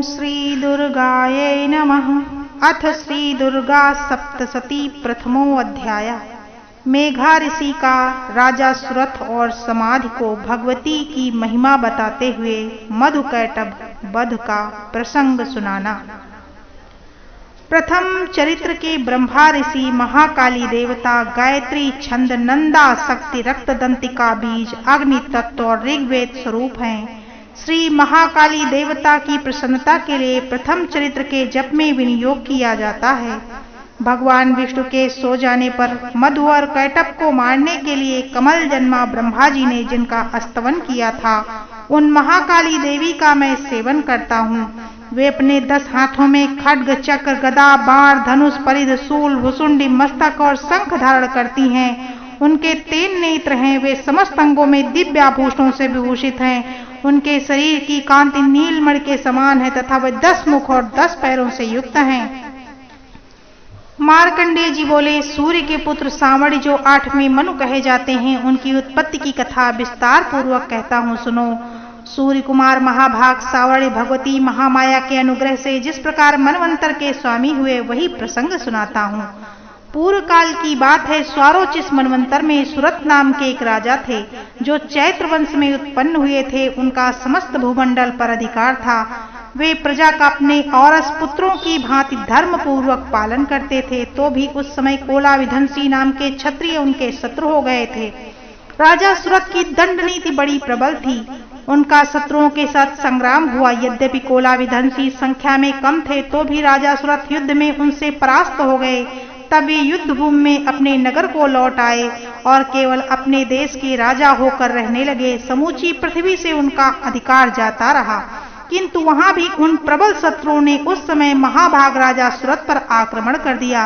श्री दुर्गायै नमः। अथ श्री दुर्गा सप्तशती प्रथमो अध्याय। मेघा ऋषि का राजा सुरथ और समाधि को भगवती की महिमा बताते हुए मधुकैटभ वध का प्रसंग सुनाना। प्रथम चरित्र के ब्रह्मा ऋषि महाकाली देवता गायत्री छंद नंदा शक्ति रक्तदंतिका बीज अग्नि तत्व और ऋग्वेद स्वरूप हैं। श्री महाकाली देवता की प्रसन्नता के लिए प्रथम चरित्र के जप में विनियोग किया जाता है। भगवान विष्णु के सो जाने पर मधु और कैटभ को मारने के लिए कमल जन्मा ब्रह्मा जी ने जिनका स्तवन किया था, उन महाकाली देवी का मैं सेवन करता हूँ। वे अपने 10 हाथों में खड्ग चक्र गदा बाण धनुष परिध शूल भुसुंडी मस्तक और शंख धारण करती हैं। उनके 3 नेत्र हैं। वे समस्त अंगों में दिव्य आभूषणों से विभूषित हैं। उनके शरीर की कांति नीलमणि के समान है तथा वे 10 मुख और 10 पैरों से युक्त हैं। मार्कंडेय जी बोले, सूर्य के पुत्र सावण जो 8वें मनु कहे जाते हैं, उनकी उत्पत्ति की कथा विस्तार पूर्वक कहता हूँ, सुनो। सूर्य कुमार महाभाग सावण भगवती महामाया के अनुग्रह से जिस प्रकार मनवंतर के स्वामी हुए, वही प्रसंग सुनाता हूँ। पूर्व काल की बात है। स्वारोचिस मनवंतर में सुरथ नाम के एक राजा थे, जो चैत्र वंश में उत्पन्न हुए थे। उनका समस्त भूमंडल पर अधिकार था। वे प्रजा का अपने औरस पुत्रों की भांति धर्म पूर्वक पालन करते थे। तो भी उस समय कोलाविधंसी नाम के क्षत्रिय उनके शत्रु हो गए थे। राजा सुरथ की दंड नीति बड़ी प्रबल थी। उनका शत्रुओं के साथ संग्राम हुआ। यद्यपि कोलाविधंसी संख्या में कम थे, तो भी राजा सुरथ युद्ध में उनसे परास्त हो गए। तब वे युद्ध भूमि में अपने नगर को लौट आए और केवल अपने देश के राजा होकर रहने लगे। समूची पृथ्वी से उनका अधिकार जाता रहा, किंतु वहां भी उन प्रबल शत्रुओं ने उस समय महाभाग राजा सुरथ पर आक्रमण कर दिया।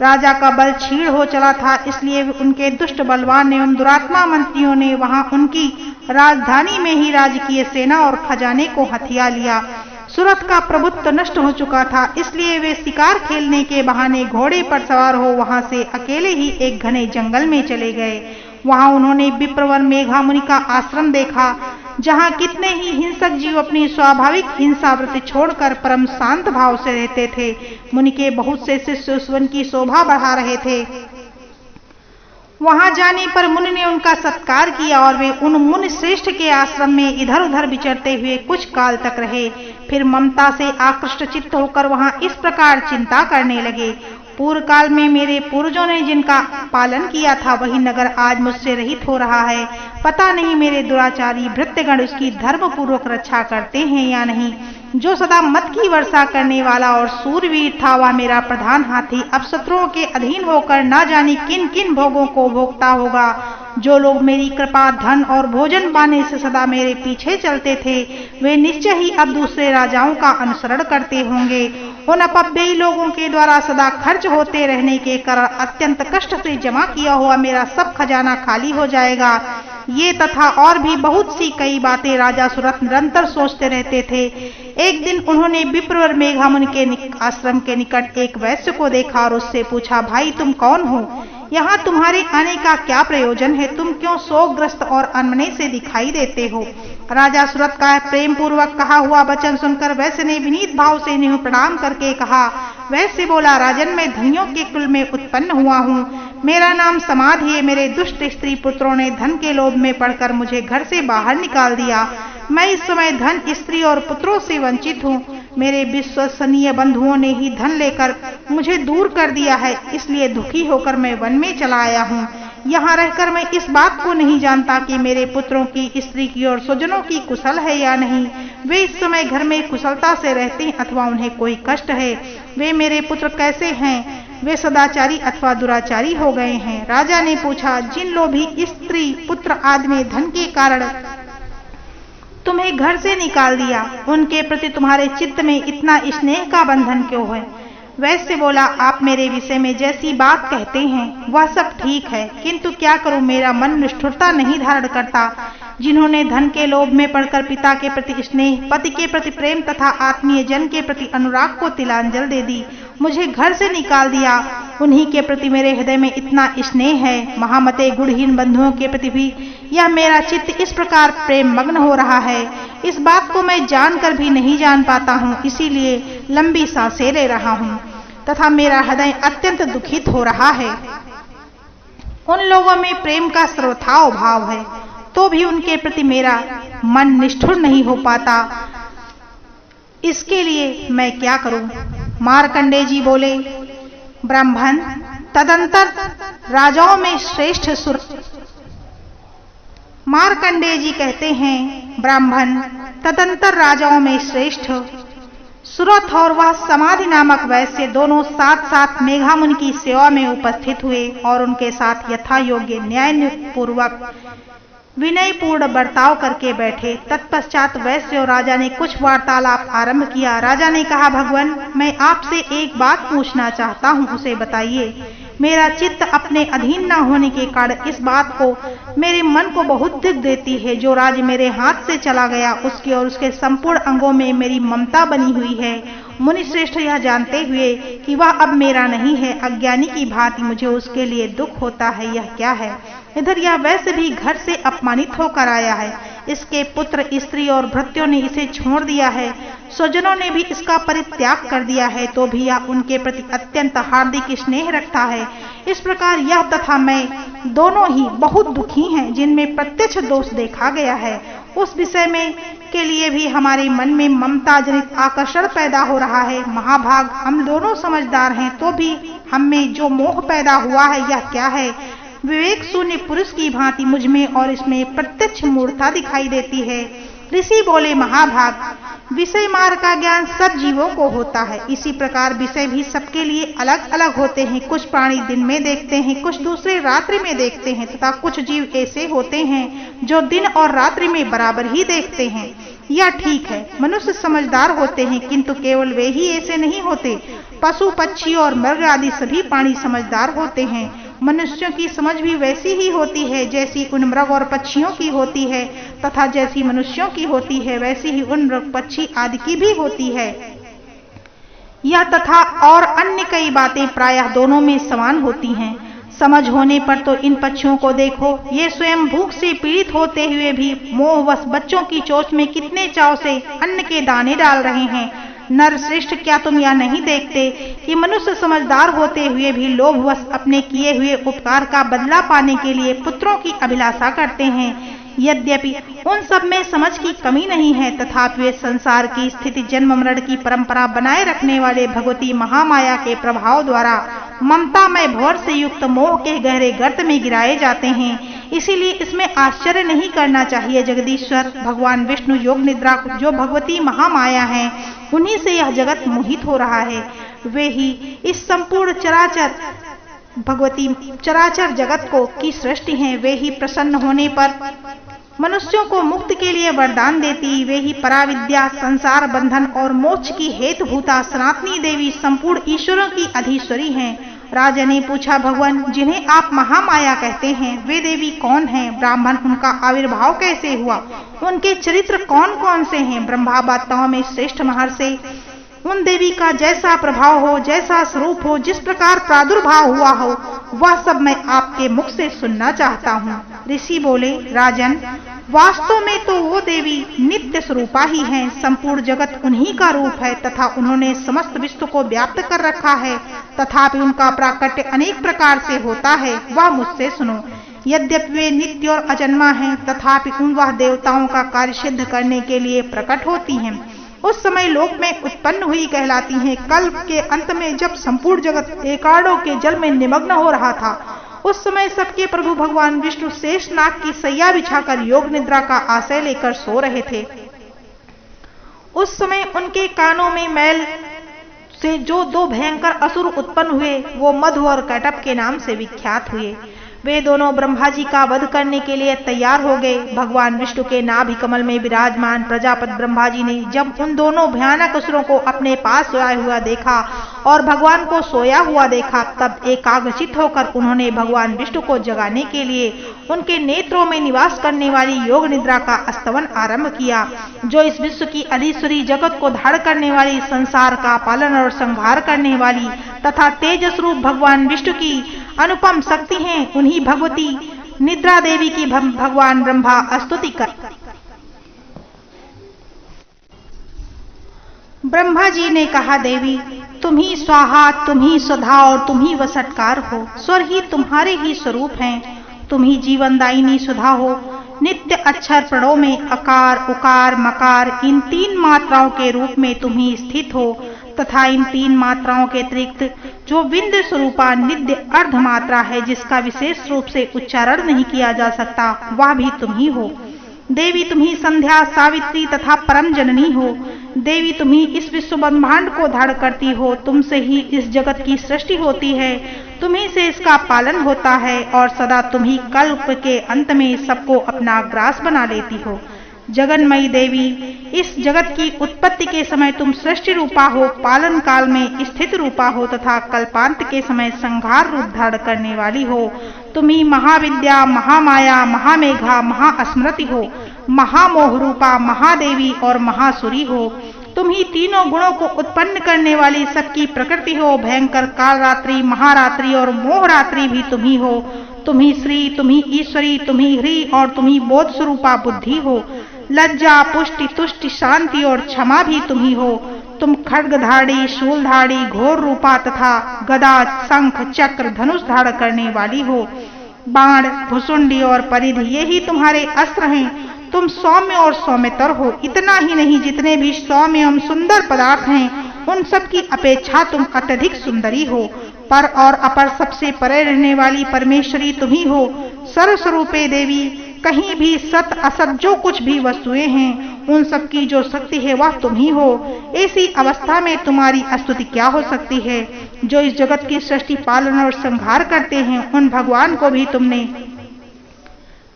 राजा का बल क्षीण हो चला था, इसलिए उनके दुष्ट बलवान एवं दुरात्मा मंत्रियों ने वहां उनकी राजधानी में ही राजकीय सेना और खजाने को हथिया लिया। सुरथ का प्रभुत्व नष्ट हो चुका था, इसलिए वे शिकार खेलने के बहाने घोड़े पर सवार हो वहां से अकेले ही एक घने जंगल में चले गए। वहां उन्होंने विप्रवर मेघा मुनि का आश्रम देखा, जहां कितने ही हिंसक जीव अपनी स्वाभाविक हिंसा वृत्ति छोड़कर परम शांत भाव से रहते थे। मुनि के बहुत से शिष्य उस वन की शोभा बढ़ा रहे थे। वहां जाने पर मुनि ने उनका सत्कार किया और वे उन मुनि श्रेष्ठ के आश्रम में इधर उधर विचरते हुए कुछ काल तक रहे। फिर ममता से आकृष्ट चित्त होकर वहां इस प्रकार चिंता करने लगे, पूर्व काल में मेरे पूर्वजों ने जिनका पालन किया था, वही नगर आज मुझसे रहित हो रहा है। पता नहीं मेरे दुराचारी भृत्यगण उसकी धर्म पूर्वक रक्षा करते हैं या नहीं। जो सदा मत की वर्षा करने वाला और सूरवीर था, वह मेरा प्रधान हाथी अब शत्रुओं के अधीन होकर ना जाने किन किन भोगों को भोगता होगा। जो लोग मेरी कृपा धन और भोजन पाने से सदा मेरे पीछे चलते थे, वे निश्चय ही अब दूसरे राजाओं का अनुसरण करते होंगे। उन अपव्ययी लोगों के द्वारा सदा खर्च होते रहने के कारण अत्यंत कष्ट से जमा किया हुआ मेरा सब खजाना खाली हो जाएगा। ये तथा और भी बहुत सी कई बातें राजा सुरथ निरंतर सोचते रहते थे। एक दिन उन्होंने विप्रवर मेघा मुनि के आश्रम के निकट एक वैश्य को देखा और उससे पूछा, भाई तुम कौन हो? यहाँ तुम्हारे आने का क्या प्रयोजन है? तुम क्यों शोकग्रस्त और अनमने से दिखाई देते हो? राजा सुरथ का प्रेम पूर्वक कहा हुआ वचन सुनकर वैश्य ने विनीत भाव से इन्हें प्रणाम करके कहा। वैश्य बोला, राजन मैं धनियों के कुल में उत्पन्न हुआ हूँ। मेरा नाम समाधि है। मेरे दुष्ट स्त्री पुत्रों ने धन के लोभ में पड़कर मुझे घर से बाहर निकाल दिया। मैं इस समय धन स्त्री और पुत्रों से वंचित हूँ। मेरे विश्वसनीय बंधुओं ने ही धन लेकर मुझे दूर कर दिया है, इसलिए दुखी होकर मैं वन में चला आया हूँ। यहाँ रहकर मैं इस बात को नहीं जानता कि मेरे पुत्रों की, स्त्री की और स्वजनों की कुशल है या नहीं। वे इस समय घर में कुशलता से रहते हैं अथवा उन्हें कोई कष्ट है। वे मेरे पुत्र कैसे हैं? वे सदाचारी अथवा दुराचारी हो गए हैं। राजा ने पूछा, जिन लोभी स्त्री पुत्र आदि ने धन के कारण तुम्हें घर से निकाल दिया, उनके प्रति तुम्हारे चित्त में इतना स्नेह का बंधन क्यों है? वैश्य बोला, आप मेरे विषय में जैसी बात कहते हैं वह सब ठीक है, किंतु क्या करूं, मेरा मन निष्ठुरता नहीं धारण करता। जिन्होंने धन के लोभ में पड़कर पिता के प्रति स्नेह, पति के प्रति प्रेम तथा आत्मीय जन के प्रति अनुराग को तिलांजल दे दी, मुझे घर से निकाल दिया, उन्हीं के प्रति मेरे हृदय में इतना स्नेह है। महामते गुणहीन बंधुओं के प्रति भी यह मेरा चित्त इस प्रकार प्रेम मग्न हो रहा है, इस बात को मैं जानकर भी नहीं जान पाता हूँ, इसीलिए लंबी सांसें ले रहा हूँ तथा मेरा हृदय अत्यंत दुखित हो रहा है। उन लोगों में प्रेम का सर्वथा भाव है, तो भी उनके प्रति मेरा मन निष्ठुर नहीं हो पाता। इसके लिए मैं क्या करूं? मार्कंडेय जी बोले, ब्राह्मण तदंतर राजाओं में श्रेष्ठ सुर। मार्कंडेय जी कहते हैं, ब्राह्मण तदंतर राजाओं में श्रेष्ठ सुरथ और वह समाधि नामक वैश्य दोनों साथ साथ मेघामुनि की सेवा में उपस्थित हुए और उनके साथ यथा योग्य न्याय पूर्वक विनयपूर्ण बर्ताव करके बैठे। तत्पश्चात वैश्य और राजा ने कुछ वार्तालाप आरंभ किया। राजा ने कहा, भगवान, मैं आपसे एक बात पूछना चाहता हूँ, उसे बताइए। मेरा चित्त अपने अधीन न होने के कारण इस बात को मेरे मन को बहुत दुख देती है। जो राज्य मेरे हाथ से चला गया उसके और उसके संपूर्ण अंगों में मेरी ममता बनी हुई है। मुनि श्रेष्ठ यह जानते हुए कि वह अब मेरा नहीं है, अज्ञानी की भांति मुझे उसके लिए दुख होता है। यह क्या है? इधर यह वैसे भी घर से अपमानित होकर आया है, इसके पुत्र स्त्री और भृत्यों ने इसे छोड़ दिया है, स्वजनों ने भी इसका परित्याग कर दिया है, तो भी यह उनके प्रति अत्यंत हार्दिक स्नेह रखता है। इस प्रकार यह तथा मैं दोनों ही बहुत दुखी हैं, जिनमें प्रत्यक्ष दोष देखा गया है। उस विषय में के लिए भी हमारे मन में ममता जनित आकर्षण पैदा हो रहा है। महाभाग, हम दोनों समझदार हैं, तो भी हम में जो मोह पैदा हुआ है यह क्या है? विवेक शून्य पुरुष की भांति मुझ में और इसमें प्रत्यक्ष मूर्खता दिखाई देती है। ऋषि बोले, महाभाग, विषय मार्ग का ज्ञान सब जीवों को होता है, इसी प्रकार विषय भी सबके लिए अलग अलग होते हैं। कुछ प्राणी दिन में देखते हैं, कुछ दूसरे रात्रि में देखते हैं, तथा कुछ जीव ऐसे होते हैं जो दिन और रात्रि में बराबर ही देखते हैं। यह ठीक है, मनुष्य समझदार होते हैं, किंतु केवल वे ही ऐसे नहीं होते। पशु पक्षी और मृग आदि सभी प्राणी समझदार होते हैं। मनुष्यों की समझ भी वैसी ही होती है जैसी उन मृग और पक्षियों की होती है, तथा जैसी मनुष्यों की होती है वैसी ही उन मृग पक्षी आदि की भी होती है। यह तथा और अन्य कई बातें प्रायः दोनों में समान होती हैं। समझ होने पर तो इन पक्षियों को देखो, ये स्वयं भूख से पीड़ित होते हुए भी मोहवश बच्चों की चोंच में कितने चाव से अन्न के दाने डाल रहे हैं। नर श्रेष्ठ, क्या तुम यह नहीं देखते कि मनुष्य समझदार होते हुए भी लोभवश अपने किए हुए उपकार का बदला पाने के लिए पुत्रों की अभिलाषा करते हैं? यद्यपि उन सब में समझ की कमी नहीं है, तथापि वे संसार की स्थिति जन्म मरण की परंपरा बनाए रखने वाले भगवती महामाया के प्रभाव द्वारा ममता में भौर से युक्त मोह के गहरे गर्त में गिराए जाते हैं। इसीलिए इसमें आश्चर्य नहीं करना चाहिए। जगदीश्वर भगवान विष्णु योग निद्रा जो भगवती महामाया है, उन्हीं से यह जगत मोहित हो रहा है। वे ही इस संपूर्ण भगवती चराचर जगत को की सृष्टि हैं। वे ही प्रसन्न होने पर मनुष्यों को मुक्ति के लिए वरदान देती, वे ही पराविद्या, संसार बंधन और मोक्ष की हेतुभूता सनातनी देवी संपूर्ण ईश्वरों की अधीश्वरी हैं। राजा ने पूछा, भगवान, जिन्हें आप महामाया कहते हैं वे देवी कौन हैं? ब्राह्मण, उनका आविर्भाव कैसे हुआ? उनके चरित्र कौन कौन से हैं? ब्रह्मा बाताओं में श्रेष्ठ महर्षि, उन देवी का जैसा प्रभाव हो, जैसा स्वरूप हो, जिस प्रकार प्रादुर्भाव हुआ हो, वह सब मैं आपके मुख से सुनना चाहता हूँ। ऋषि बोले, राजन, वास्तव में तो वो देवी नित्य स्वरूपा ही हैं। संपूर्ण जगत उन्हीं का रूप है तथा उन्होंने समस्त विश्व को व्याप्त कर रखा है, तथापि उनका प्राकट्य अनेक प्रकार से होता है, वह मुझसे सुनो। यद्यपि वे नित्य और अजन्मा हैं, तथापि उन वह देवताओं का कार्य सिद्ध करने के लिए प्रकट होती हैं। उस समय लोक में उत्पन्न हुई कहलाती हैं। कल्प के अंत में जब संपूर्ण जगत एकाड़ों के जल में निमग्न हो रहा था, उस समय सबके प्रभु भगवान विष्णु शेषनाग की सैया बिछाकर योग निद्रा का आश्रय लेकर सो रहे थे। उस समय उनके कानों में मैल से जो दो भयंकर असुर उत्पन्न हुए, वो मधु और कैटप के नाम से विख्यात हुए। वे दोनों ब्रह्मा जी का वध करने के लिए तैयार हो गए। भगवान विष्णु के नाभि कमल में विराजमान प्रजापति ब्रह्मा जी ने जब उन दोनों भयानक असुरों को अपने पास सोया हुआ देखा और भगवान को सोया हुआ देखा, तब एकाग्रचित होकर उन्होंने भगवान विष्णु को जगाने के लिए उनके नेत्रों में निवास करने वाली योग निद्रा का स्तवन आरंभ किया, जो इस विश्व की अधीश्वरी, जगत को धारण करने वाली, संसार का पालन और संहार करने वाली तथा तेज स्वरूप भगवान विष्णु की अनुपम शक्ति हैं। उन्हीं भगवती निद्रा देवी की भगवान ब्रह्मा स्तुति कर। ब्रह्मा जी ने कहा, देवी तुम ही स्वाहा, तुम ही स्वधा और तुम ही वसटकार हो। स्वर ही तुम्हारे ही स्वरूप हैं, तुम ही जीवनदायिनी सुधा हो। नित्य अक्षर प्रणों में अकार, उकार, मकार इन 3 मात्राओं के रूप में तुम ही स्थित हो तथा इन 3 मात्राओं के अतिरिक्त जो विंध्य स्वरूपा नित्य अर्ध मात्रा है, जिसका विशेष रूप से उच्चारण नहीं किया जा सकता, वह भी तुम ही हो। देवी तुम ही संध्या, सावित्री तथा परम जननी हो। देवी तुम ही इस विश्व ब्रह्मांड को धारण करती हो, तुमसे ही इस जगत की सृष्टि होती है, तुम ही से इसका पालन होता है और सदा तुम ही कल्प के अंत में सबको अपना ग्रास बना लेती हो। जगन्मयी देवी, इस जगत की उत्पत्ति के समय तुम सृष्टि रूपा हो, पालन काल में स्थित रूपा हो तथा कल्पांत के समय संहार रूप धारण करने वाली हो। तुम ही महाविद्या, महामाया, महामेघा, महास्मृति हो, महामोह रूपा महादेवी और महासुरी हो। तुम ही तीनों गुणों को उत्पन्न करने वाली सबकी प्रकृति हो। भयंकर काल रात्रि, महारात्रि और मोह रात्रि भी तुम ही हो। तुम ही श्री, तुम ही ईश्वरी, तुम ही ह्री और तुम ही बोध स्वरूपा बुद्धि हो। लज्जा, पुष्टि, तुष्टि, शांति और क्षमा भी तुम ही हो। तुम खड्गधारी, शूलधारी, घोर रूपा तथा गदा, शंख, चक्र, धनुष धारण करने वाली हो। बाण, भुसुंडी और परिधि ये ही तुम्हारे अस्त्र हैं। तुम सौम्य और सौम्यतर हो। इतना ही नहीं, जितने भी सौम्य एवं सुंदर पदार्थ हैं उन सब की अपेक्षा तुम अत्यधिक सुंदरी हो। पर और अपर सबसे परे रहने वाली परमेश्वरी तुम ही हो। सर्वस्वरूपे देवी, कहीं भी सत असत जो कुछ भी वस्तुएं हैं उन सब की जो शक्ति है वह तुम ही हो। ऐसी अवस्था में तुम्हारी स्तुति क्या हो सकती है। जो इस जगत की सृष्टि, पालन और संहार करते हैं उन भगवान को भी तुमने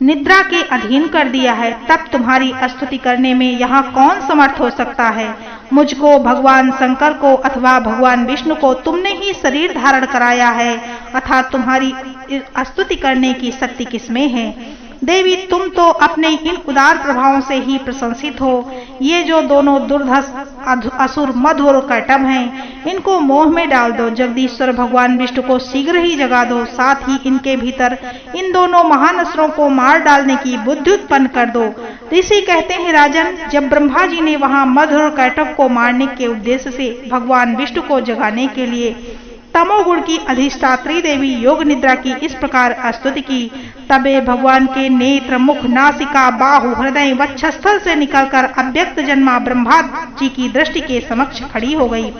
निद्रा के अधीन कर दिया है, तब तुम्हारी स्तुति करने में यहाँ कौन समर्थ हो सकता है। मुझको, भगवान शंकर को अथवा भगवान विष्णु को तुमने ही शरीर धारण कराया है, अर्थात तुम्हारी स्तुति करने की शक्ति किसमें है। देवी तुम तो अपने इन उदार प्रभावों से ही प्रशंसित हो। ये जो दोनों दुर्धर्ष असुर मधु और कैटभ हैं, इनको मोह में डाल दो। जगदीश्वर भगवान विष्णु को शीघ्र ही जगा दो, साथ ही इनके भीतर इन दोनों महान असुरों को मार डालने की बुद्धि उत्पन्न कर दो। ऋषि कहते हैं, राजन, जब ब्रह्मा जी ने वहां मधु और कैटभ को मारने के उद्देश्य से भगवान विष्णु को जगाने के लिए तमोगुण की अधिष्ठात्री देवी योग निद्रा की इस प्रकार स्तुति की, तबे भगवान के नेत्र, मुख, नासिका, बाहु, हृदय, वक्षस्थल से निकलकर अव्यक्त जन्मा ब्रह्मा जी की दृष्टि के समक्ष खड़ी हो गई।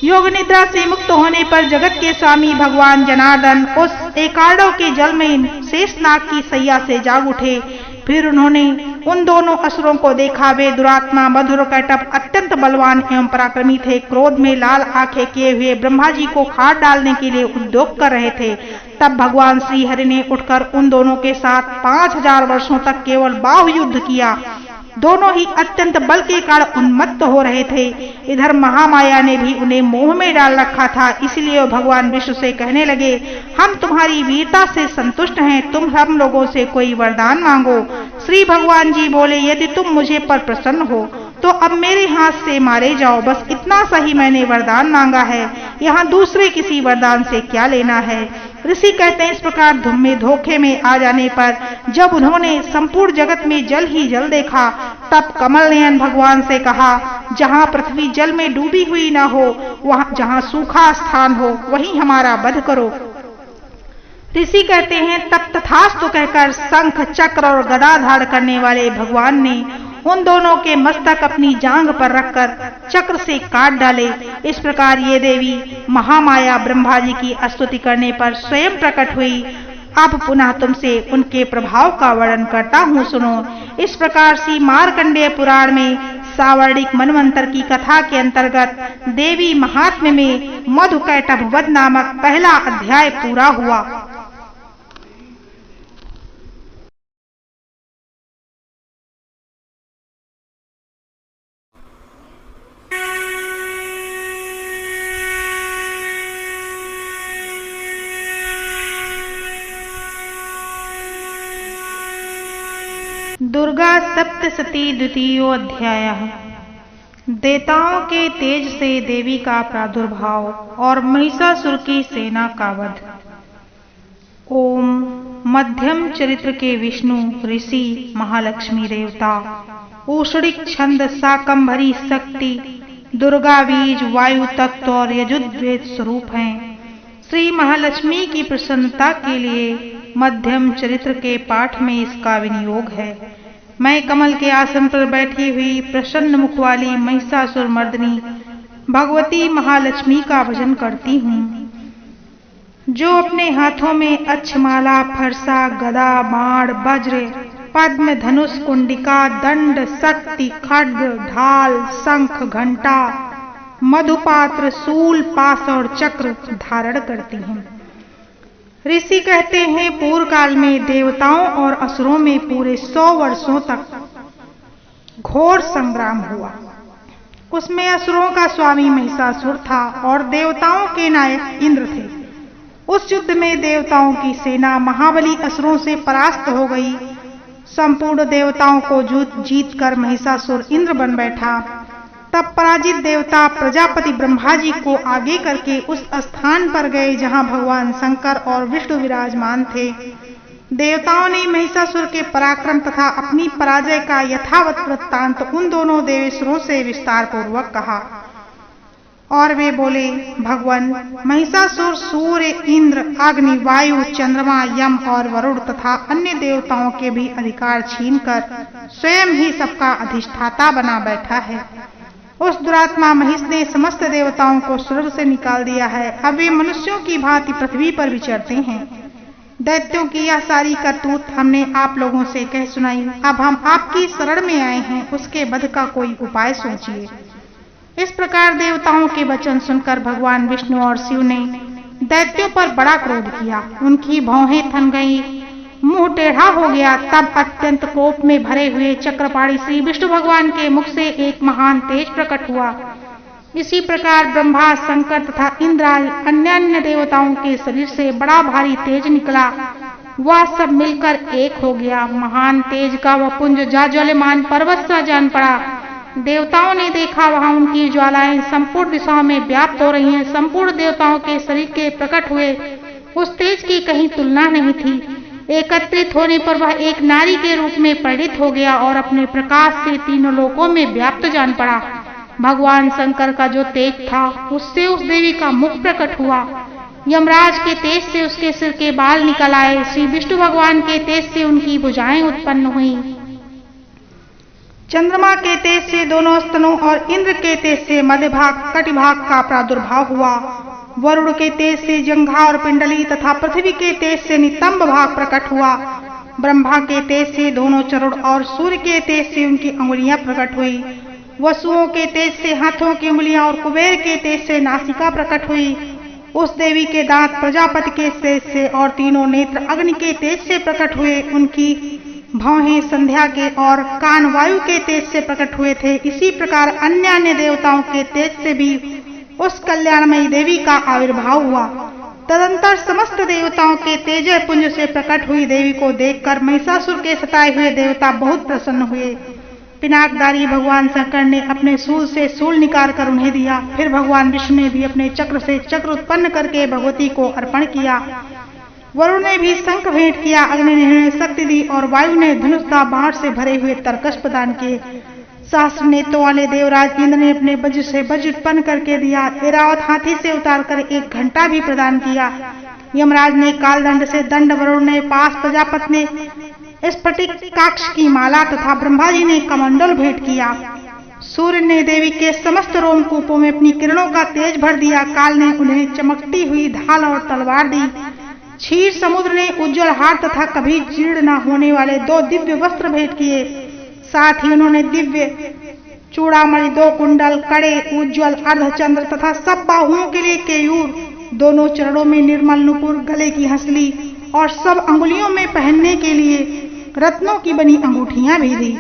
योग निद्रा से मुक्त होने पर जगत के स्वामी भगवान जनार्दन उस एकार्णव के जल में शेषनाग की सैया से जाग उठे। फिर उन्होंने उन दोनों असुरों को देखा। वे दुरात्मा मधु और कैटभ अत्यंत बलवान एवं पराक्रमी थे। क्रोध में लाल आंखें किए हुए ब्रह्मा जी को खाट डालने के लिए उद्योग कर रहे थे। तब भगवान श्री हरि ने उठकर उन दोनों के साथ 5000 वर्षों तक केवल बाहु युद्ध किया। दोनों ही अत्यंत बल के कारण उन्मत्त हो रहे थे। इधर महामाया ने भी उन्हें मोह में डाल रखा था, इसलिए वो भगवान विष्णु से कहने लगे, हम तुम्हारी वीरता से संतुष्ट हैं, तुम हम लोगों से कोई वरदान मांगो। श्री भगवान जी बोले, यदि तुम मुझे पर प्रसन्न हो तो अब मेरे हाथ से मारे जाओ, बस इतना सही मैंने वरदान मांगा है, यहाँ दूसरे किसी वरदान से क्या लेना है। ऋषि कहते हैं, इस प्रकार धोखे में आ जाने पर जब उन्होंने संपूर्ण जगत में जल ही जल देखा, तब कमल नयन भगवान से कहा, जहाँ पृथ्वी जल में डूबी हुई न हो, वहां जहाँ सूखा स्थान हो वहीं हमारा वध करो। ऋषि कहते हैं, तब तथास्तु कहकर शंख, चक्र और गदा धारण करने वाले भगवान ने उन दोनों के मस्तक अपनी जांघ पर रखकर चक्र से काट डाले। इस प्रकार ये देवी महामाया ब्रह्मा जी की स्तुति करने पर स्वयं प्रकट हुई। अब पुनः तुमसे उनके प्रभाव का वर्णन करता हूँ, सुनो। इस प्रकार से मार्कंडेय पुराण में सावर्णिक मनवंतर की कथा के अंतर्गत देवी महात्म्य में मधु कैटभ वध नामक पहला अध्याय पूरा हुआ। दुर्गा सप्तशती द्वितीयो अध्याय। देवताओं के तेज से देवी का प्रादुर्भाव और महिषासुर की सेना का वध। ओम। मध्यम चरित्र के विष्णु ऋषि महालक्ष्मी देवता औषधिक छंद शाकंभरी शक्ति दुर्गा बीज वायु तत्व और यजुर्वेद स्वरूप हैं। श्री महालक्ष्मी की प्रसन्नता के लिए मध्यम चरित्र के पाठ में इसका विनियोग है। मैं कमल के आसन पर बैठी हुई प्रसन्न मुख वाली महिषासुर मर्दिनी भगवती महालक्ष्मी का भजन करती हूँ, जो अपने हाथों में अक्षमाला, फरसा, गदा, बाण, वज्र, पद्म, धनुष, कुंडिका, दंड, शक्ति, खड्ग, ढाल, शंख, घंटा, मधुपात्र, शूल, पाश और चक्र धारण करती हैं। ऋषि कहते हैं पूर्व काल में देवताओं और असुरों में पूरे 100 वर्षों तक घोर संग्राम हुआ। उसमें असुरों का स्वामी महिषासुर था और देवताओं के नायक इंद्र थे। उस युद्ध में देवताओं की सेना महाबली असुरों से परास्त हो गई। संपूर्ण देवताओं को जीत कर महिषासुर इंद्र बन बैठा। तब पराजित देवता प्रजापति ब्रह्मा जी को आगे करके उस स्थान पर गए जहां भगवान शंकर और विष्णु विराजमान थे। देवताओं ने महिषासुर के पराक्रम तथा अपनी पराजय का यथावत वृत्तांत उन दोनों देवेश्वरों से विस्तार पूर्वक कहा और वे बोले, भगवान, महिषासुर सूर्य, इंद्र, अग्नि, वायु, चंद्रमा, यम और वरुण तथा अन्य देवताओं के भी अधिकार छीनकर स्वयं ही सबका अधिष्ठाता बना बैठा है। उस दुरात्मा महिष ने समस्त देवताओं को स्वर्ग से निकाल दिया है। अब वे मनुष्यों की भांति पृथ्वी पर विचरते हैं। दैत्यों की यह सारी करतूत हमने आप लोगों से कह सुनाई। अब हम आपकी शरण में आए हैं, उसके वध का कोई उपाय सोचिए। इस प्रकार देवताओं के वचन सुनकर भगवान विष्णु और शिव ने दैत्यों पर बड़ा क्रोध किया। उनकी भौहें थन गई, मुंह टेढ़ा हो गया। तब अत्यंत कोप में भरे हुए चक्रपाणी श्री विष्णु भगवान के मुख से एक महान तेज प्रकट हुआ। इसी प्रकार ब्रह्मा, शंकर तथा इंद्र अन्य देवताओं के शरीर से बड़ा भारी तेज निकला। वह सब मिलकर एक हो गया। महान तेज का वह पुंज ज्वालायमान पर्वत सा जान पड़ा। देवताओं ने देखा वहां उनकी ज्वालाएं संपूर्ण दिशाओं में व्याप्त हो रही हैं। संपूर्ण देवताओं के शरीर के प्रकट हुए उस तेज की कहीं तुलना नहीं थी। एकत्रित होने पर वह एक नारी के रूप में परिणित हो गया और अपने प्रकाश से तीनों लोकों में व्याप्त जान पड़ा। भगवान शंकर का जो तेज था उससे उस देवी का मुख प्रकट हुआ। यमराज के तेज से उसके सिर के बाल निकल आए। श्री विष्णु भगवान के तेज से उनकी भुजाएं उत्पन्न हुई। चंद्रमा के तेज से दोनों स्तनों और इंद्र के तेज से मध्य भाग कटिभाग का प्रादुर्भाव हुआ। वरुण के तेज से जंघा और पिंडली तथा पृथ्वी के तेज से नितंब भाग प्रकट हुआ। ब्रह्मा के तेज से दोनों चरण और सूर्य के तेज से उनकी अंगुलियां प्रकट हुई। वसुओं के तेज से हाथों की उंगलियां और कुबेर के तेज से नासिका प्रकट हुई। उस देवी के दांत प्रजापति के तेज से और तीनों नेत्र अग्नि के तेज से प्रकट हुए। उनकी भौहें संध्या के और कान वायु के तेज से प्रकट हुए थे। इसी प्रकार अन्य देवताओं के तेज से भी उस कल्याणमयी देवी का आविर्भाव हुआ। तदंतर समस्त देवताओं के तेजः पुंज से प्रकट हुई देवी को देखकर महिषासुर के सताए हुए देवता बहुत प्रसन्न हुए। पिनाकधारी भगवान शंकर ने अपने शूल से शूल निकाल कर उन्हें दिया। फिर भगवान विष्णु ने भी अपने चक्र से चक्र उत्पन्न करके भगवती को अर्पण किया। वरुण ने भी शंख भेंट किया। अग्नि ने शक्ति दी और वायु ने धनुषा बाण से भरे हुए तरकश प्रदान किए। सहस्र नेत्रों वाले देवराज इंद्र ने अपने वज्र से वज्र उत्पन्न करके दिया। ऐरावत हाथी से उतारकर एक घंटा भी प्रदान किया। यमराज ने कालदंड से दंड, वरुण ने पास, प्रजापति ने स्फटिक काक्ष की माला तथा ब्रह्मा जी ने कमंडल भेंट किया। सूर्य ने देवी के समस्त रोमकूपों में अपनी किरणों का तेज भर दिया। काल ने उन्हें चमकती हुई ढाल और तलवार दी। क्षीर समुद्र ने उज्जवल हार तथा कभी जीर्ण न होने वाले 2 दिव्य वस्त्र भेंट किए। साथ ही उन्होंने दिव्य चूड़ामणि, 2 कुंडल, कड़े, उज्जवल अर्धचंद्र तथा सब बाहुओं के लिए केयूर, दोनों चरणों में निर्मल नुपुर, गले की हंसली और सब अंगुलियों में पहनने के लिए रत्नों की बनी अंगूठियां भी दी।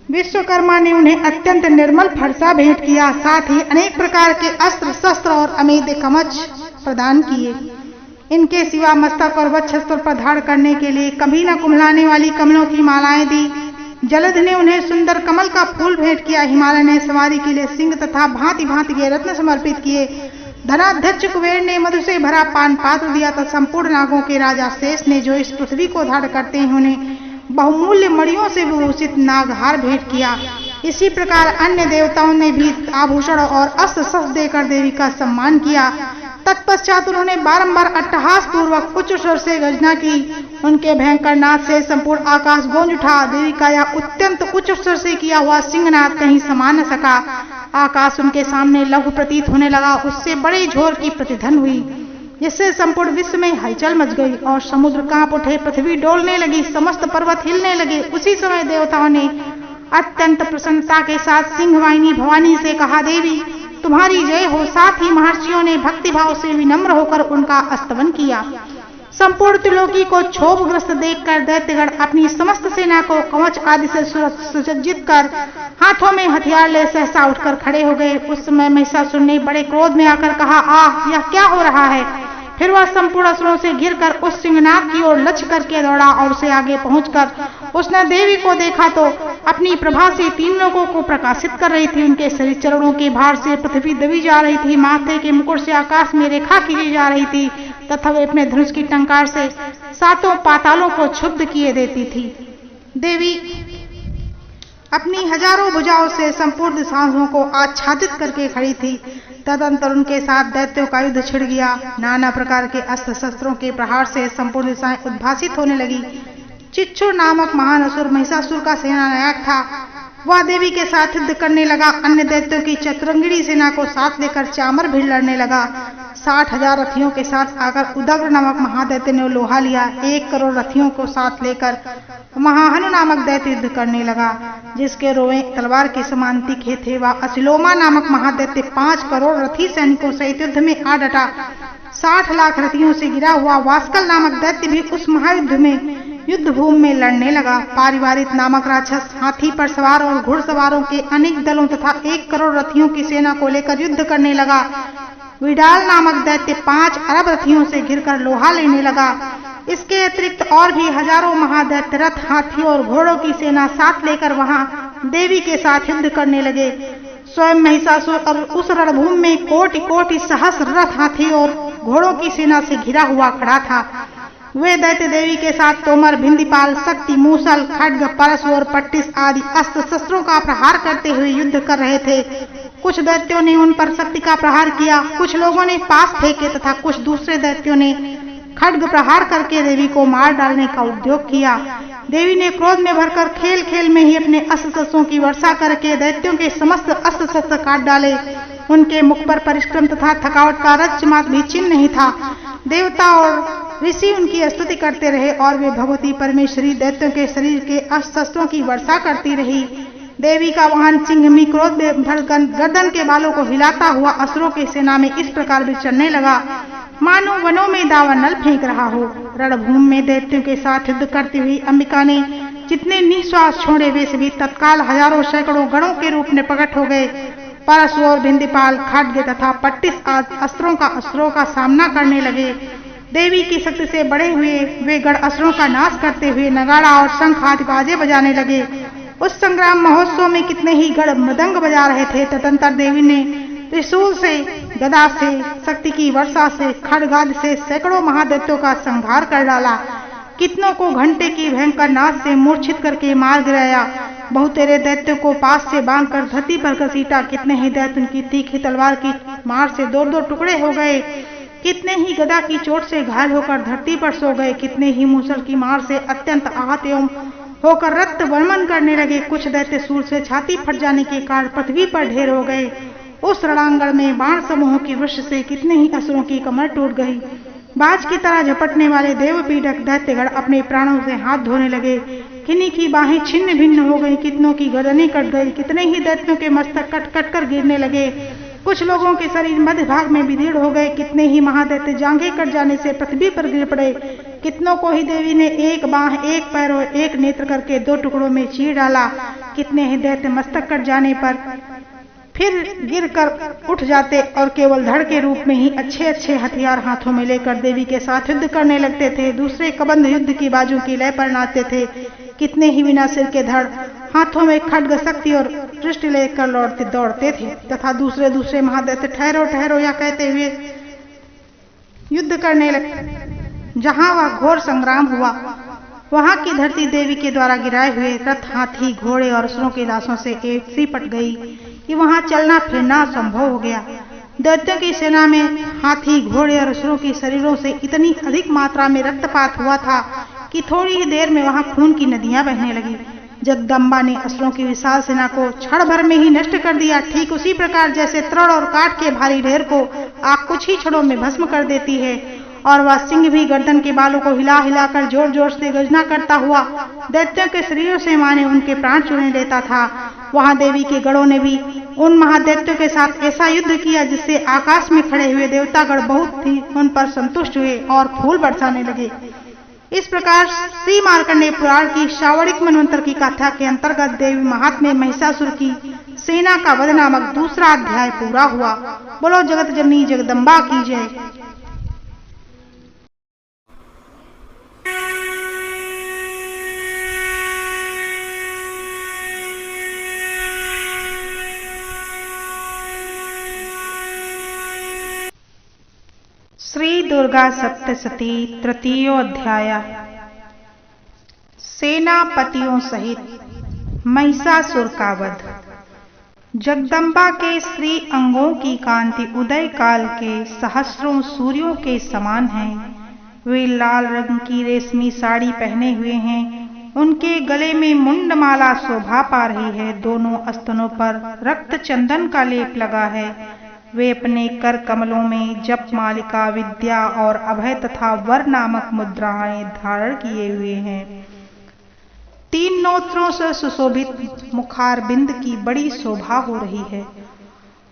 विश्वकर्मा ने उन्हें अत्यंत निर्मल फरसा भेंट किया। साथ ही अनेक प्रकार के अस्त्र शस्त्र और अमेध्य कवच प्रदान किए। इनके सिवा मस्तक और वक्षस्थल पर धारण करने के लिए कभी न कुम्हलाने वाली कमलों की मालाएं दी। जलध ने उन्हें सुंदर कमल का फूल भेंट किया। हिमालय ने सवारी के लिए सिंह तथा भांति भांति के रत्न समर्पित किए। धनाध्यक्ष कुबेर ने मधु से भरा पान पात्र दिया तो संपूर्ण नागों के राजा शेष ने, जो इस पृथ्वी को धारण करते हैं, उन्हें बहुमूल्य मणियों से विभूषित नागहार भेंट किया। इसी प्रकार अन्य देवताओं ने भी आभूषण और अस्त्र शस्त्र देकर देवी का सम्मान किया। तत्पश्चात उन्होंने बारंबार अट्टहास पूर्वक उच्च स्वर से गर्जना की। उनके भयंकर नाद से संपूर्ण आकाश गूंज उठा। देवी का यह अत्यंत उच्च स्वर से किया हुआ सिंहनाद कहीं समा न सका। आकाश उनके सामने लघु प्रतीत होने लगा। उससे बड़े झोर की प्रतिध्वनि हुई, जिससे संपूर्ण विश्व में हलचल मच गई और समुद्र कांप उठे, पृथ्वी डोलने लगी, समस्त पर्वत हिलने लगे। उसी समय देवताओं ने अत्यंत प्रसन्नता के साथ सिंहवाहिनी भवानी से कहा, देवी तुम्हारी जय हो। साथ ही महर्षियों ने भक्ति भाव से विनम्र होकर उनका स्तवन किया। संपूर्ण त्रिलोकी को क्षोभग्रस्त देखकर दैत्यगण अपनी समस्त सेना को कवच आदि से सुसज्जित कर हाथों में हथियार ले सहसा उठकर खड़े हो गए। उस समय महिषासुर ने बड़े क्रोध में आकर कहा, आह यह क्या हो रहा है। फिर वह संपूर्ण असुरों से घिरकर उस सिंहनाग की ओर लक्ष्य करके दौड़ा और उसे आगे पहुंचकर उसने देवी को देखा तो अपनी प्रभा से तीन लोगों को प्रकाशित कर रही थी। उनके शरीर चरणों के भार से पृथ्वी दबी जा रही थी, माथे के मुकुट से आकाश में रेखा खींची जा रही थी तथा वे अपने धनुष की टंकार से सातों पातालों को क्षुब्ध किए देती थी। देवी अपनी हजारों भुजाओं से संपूर्ण दिशाओं को आच्छादित करके खड़ी थी। तदंतर उनके साथ दैत्यों का युद्ध छिड़ गया। नाना प्रकार के अस्त्र शस्त्रों के प्रहार से संपूर्ण दिशाएं उद्भासित होने लगी। चिच्छुर नामक महान असुर महिषासुर का सेनानायक था। वह देवी के साथ युद्ध करने लगा। अन्य दैत्यों की चतुरंगिणी सेना को साथ लेकर चामर भिड़ लड़ने लगा। 60,000 रथियों के साथ आकर उदग्र नामक महादैत्य ने लोहा लिया। 1 करोड़ रथियों को साथ लेकर महाहनु नामक दैत्य युद्ध करने लगा, जिसके रोए तलवार के समान तीखे थे। वह असिलोमा नामक महादैत्य 5 करोड़ रथी सैनिकों सहित युद्ध में आ डटा। 60 लाख रथियों से गिरा हुआ वास्कल नामक दैत्य भी उस महायुद्ध में युद्ध भूमि में लड़ने लगा। पारिवारिक नामक राक्षस हाथी पर सवार और घुड़सवारों के अनेक दलों तथा 1 करोड़ रथियों की सेना को लेकर युद्ध करने लगा। विडाल नामक दैत्य 5 अरब रथियों से घिरकर लोहा लेने लगा। इसके अतिरिक्त और भी हजारों महादैत्य रथ, हाथी और घोड़ों की सेना साथ लेकर वहां देवी के साथ युद्ध करने लगे। स्वयं महिषासुर और उस रणभूमि में कोटि कोटि सहस्र रथ, हाथी और घोड़ों की सेना से घिरा हुआ खड़ा था। वे दैत्य देवी के साथ तोमर, भिंदीपाल, शक्ति, मूसल, खड्ग, परशु और पट्टिस आदि अस्त्र शस्त्रों का प्रहार करते हुए युद्ध कर रहे थे। कुछ दैत्यों ने उन पर शक्ति का प्रहार किया, कुछ लोगों ने पास फेंके तथा कुछ दूसरे दैत्यों ने खड्ग प्रहार करके देवी को मार डालने का उद्योग किया। देवी ने क्रोध में भरकर खेल खेल में ही अपने अस्त्र शस्त्रों की वर्षा करके दैत्यों के समस्त अस्त्र शस्त्र काट डाले। उनके मुख पर परिश्रम तथा थकावट का रज्जमात भी चिन्ह नहीं था। देवता और ऋषि उनकी स्तुति करते रहे और वे भगवती परमेश्वरी दैत्यों के शरीर के अस्त्र शस्त्रों की वर्षा करती रही। देवी का वाहन सिंहमी क्रोध में भर गर्दन के बालों को हिलाता हुआ असुरों की सेना में इस प्रकार विचरने लगा, मानो वनों में दावानल फेंक रहा हो। रणभूमि में दैत्यों के साथ युद्ध करती हुई अंबिका ने जितने निश्वास छोड़े वे सभी तत्काल हजारों सैकड़ों गणों के रूप में प्रकट हो गए। परशु और भिंदीपाल, खड्ग तथा पट्टिस अस्त्रों का सामना करने लगे। देवी की शक्ति से बड़े हुए वे गण असुरों का नाश करते हुए नगाड़ा और शंख आदि बाजे बजाने लगे। उस संग्राम महोत्सव में कितने ही गण मृदंग बजा रहे थे। तदंतर देवी ने त्रिशूल से, गदा से, शक्ति की वर्षा से, खड्गाद से सैकड़ों महादैत्यों का संहार कर डाला। कितनों को घंटे की भयंकर नाद से मूर्छित करके मार गिराया। बहुतेरे दैत्यों को पास से बांधकर धरती पर घसीटा। कितने ही दैत्य उनकी तीखी तलवार की मार से 2-2 टुकड़े हो गए। कितने ही गदा की चोट से घायल होकर धरती पर सो गए। कितने ही मूसल की मार से अत्यंत आहत एवं होकर रक्त वर्मन करने लगे। कुछ दैत्य सूल से छाती फट जाने के कारण पृथ्वी पर ढेर हो गए। उस रणांगण में बाण समूहों की वृष्टि से कितने ही असुरों की कमर टूट गई। बाज की तरह झपटने वाले देवपीड़क दैत्यगण अपने प्राणों से हाथ धोने लगे। किन्हीं की बाहें छिन्न भिन्न हो गई, कितनों की गर्दनें कट गई। कितने ही दैत्यों के मस्तक कट कट कर गिरने लगे। कुछ लोगों के शरीर मध्य भाग में विदीर्ण हो गए। कितने ही महादैत्य जांघें कट जाने से पृथ्वी पर गिर पड़े। कितनों को ही देवी ने एक बाह, एक पैर और एक नेत्र करके 2 टुकड़ों में चीर डाला। कितने ही दैत्य मस्तक कट जाने पर फिर गिरकर उठ जाते और केवल धड़ के रूप में ही अच्छे अच्छे हथियार हाथों में लेकर देवी के साथ युद्ध करने लगते थे। दूसरे कबंध युद्ध की बाजू की लय पर नाचते थे। कितने ही बिना सिर के धड़ हाथों में खड्ग, शक्ति और दृष्टि लेकर दौड़ते थे तथा दूसरे महादैत्य ठहरो ठहरो या कहते हुए युद्ध करने लगे। जहां वह घोर संग्राम हुआ वहां की धरती देवी के द्वारा गिराए हुए रथ, हाथी, घोड़े और असुरों की लाशों से ऐसी पट गई कि वहां चलना फिरना असंभव हो गया। दैत्यों की सेना में हाथी, घोड़े और असुरों के शरीरों से इतनी अधिक मात्रा में रक्तपात हुआ था कि थोड़ी ही देर में वहां खून की नदियां बहने लगी। जगदम्बा ने असुरों की विशाल सेना को क्षण भर में ही नष्ट कर दिया। ठीक उसी प्रकार जैसे तृण और काठ के भारी ढेर को आग कुछ ही क्षणों में भस्म कर देती है, और वह सिंह भी गर्दन के बालों को हिला हिलाकर जोर जोर से गर्जना करता हुआ दैत्यों के शरीरों से माने उनके प्राण चुन लेता था, वहां देवी के गणों ने भी उन महादैत्यों के साथ ऐसा युद्ध किया जिससे आकाश में खड़े हुए देवतागण बहुत ही उन पर संतुष्ट हुए और फूल बरसाने लगे। इस प्रकार श्री मार्कंडेय पुराण की श्रावणिक मनवंतर की कथा के अंतर्गत देवी महात्म्य महिषासुर की सेना का वध नामक दूसरा अध्याय पूरा हुआ। बोलो जगत जननी जगदम्बा की जय। श्री दुर्गा सप्तशती तृतीयो अध्याय। सेनापतियों सहित महिषासुर का वध। जगदम्बा के श्री अंगों की कांति उदय काल के सहस्रों सूर्यों के समान है। वे लाल रंग की रेशमी साड़ी पहने हुए हैं। उनके गले में मुंडमाला शोभा पा रही है। दोनों स्तनों पर रक्त चंदन का लेप लगा है। वे अपने कर कमलों में जप मालिका, विद्या और अभय तथा वर नामक मुद्राएं धारण किए हुए हैं। 3 नोत्रों से सुशोभित मुखार बिंद की बड़ी शोभा हो रही है।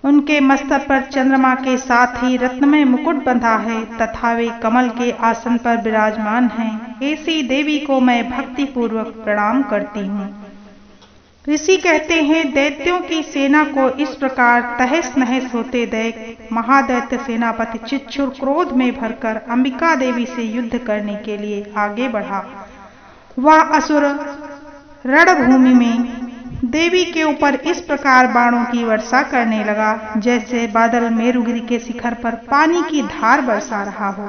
उनके मस्तक पर चंद्रमा के साथ ही रत्नमय मुकुट बंधा है तथा वे कमल के आसन पर विराजमान हैं। ऐसी देवी को मैं भक्ति पूर्वक प्रणाम करती हूँ। ऋषि कहते हैं, दैत्यों की सेना को इस प्रकार तहस नहस होते देख महादैत्य सेनापति चिच्छुर क्रोध में भरकर अंबिका देवी से युद्ध करने के लिए आगे बढ़ा। वह असुर रणभूमि में देवी के ऊपर इस प्रकार बाणों की वर्षा करने लगा जैसे बादल मेरुगिरी के शिखर पर पानी की धार बरसा रहा हो।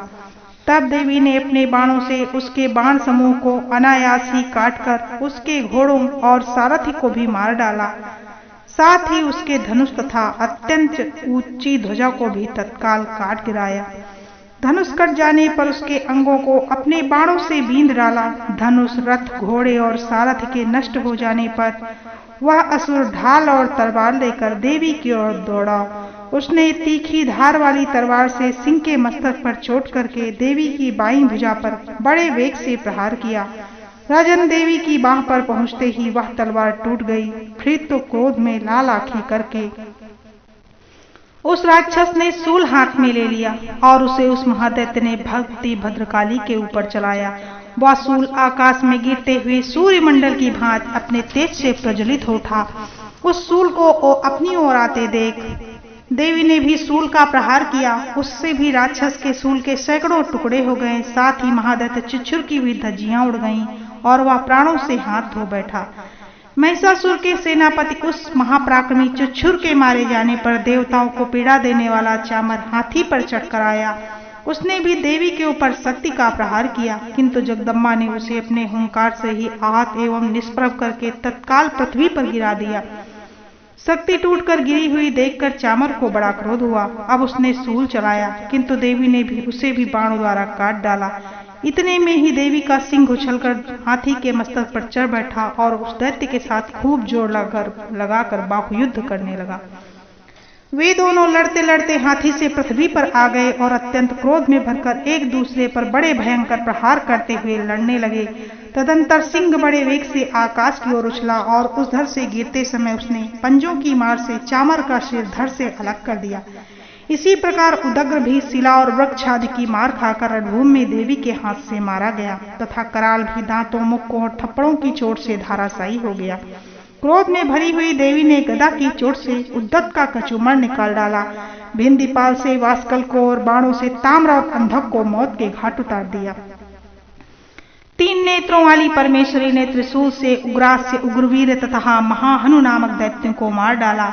तब देवी ने अपने बाणों से उसके बाण समूह को अनायास ही काटकर उसके घोड़ों और सारथी को भी मार डाला। साथ ही उसके धनुष तथा अत्यंत ऊंची ध्वजा को भी तत्काल काट गिराया। धनुष कट जाने पर उसके अंगों को अपने बाणों से बींध डाला। धनुष, रथ, घोड़े और सारथी के नष्ट हो जाने पर वह असुर ढाल और तलवार लेकर देवी की ओर दौड़ा। उसने तीखी धार वाली तलवार से सिंह के मस्तक पर चोट करके देवी की बाईं भुजा पर बड़े वेग से प्रहार किया। राजन देवी की बाह पर पहुंचते ही वह तलवार टूट गई। फिर तो क्रोध में लाल आंखें करके उस राक्षस ने शूल हाथ में ले लिया और उसे उस महादैत्य ने भक्ति भद्रकाली के ऊपर चलाया। वह शूल आकाश में गिरते हुए सूर्यमंडल की भांति अपने तेज से प्रज्वलित हो उठा। उस शूल को अपनी ओर आते देख देवी ने भी शूल का प्रहार किया। उससे भी राक्षस के शूल के सैकड़ों टुकड़े हो गए। साथ ही महादैत्य चिच्छुर की भी धज्जियां उड़ गईं और वह प्राणों से हाथ धो बैठा। महिषासुर के सेनापति उस महापराक्रमी चिच्छुर के मारे जाने पर देवताओं को पीड़ा देने वाला चामर हाथी पर चढ़कर आया। उसने भी देवी के ऊपर शक्ति का प्रहार किया, किंतु जगदम्बा ने उसे अपने हुंकार से ही आहत एवं निष्प्रभ करके तत्काल पृथ्वी पर गिरा दिया। शक्ति टूटकर गिरी हुई देखकर चामर को बड़ा क्रोध हुआ। अब उसने शूल चलाया, किंतु देवी ने भी उसे भी बाणों द्वारा काट डाला। इतने में ही देवी का सिंह उछलकर हाथी के मस्तक पर चढ़ बैठा और उस दैत्य के साथ खूब जोर लगाकर बाहुयुद्ध करने लगा। वे दोनों लड़ते लड़ते हाथी से पृथ्वी पर आ गए और अत्यंत क्रोध में भरकर एक दूसरे पर बड़े भयंकर प्रहार करते हुए लड़ने लगे। तदंतर सिंह बड़े वेग से आकाश की ओर उछला और उस धड़ से गिरते समय उसने पंजों की मार से चामर का सिर धड़ से अलग कर दिया। इसी प्रकार उदग्र भी शिला और वृक्ष आदि की मार खाकर रणभूमि में देवी के हाथ से मारा गया तथा कराल भी दांतों, मुक्कों और थप्पड़ों की चोट से धाराशायी हो गया। क्रोध में भरी हुई देवी ने गदा की चोट से उद्दत का कचूमर निकाल डाला। भिंदीपाल से वास्कल को और बाणों से ताम्र और अंधक को मौत के घाट उतार दिया। तीन नेत्रों वाली परमेश्वरी ने त्रिशूल से उग्रास्य उग्रवीर तथा महाहनु नामक दैत्यों को मार डाला।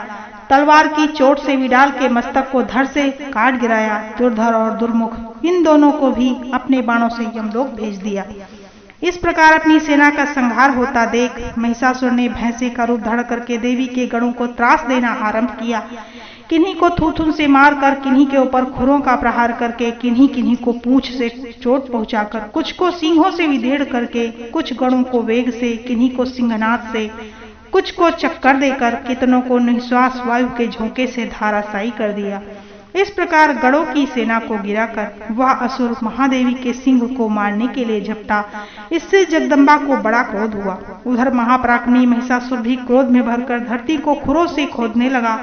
तलवार की चोट से विडाल के मस्तक को धड़ से काट गिराया। दुर्धर और दुर्मुख इन दोनों को भी अपने बाणों से यमलोक भेज दिया। इस प्रकार अपनी सेना का संहार होता देख महिषासुर ने भैंसे का रूप धारण करके देवी के गणों को त्रास देना आरंभ किया। किन्हीं को थूथुन से मारकर, किन्हीं के ऊपर खुरों का प्रहार करके, किन्हीं किन्हीं को पूंछ से चोट पहुंचाकर, कुछ को सींगों से विधेड़ करके, कुछ गणों को वेग से, किन्हीं को सिंहनाद से, कुछ को चक्कर देकर, कितनों को निश्वास वायु के झोंके से धाराशायी कर दिया। इस प्रकार गणों की सेना को गिराकर वह असुर महादेवी के सिंह को मारने के लिए झपटा। इससे जगदम्बा को बड़ा क्रोध हुआ। उधर महापराक्रमी महिषासुर भी क्रोध में भरकर धरती को खुरों से खोदने लगा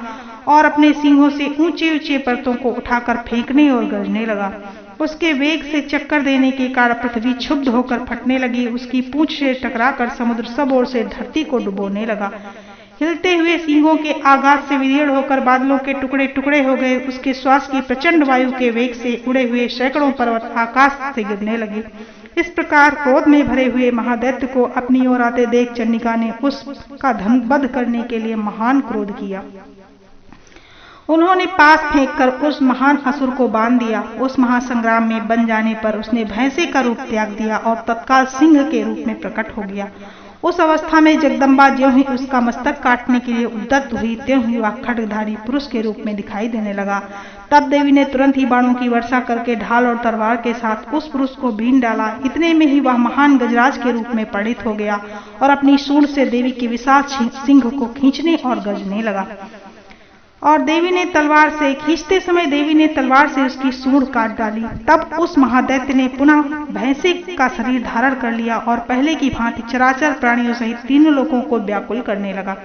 और अपने सिंहों से ऊंचे ऊंचे पर्वतों को उठाकर फेंकने और गरजने लगा। उसके वेग से चक्कर देने के कारण पृथ्वी क्षुब्ध होकर फटने लगी। उसकी पूंछ से टकराकर समुद्र सब ओर से धरती को डुबोने लगा। हिलते हुए सिंहों के आघात से विदीर्ण होकर बादलों के टुकड़े टुकड़े हो गए। उसके श्वास की प्रचंड वायु के वेग से उड़े हुए सैकड़ों पर्वत आकाश से गिरने लगे। इस प्रकार क्रोध में भरे हुए महादैत्य को अपनी ओर आते देख चंडिका ने उसका धनबद्ध करने के लिए महान क्रोध किया। उन्होंने पास फेंककर उस महान असुर को बांध दिया। उस महासंग्राम में बन जाने पर उसने भैंसे का रूप त्याग दिया और तत्काल सिंह के रूप में प्रकट हो गया। उस अवस्था में जगदम्बा ज्यों ही उसका मस्तक काटने के लिए उद्यत हुई, त्यों ही वह खड्गधारी पुरुष के रूप में दिखाई देने लगा। तब देवी ने तुरंत ही बाणों की वर्षा करके ढाल और तलवार के साथ उस पुरुष को बीन डाला। इतने में ही वह महान गजराज के रूप में परिणित हो गया और अपनी सूंड से देवी के विशाल सिंह को खींचने और गरजने लगा। और देवी ने तलवार से खींचते समय देवी ने तलवार से उसकी सूंड काट डाली। तब उस महादैत्य ने पुनः भैंसे का शरीर धारण कर लिया और पहले की भांति चराचर प्राणियों सहित तीनों लोगों को व्याकुल करने लगा।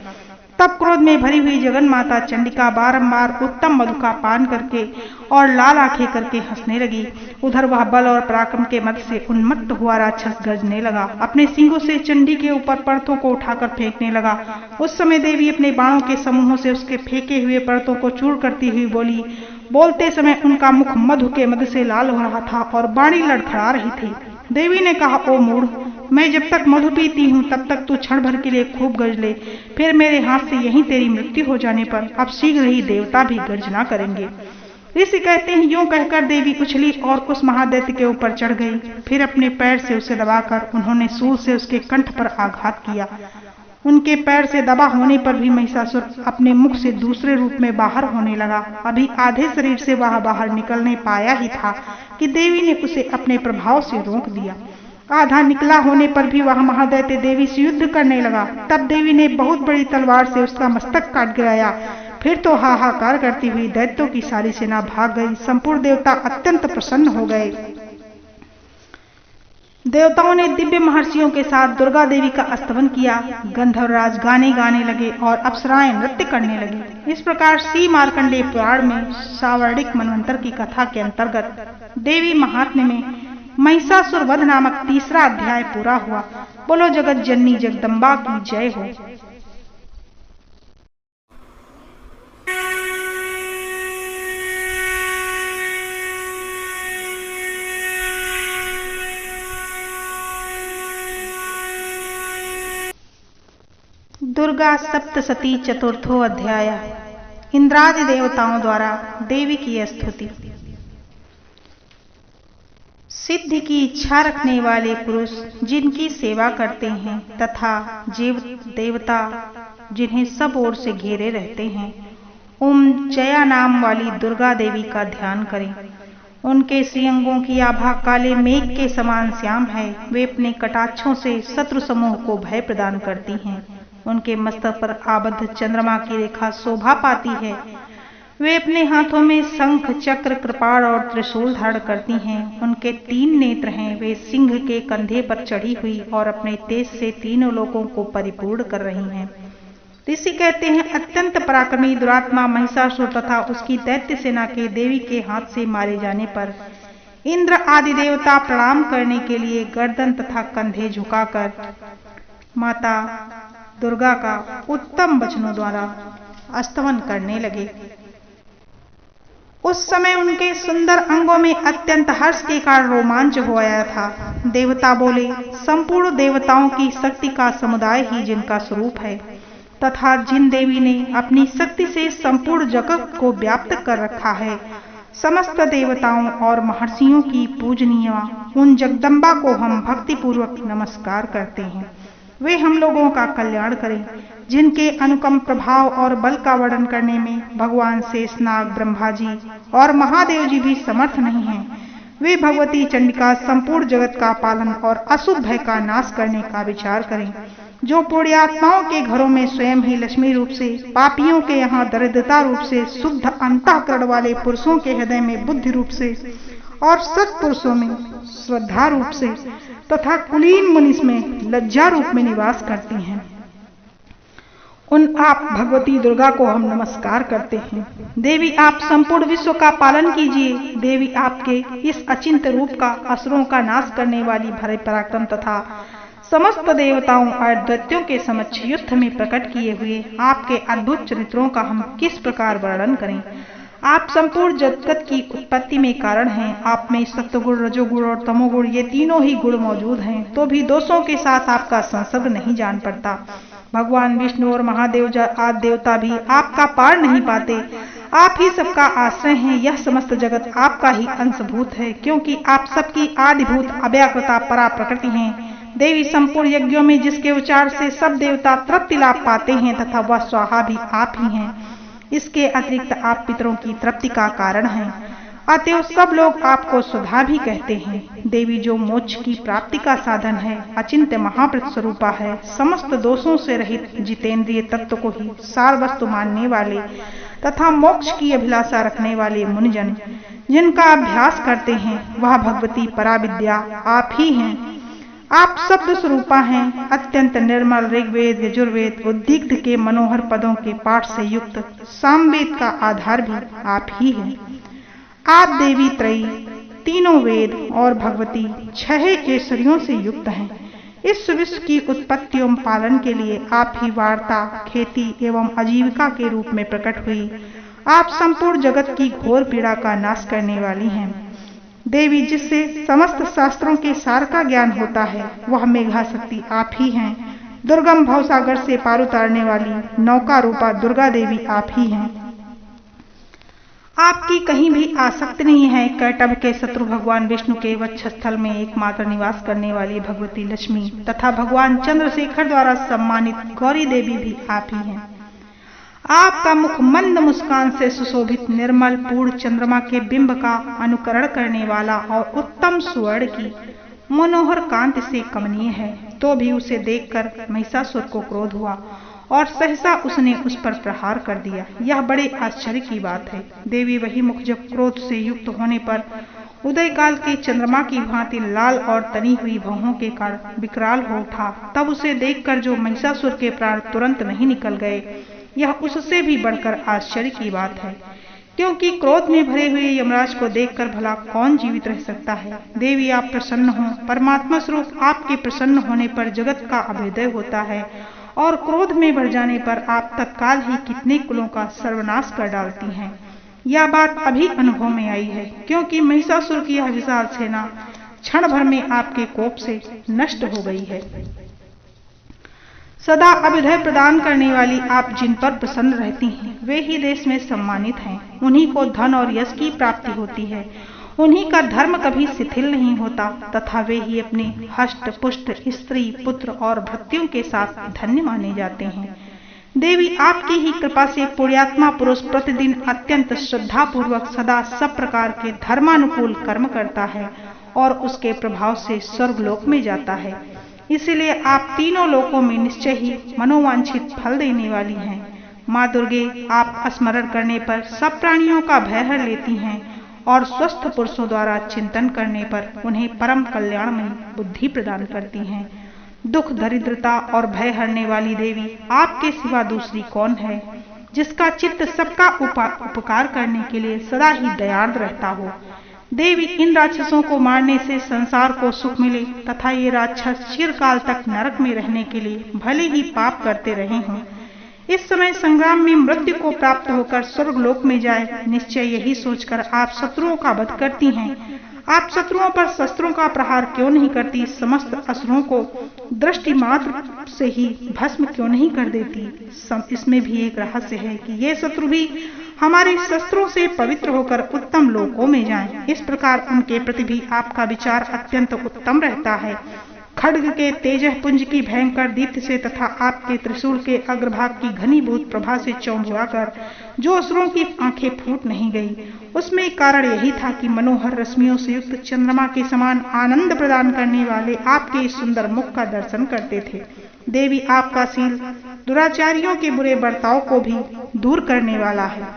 तब क्रोध में भरी हुई जगन माता चंडिका बारंबार उत्तम मधु का पान करके और लाल आंखें करके हंसने लगी। उधर वह बल और पराक्रम के मद से उन्मत्त हुआ राक्षस गरजने लगा। अपने सिंगों से चंडी के ऊपर पर्वतों को उठाकर फेंकने लगा। उस समय देवी अपने बाणों के समूहों से उसके फेंके हुए पर्वतों को चूर करती हुई बोली। बोलते समय उनका मुख मधु के मद से लाल हो रहा था और बाणी लड़खड़ा रही थी। देवी ने कहा, ओ मूढ़, मैं जब तक मधु पीती हूँ तब तक तू क्षण भर के लिए खूब गरज ले, फिर मेरे हाथ से यहीं तेरी मृत्यु हो जाने पर अब शीघ्र ही देवता भी गर्जना करेंगे। ऋषि कहते हैं, यूं कहकर देवी उछली और उस महादैत्य के ऊपर चढ़ गई। फिर अपने पैर से उसे दबाकर उन्होंने सूल से उसके कंठ पर आघात किया। उनके पैर से दबा होने पर भी महिषासुर अपने मुख से दूसरे रूप में बाहर होने लगा। अभी आधे शरीर से वह बाहर निकलने पाया ही था कि देवी ने उसे अपने प्रभाव से रोक दिया। आधा निकला होने पर भी वह महादैत्य देवी से युद्ध करने लगा। तब देवी ने बहुत बड़ी तलवार से उसका मस्तक काट गिराया। फिर तो हाहाकार करती हुई दैत्यों की सारी सेना भाग गई। संपूर्ण देवता अत्यंत प्रसन्न हो गए। देवताओं ने दिव्य महर्षियों के साथ दुर्गा देवी का स्तवन किया। गंधर्वराज गाने गाने लगे और अप्सराएं नृत्य करने लगी। इस प्रकार श्री मार्कंडेय पुराण में सावर्णिक मनवंतर की कथा के अंतर्गत देवी महात्म्य में महिषासुर वध नामक तीसरा अध्याय पूरा हुआ। बोलो जगत जननी जगदम्बा की जय हो। दुर्गा सप्तशती चतुर्थो अध्याय। इंद्रादि देवताओं द्वारा देवी की स्तुति। सिद्धि की इच्छा रखने वाले पुरुष जिनकी सेवा करते हैं तथा जीव देवता जिन्हें सब ओर से घेरे रहते हैं, ओम जया नाम वाली दुर्गा देवी का ध्यान करें। उनके श्रीअंगों की आभा काले मेघ के समान श्याम है। वे अपने कटाक्षों से शत्रु समूह को भय प्रदान करती हैं। उनके मस्तक पर आबद्ध चंद्रमा की रेखा शोभा पाती है। वे अपने हाथों में शंख, चक्र, कृपाण और त्रिशूल धारण करती हैं। उनके 3 नेत्र हैं। वे सिंह के कंधे पर चढ़ी हुई और अपने तेज से तीनों लोगों को परिपूर्ण कर रही हैं। ऋषि कहते हैं, अत्यंत पराक्रमी दुरात्मा महिषासुर तथा उसकी दैत्य सेना के देवी के हाथ से मारे जाने पर इंद्र आदि देवता प्रणाम करने के लिए गर्दन तथा कंधे झुकाकर माता दुर्गा का उत्तम वचनों द्वारा स्तवन करने लगे। उस समय उनके सुंदर अंगों में अत्यंत हर्ष के कारण रोमांच हो आया था। देवता बोले, संपूर्ण देवताओं की शक्ति का समुदाय ही जिनका स्वरूप है तथा जिन देवी ने अपनी शक्ति से संपूर्ण जगत को व्याप्त कर रखा है, समस्त देवताओं और महर्षियों की पूजनीय उन जगदम्बा को हम भक्तिपूर्वक नमस्कार करते हैं। वे हम लोगों का कल्याण करें, जिनके अनुपम प्रभाव और बल का वर्णन करने में भगवान शेषनाग, ब्रह्मा जी और महादेव जी भी समर्थ नहीं हैं। वे भगवती चंडिका संपूर्ण जगत का पालन और अशुभ भय का नाश करने का विचार करें। जो पुण्यात्माओं के घरों में स्वयं ही लक्ष्मी रूप से, पापियों के यहाँ दरिद्रता रूप से, शुद्ध अंतःकरण वाले पुरुषों के हृदय में बुद्धि रूप से और सत्पुरुषों में श्रद्धा रूप से तथा कुलीन मुनिस में लज्जा रूप में निवास करती हैं, उन आप भगवती दुर्गा को हम नमस्कार करते हैं। देवी, आप संपूर्ण विश्व का पालन कीजिए। देवी, आपके इस अचिंत्य रूप का असुरों का नाश करने वाली भरे पराक्रम तथा समस्त देवताओं और दैत्यों के समक्ष युद्ध में प्रकट किए हुए आपके अद्भुत चरित्रों का हम किस प्रकार वर्णन करें। आप संपूर्ण जगत की उत्पत्ति में कारण हैं। आप में सत्वगुण, रजोगुण और तमोगुण ये तीनों ही गुण मौजूद हैं, तो भी दोषों के साथ आपका संसर्ग नहीं जान पड़ता। भगवान विष्णु और महादेव आदि देवता भी आपका पार नहीं पाते। आप ही सबका आश्रय हैं। यह समस्त जगत आपका ही अंशभूत है, क्योंकि आप सबकी आदिभूत अव्याकृता परा प्रकृति हैं। देवी, संपूर्ण यज्ञों में जिसके उच्चार से सब देवता तृप्ति लाभ पाते हैं तथा वह स्वाहा भी आप ही हैं। इसके अतिरिक्त आप पितरों की तृप्ति का कारण हैं। अतएव सब लोग आपको सुधा भी कहते हैं। देवी, जो मोक्ष की प्राप्ति का साधन है, अचिंत्य महाप्रत स्वरूपा है, समस्त दोषों से रहित जितेंद्रिय तत्व को ही सार वस्तु मानने वाले तथा मोक्ष की अभिलाषा रखने वाले मुनिजन जिनका अभ्यास करते हैं, वह भगवती पराविद्या आप ही हैं। आप शब्द स्वरूपा हैं, अत्यंत निर्मल ऋग्वेद, यजुर्वेद, उद्दीप्त के मनोहर पदों के पाठ से युक्त सामवेद का आधार भी आप ही हैं। आप देवी त्रयी, तीनों वेद और भगवती 6 ऐश्वर्यों से युक्त हैं। इस विश्व की उत्पत्ति एवं पालन के लिए आप ही वार्ता, खेती एवं आजीविका के रूप में प्रकट हुई। आप संपूर्ण जगत की घोर पीड़ा का नाश करने वाली हैं। देवी, जिससे समस्त शास्त्रों के सार का ज्ञान होता है, वह मेघा शक्ति आप ही हैं। दुर्गम भवसागर से पार उतारने वाली नौका रूपा दुर्गा देवी आप ही हैं। आपकी कहीं भी आसक्ति नहीं है। कैटभ के शत्रु भगवान विष्णु के वक्षस्थल में एकमात्र निवास करने वाली भगवती लक्ष्मी तथा भगवान चंद्रशेखर द्वारा सम्मानित गौरी देवी भी आप ही हैं। आपका मुख मंद मुस्कान से सुशोभित निर्मल पूर्ण चंद्रमा के बिंब का अनुकरण करने वाला और उत्तम स्वर्ण की मनोहर कांति से कमनीय है। तो भी उसे देखकर महिषासुर को क्रोध हुआ और सहसा उसने उस पर प्रहार कर दिया। यह बड़े आश्चर्य की बात है। देवी, वही मुख जब क्रोध से युक्त होने पर उदय काल के चंद्रमा की भांति लाल और तनी हुई भौहों के कारण विकराल हो उठा, तब उसे देखकर जो महिषासुर के प्राण तुरंत नहीं निकल गए, यह उससे भी बढ़कर आश्चर्य की बात है, क्योंकि क्रोध में भरे हुए यमराज को देखकर भला कौन जीवित रह सकता है। देवी, आप प्रसन्न हो। परमात्मा स्वरूप आपके प्रसन्न होने पर जगत का अभ्युदय होता है और क्रोध में भर जाने पर आप तत्काल ही कितने कुलों का सर्वनाश कर डालती हैं। यह बात अभी अनुभव में आई है, क्योंकि महिषासुर की यह विशाल सेना क्षण भर में आपके कोप से नष्ट हो गई है। सदा अभ्युदय प्रदान करने वाली आप जिन पर प्रसन्न रहती हैं, वे ही देश में सम्मानित हैं। उन्हीं को धन और यश की प्राप्ति होती है। उन्हीं का धर्म कभी शिथिल नहीं होता तथा वे ही अपने हष्ट पुष्ट स्त्री, पुत्र और भृत्यों के साथ धन्य माने जाते हैं। देवी, आपकी ही कृपा से पुण्यात्मा पुरुष प्रतिदिन अत्यंत श्रद्धा पूर्वक सदा सब प्रकार के धर्मानुकूल कर्म करता है और उसके प्रभाव से स्वर्गलोक में जाता है। इसलिए आप तीनों लोकों में निश्चय ही मनोवांछित फल देने वाली हैं। माँ दुर्गे, आप स्मरण करने पर सब प्राणियों का भय हर लेती हैं और स्वस्थ पुरुषों द्वारा चिंतन करने पर उन्हें परम कल्याणमयी बुद्धि प्रदान करती हैं। दुख, दरिद्रता और भय हरने वाली देवी, आपके सिवा दूसरी कौन है जिसका चित्त सबका उपकार करने के लिए सदा ही दयार्द रहता हो। देवी, इन राक्षसों को मारने से संसार को सुख मिले तथा ये राक्षस चिरकाल तक नरक में रहने के लिए भले ही पाप करते रहे हों, इस समय संग्राम में मृत्यु को प्राप्त होकर स्वर्गलोक में जाए, निश्चय यही सोचकर आप शत्रुओं का वध करती हैं। आप शत्रुओं पर शस्त्रों का प्रहार क्यों नहीं करती? समस्त असुरों को दृष्टि मात्र से ही भस्म क्यों नहीं कर देती? इसमें भी एक रहस्य है कि ये शत्रु भी हमारे शस्त्रों से पवित्र होकर उत्तम लोकों में जाएं। इस प्रकार उनके प्रति भी आपका विचार अत्यंत उत्तम रहता है। खड्ग के तेजह पुंज की भयंकर दीप्ति से तथा आपके त्रिशूल के अग्रभाग की घनीभूत प्रभा से चौंधुआकर जो असुरों की आंखें फूट नहीं गई, उसमें कारण यही था कि मनोहर रश्मियों से युक्त चंद्रमा के समान आनंद प्रदान करने वाले आपके इस सुंदर मुख का दर्शन करते थे। देवी, आपका शील दुराचारियों के बुरे बर्ताव को भी दूर करने वाला है।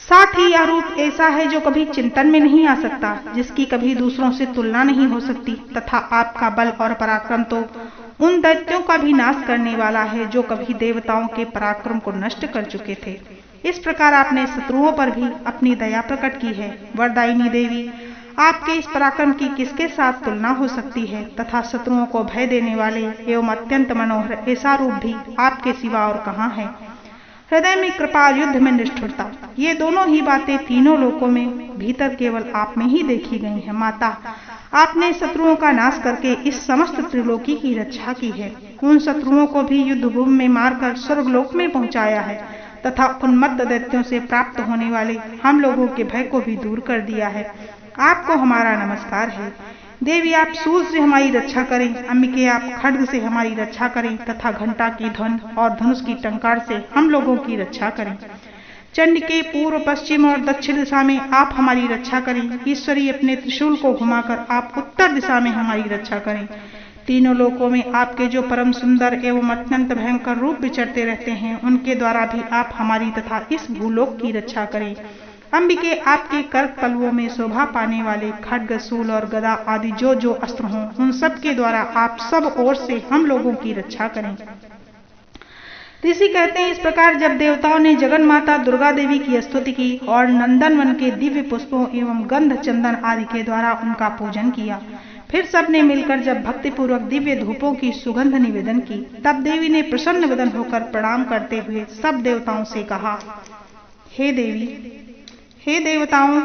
साथ ही यह रूप ऐसा है जो कभी चिंतन में नहीं आ सकता, जिसकी कभी दूसरों से तुलना नहीं हो सकती, तथा आपका बल और पराक्रम तो उन दैत्यों का भी नाश करने वाला है जो कभी देवताओं के पराक्रम को नष्ट कर चुके थे। इस प्रकार आपने शत्रुओं पर भी अपनी दया प्रकट की है। वरदायिनी देवी, आपके इस पराक्रम की किसके साथ तुलना हो सकती है? तथा शत्रुओं को भय देने वाले एवं अत्यंत मनोहर ऐसा रूप भी आपके सिवा और कहाँ है? हृदय में कृपा, युद्ध में निष्ठुरता, ये दोनों ही बातें तीनों लोकों में भीतर केवल आप में ही देखी गई हैं। माता, आपने शत्रुओं का नाश करके इस समस्त त्रिलोकी की रक्षा की है। उन शत्रुओं को भी युद्ध भूमि में मारकर स्वर्गलोक में पहुंचाया है तथा उन्मत्त दैत्यों से प्राप्त होने वाले हम लोगों के भय को भी दूर कर दिया है। आपको हमारा नमस्कार है। देवी, आप शूल से हमारी रक्षा करें। अंबिके, आप खड्ग से हमारी रक्षा करें तथा घंटा की ध्वन और धनुष की टंकार से हम लोगों की रक्षा करें। चंडिके, पूर्व, पश्चिम और दक्षिण दिशा में आप हमारी रक्षा करें। ईश्वरी, अपने त्रिशूल को घुमाकर आप उत्तर दिशा में हमारी रक्षा करें। तीनों लोकों में आपके जो परम सुंदर एवं अत्यंत भयंकर रूप विचरते रहते हैं, उनके द्वारा भी आप हमारी तथा इस भूलोक की रक्षा करें। अंबिके, आपके कर तलवों में शोभा पाने वाले खड्ग, शूल और गदा आदि जो जो अस्त्र हों, उन सब के द्वारा आप सब ओर से हम लोगों की रक्षा करें। ऋषि कहते हैं, इस प्रकार जब देवताओं ने जगन माता दुर्गा देवी की स्तुति की और नंदनवन के दिव्य पुष्पों एवं गंध चंदन आदि के द्वारा उनका पूजन किया, फिर सबने मिलकर जब भक्तिपूर्वक दिव्य धूपों की सुगंध निवेदन की, तब देवी ने प्रसन्न वदन होकर प्रणाम करते हुए सब देवताओं से कहा, हे देवी, हे देवताओं।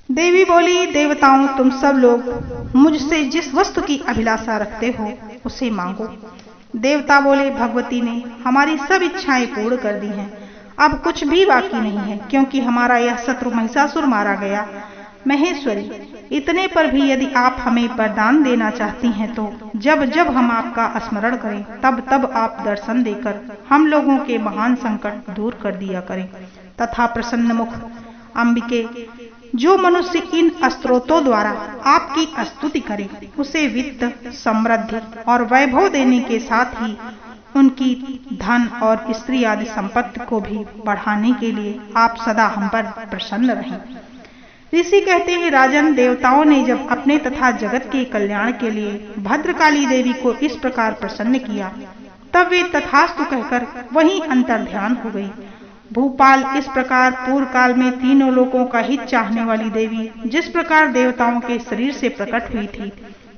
देवी बोली, देवताओं, तुम सब लोग मुझसे जिस वस्तु की अभिलाषा रखते हो उसे मांगो। देवता बोले, भगवती ने हमारी सब इच्छाएं पूर्ण कर दी हैं। अब कुछ भी बाकी नहीं है, क्योंकि हमारा यह शत्रु महिषासुर मारा गया। महेश्वरी, इतने पर भी यदि आप हमें वरदान देना चाहती हैं तो जब जब हम आपका स्मरण करें तब तब आप दर्शन देकर हम लोगों के महान संकट दूर कर दिया करें। तथा प्रसन्न मुख अंबिके, जो मनुष्य इन स्त्रोतों द्वारा आपकी स्तुति करे, उसे वित्त, समृद्धि और वैभव देने के साथ ही उनकी धन और स्त्री आदि संपत्ति को भी बढ़ाने के लिए आप सदा हम पर प्रसन्न रहें। ऋषि कहते हैं, राजन, देवताओं ने जब अपने तथा जगत के कल्याण के लिए भद्रकाली देवी को इस प्रकार प्रसन्न किया, तब वे तथास्तु कहकर वहीं अंतर्ध्यान हो गई। भूपाल, इस प्रकार पूर्व काल में तीनों लोगों का हित चाहने वाली देवी जिस प्रकार देवताओं के शरीर से प्रकट हुई थी,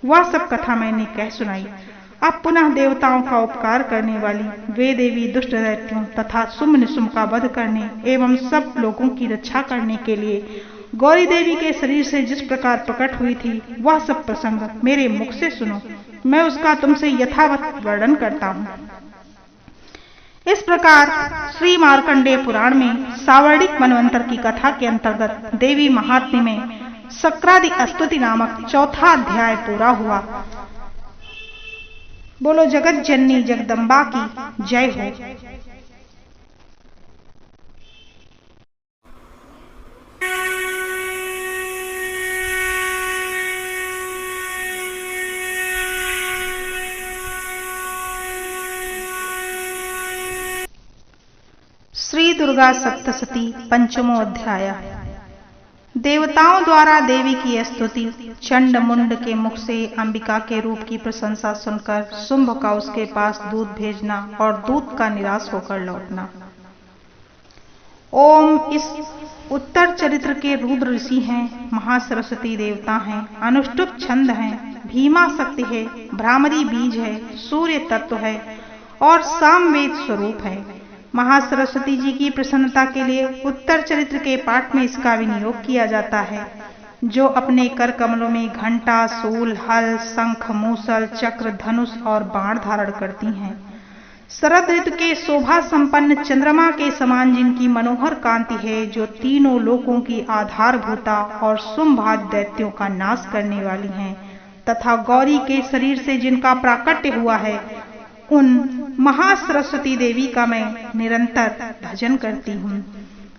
वह सब कथा मैंने कह सुनाई। अब पुनः देवताओं का उपकार करने वाली वे देवी दुष्ट दैत्यों तथा शुंभ निशुंभ का वध करने एवं सब लोगों की रक्षा करने के लिए गौरी देवी के शरीर से जिस प्रकार प्रकट हुई थी, वह सब प्रसंग मेरे मुख से सुनो। मैं उसका तुमसे यथावत वर्णन करता हूँ। इस प्रकार श्री मार्कंडेय पुराण में सावर्णिक मनवंतर की कथा के अंतर्गत देवी महात्म्य में शक्रादि स्तुति नामक चौथा अध्याय पूरा हुआ। बोलो जगत जननी जगदम्बा की जय हो। श्री दुर्गा सप्तशती पंचमो अध्याय। देवताओं द्वारा देवी की स्तुति। चंड मुंड के मुख से अंबिका के रूप की प्रशंसा सुनकर शुंभ का उसके पास दूध भेजना और दूध का निराश होकर लौटना। ओम, इस उत्तर चरित्र के रुद्र ऋषि हैं, महासरस्वती देवता हैं, अनुष्टुप छंद हैं, भीमा शक्ति है, भ्रामरी बीज है, सूर्य तत्व है और सामवेद स्वरूप है। महासरस्वती जी की प्रसन्नता के लिए उत्तर चरित्र के पाठ में इसका विनियोग किया जाता है, जो अपने कर कमलों में घंटा, सूल, हल, शंख, मूसल, चक्र, धनुष और बाण धारण करती हैं। शरद ऋतु के शोभा संपन्न चंद्रमा के समान जिनकी मनोहर कांति है, जो तीनों लोकों की आधारभूता और शुंभाद दैत्यों का नाश करने वाली हैं, तथा गौरी के शरीर से जिनका प्राकट्य हुआ है, उन महासरस्वती देवी का मैं निरंतर भजन करती हूँ।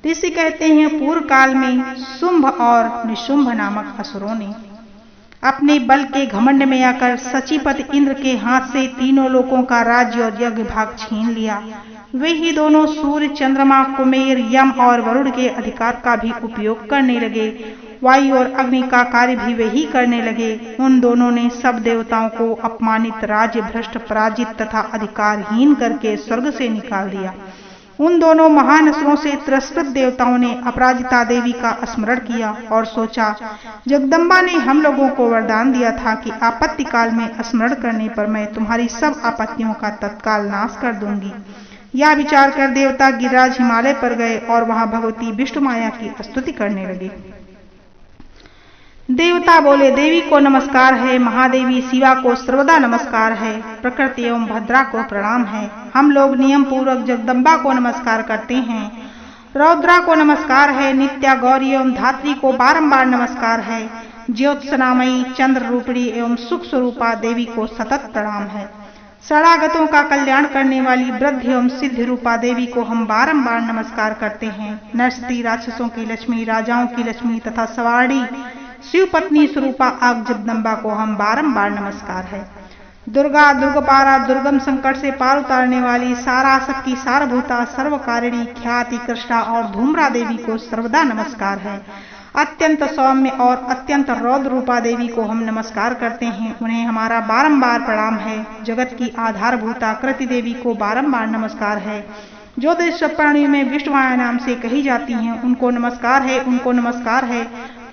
ऋषि कहते हैं, पूर्व काल में शुंभ और निशुंभ नामक असुरों ने अपने बल के घमंड में आकर सचीपति इंद्र के हाथ से तीनों लोकों का राज्य और यज्ञ भाग छीन लिया। वे ही दोनों सूर्य, चंद्रमा, कुमेर, यम और वरुण के अधिकार का भी उपयोग करने लगे। वायु और अग्नि का कार्य भी वे ही करने लगे। उन दोनों ने सब देवताओं को अपमानित, राज्य भ्रष्ट, पराजित तथा अधिकारहीन करके स्वर्ग से निकाल दिया। उन दोनों महान असुरों से तिरस्कृत देवताओं ने अपराजिता देवी का स्मरण किया और सोचा, जगदम्बा ने हम लोगों को वरदान दिया था कि आपत्ति काल में स्मरण करने पर मैं तुम्हारी सब आपत्तियों का तत्काल नाश कर दूंगी। यह विचार कर देवता गिरिराज हिमालय पर गए और वहां भगवती विष्णु माया की स्तुति करने लगे। देवता बोले, देवी को नमस्कार है, महादेवी शिवा को सर्वदा नमस्कार है, प्रकृति एवं भद्रा को प्रणाम है। हम लोग नियम पूर्वक जगदम्बा को नमस्कार करते हैं। रौद्रा को नमस्कार है, नित्या, गौरी एवं धात्री को बारंबार नमस्कार है। ज्योत्सनामयी, चंद्र रूपिणी एवं सुख स्वरूपा देवी को सतत प्रणाम है। शरणागतों का कल्याण करने वाली वृद्धि एवं सिद्धि रूपा देवी को हम बारंबार नमस्कार करते हैं। नरस्ती, राक्षसों की लक्ष्मी, राजाओं की लक्ष्मी तथा सवारी शिव पत्नी स्वरूपा आग जगदम्बा को हम बारंबार नमस्कार है। दुर्गा, दुर्गपारा, दुर्गम संकट से पार उतारने वाली, सारा शक्ति, सारभूता, सर्वकारिणी, ख्याति, कृष्णा और धूम्रा देवी को सर्वदा नमस्कार है। अत्यंत सौम्य और अत्यंत रौद्र रूपा देवी को हम नमस्कार करते हैं, उन्हें हमारा बारंबार प्रणाम है। जगत की आधारभूता कृति देवी को बारंबार नमस्कार है। जो देवी सब प्राणियों में विष्णु माया नाम से कही जाती हैं, उनको नमस्कार है, उनको नमस्कार है,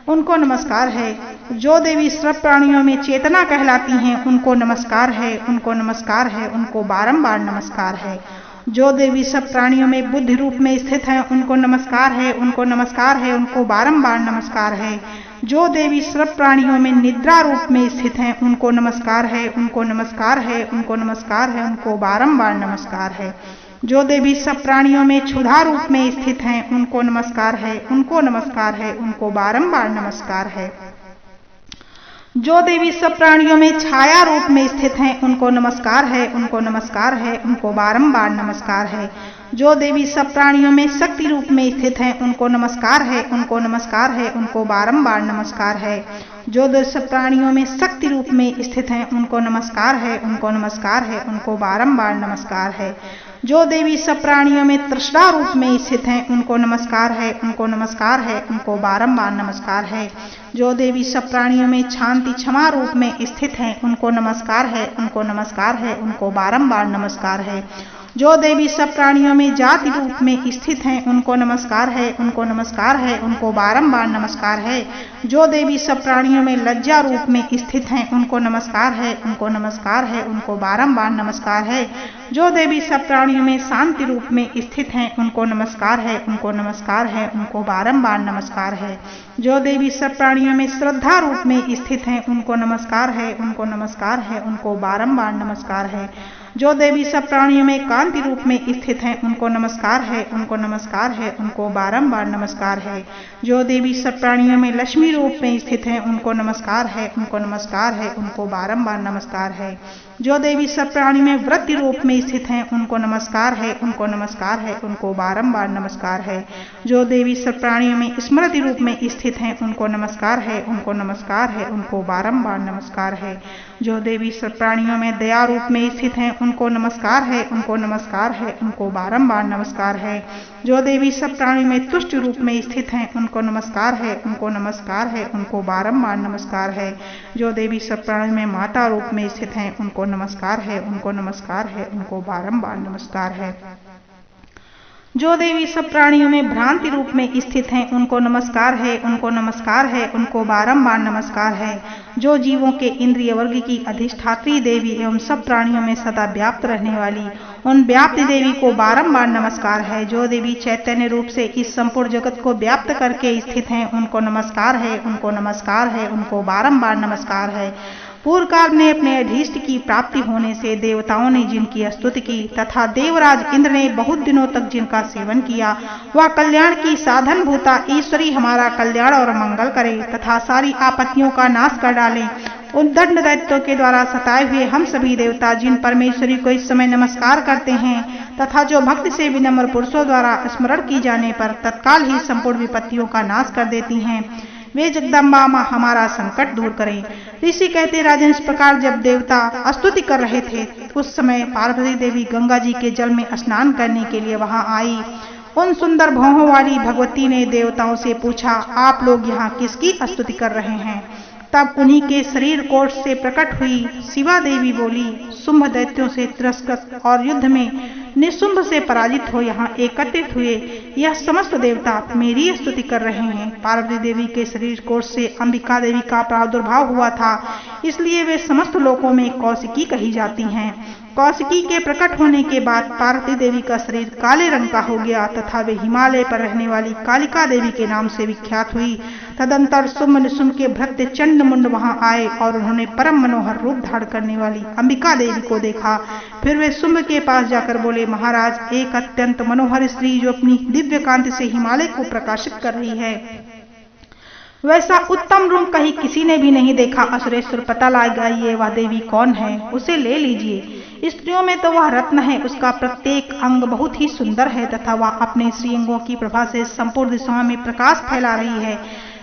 उनको नमस्कार है। जो देवी सब प्राणियों में चेतना कहलाती हैं, उनको नमस्कार है, उनको नमस्कार है, उनको बारंबार नमस्कार है। जो देवी सब प्राणियों में बुद्धि रूप में स्थित हैं, उनको नमस्कार है, उनको नमस्कार है, उनको बारंबार नमस्कार है। जो देवी सब प्राणियों में निद्रा रूप में स्थित हैं, उनको नमस्कार है, उनको नमस्कार है, उनको नमस्कार है, उनको बारंबार नमस्कार है। जो देवी सब प्राणियों में क्षुधा रूप में स्थित हैं, उनको नमस्कार है, उनको नमस्कार है, उनको बारंबार नमस्कार है। जो देवी सब प्राणियों में छाया रूप में स्थित हैं, उनको नमस्कार है, उनको नमस्कार है, उनको बारंबार नमस्कार है। जो देवी सब प्राणियों में शक्ति रूप में स्थित हैं, उनको नमस्कार है, उनको नमस्कार है, उनको बारंबार नमस्कार है। जो देवी सब प्राणियों में शक्ति रूप में स्थित हैं, उनको नमस्कार है, उनको नमस्कार है, उनको बारंबार नमस्कार है। जो देवी सब प्राणियों में तृष्णा रूप में स्थित हैं, उनको नमस्कार है, उनको नमस्कार है, उनको बारंबार नमस्कार है। जो देवी सब प्राणियों में शांति क्षमा रूप में स्थित हैं, उनको नमस्कार है, उनको नमस्कार है, उनको बारंबार नमस्कार है। जो देवी सब प्राणियों में जाति रूप में स्थित हैं, उनको नमस्कार है, उनको नमस्कार है, उनको बारंबार नमस्कार है। जो देवी सब प्राणियों में लज्जा रूप में स्थित हैं, उनको नमस्कार है, उनको नमस्कार है, उनको बारंबार नमस्कार है। जो देवी सब प्राणियों में शांति रूप में स्थित हैं, उनको नमस्कार है, उनको नमस्कार है, उनको बारंबार नमस्कार है। जो देवी सब प्राणियों में श्रद्धा रूप में स्थित हैं, उनको नमस्कार है, उनको नमस्कार है, उनको बारंबार नमस्कार है। जो देवी सब प्राणियों में कांति रूप में स्थित हैं, उनको नमस्कार है, उनको नमस्कार है, उनको बारंबार नमस्कार है। जो देवी सब प्राणियों में लक्ष्मी रूप में स्थित हैं, उनको नमस्कार है, उनको नमस्कार है, उनको बारंबार नमस्कार है। जो देवी सब प्राणी में वृत्ति रूप में स्थित हैं, उनको नमस्कार है, उनको नमस्कार है, उनको बारंबार नमस्कार है। जो देवी सब प्राणियों में स्मृति रूप में स्थित हैं, उनको नमस्कार है, उनको नमस्कार है, उनको बारंबार नमस्कार है। जो देवी सब प्राणियों में दया रूप में स्थित हैं, उनको नमस्कार है, उनको नमस्कार है, उनको बारंबार नमस्कार है। जो देवी सब प्राणियों में तुष्ट रूप में स्थित हैं, उनको नमस्कार है, उनको नमस्कार है, उनको बारंबार नमस्कार है। जो देवी सब प्राणियों में माता रूप में स्थित हैं, उनको नमस्कार है, उनको नमस्कार है, उनको बारंबार नमस्कार है। जो देवी सब प्राणियों में भ्रांति रूप में स्थित हैं, उनको नमस्कार है, उनको नमस्कार है, उनको बारंबार नमस्कार है। जो जीवों के इंद्रिय वर्ग की अधिष्ठात्री देवी एवं सब प्राणियों में सदा व्याप्त रहने वाली उन व्याप्ति देवी को बारंबार नमस्कार है। जो देवी चैतन्य रूप से इस संपूर्ण जगत को व्याप्त करके स्थित हैं, उनको नमस्कार है, उनको नमस्कार है, उनको बारंबार नमस्कार है। पूर्व काल में अपने अधीष्ट की प्राप्ति होने से देवताओं ने जिनकी स्तुति की तथा देवराज इंद्र ने बहुत दिनों तक जिनका सेवन किया, वह कल्याण की साधन भूता ईश्वरी हमारा कल्याण और मंगल करे तथा सारी आपत्तियों का नाश कर डालें। उन दंड दैत्यों के द्वारा सताए हुए हम सभी देवता जिन परमेश्वरी को इस समय नमस्कार करते हैं तथा जो भक्ति से विनम्र पुरुषों द्वारा स्मरण की जाने पर तत्काल ही संपूर्ण विपत्तियों का नाश कर देती हैं, वे जगदम्बा मां हमारा संकट दूर करें। ऋषि कहते राजन, इस प्रकार जब देवता स्तुति कर रहे थे उस समय पार्वती देवी गंगा जी के जल में स्नान करने के लिए वहां आई। उन सुंदर भौहों वाली भगवती ने देवताओं से पूछा, आप लोग यहाँ किसकी स्तुति कर रहे हैं? तब उन्हीं के शरीर कोष से प्रकट हुई शिवा देवी बोली, शुंभ दैत्यों से तिरस्कृत और युद्ध में निशुंभ से पराजित हो यहाँ एकत्रित हुए यह समस्त देवता मेरी स्तुति कर रहे हैं। पार्वती देवी के शरीर कोष से अंबिका देवी का प्रादुर्भाव हुआ था, इसलिए वे समस्त लोकों में कौशिकी कही जाती हैं। कौशिकी के प्रकट होने के बाद पार्वती देवी का शरीर काले रंग का हो गया तथा वे हिमालय पर रहने वाली कालिका देवी के नाम से विख्यात हुई। तदंतर शुंभ निशुंभ के भृत्य चंड मुंड वहां आए और उन्होंने परम मनोहर रूप धारण करने वाली अंबिका देवी को देखा। फिर वे शुंभ के पास जाकर बोले, महाराज, एक अत्यंत मनोहर स्त्री जो अपनी दिव्य कांति से हिमालय को प्रकाशित कर रही है, वैसा उत्तम रूप कहीं किसी ने भी नहीं देखा। असुरेश्वर, पता लगाइए वह देवी कौन है, उसे ले लीजिए। स्त्रियों में तो वह रत्न है, उसका प्रत्येक अंग बहुत ही सुंदर है तथा वह अपने श्रीअंगों की प्रभा से संपूर्ण दिशाओं में प्रकाश फैला रही है।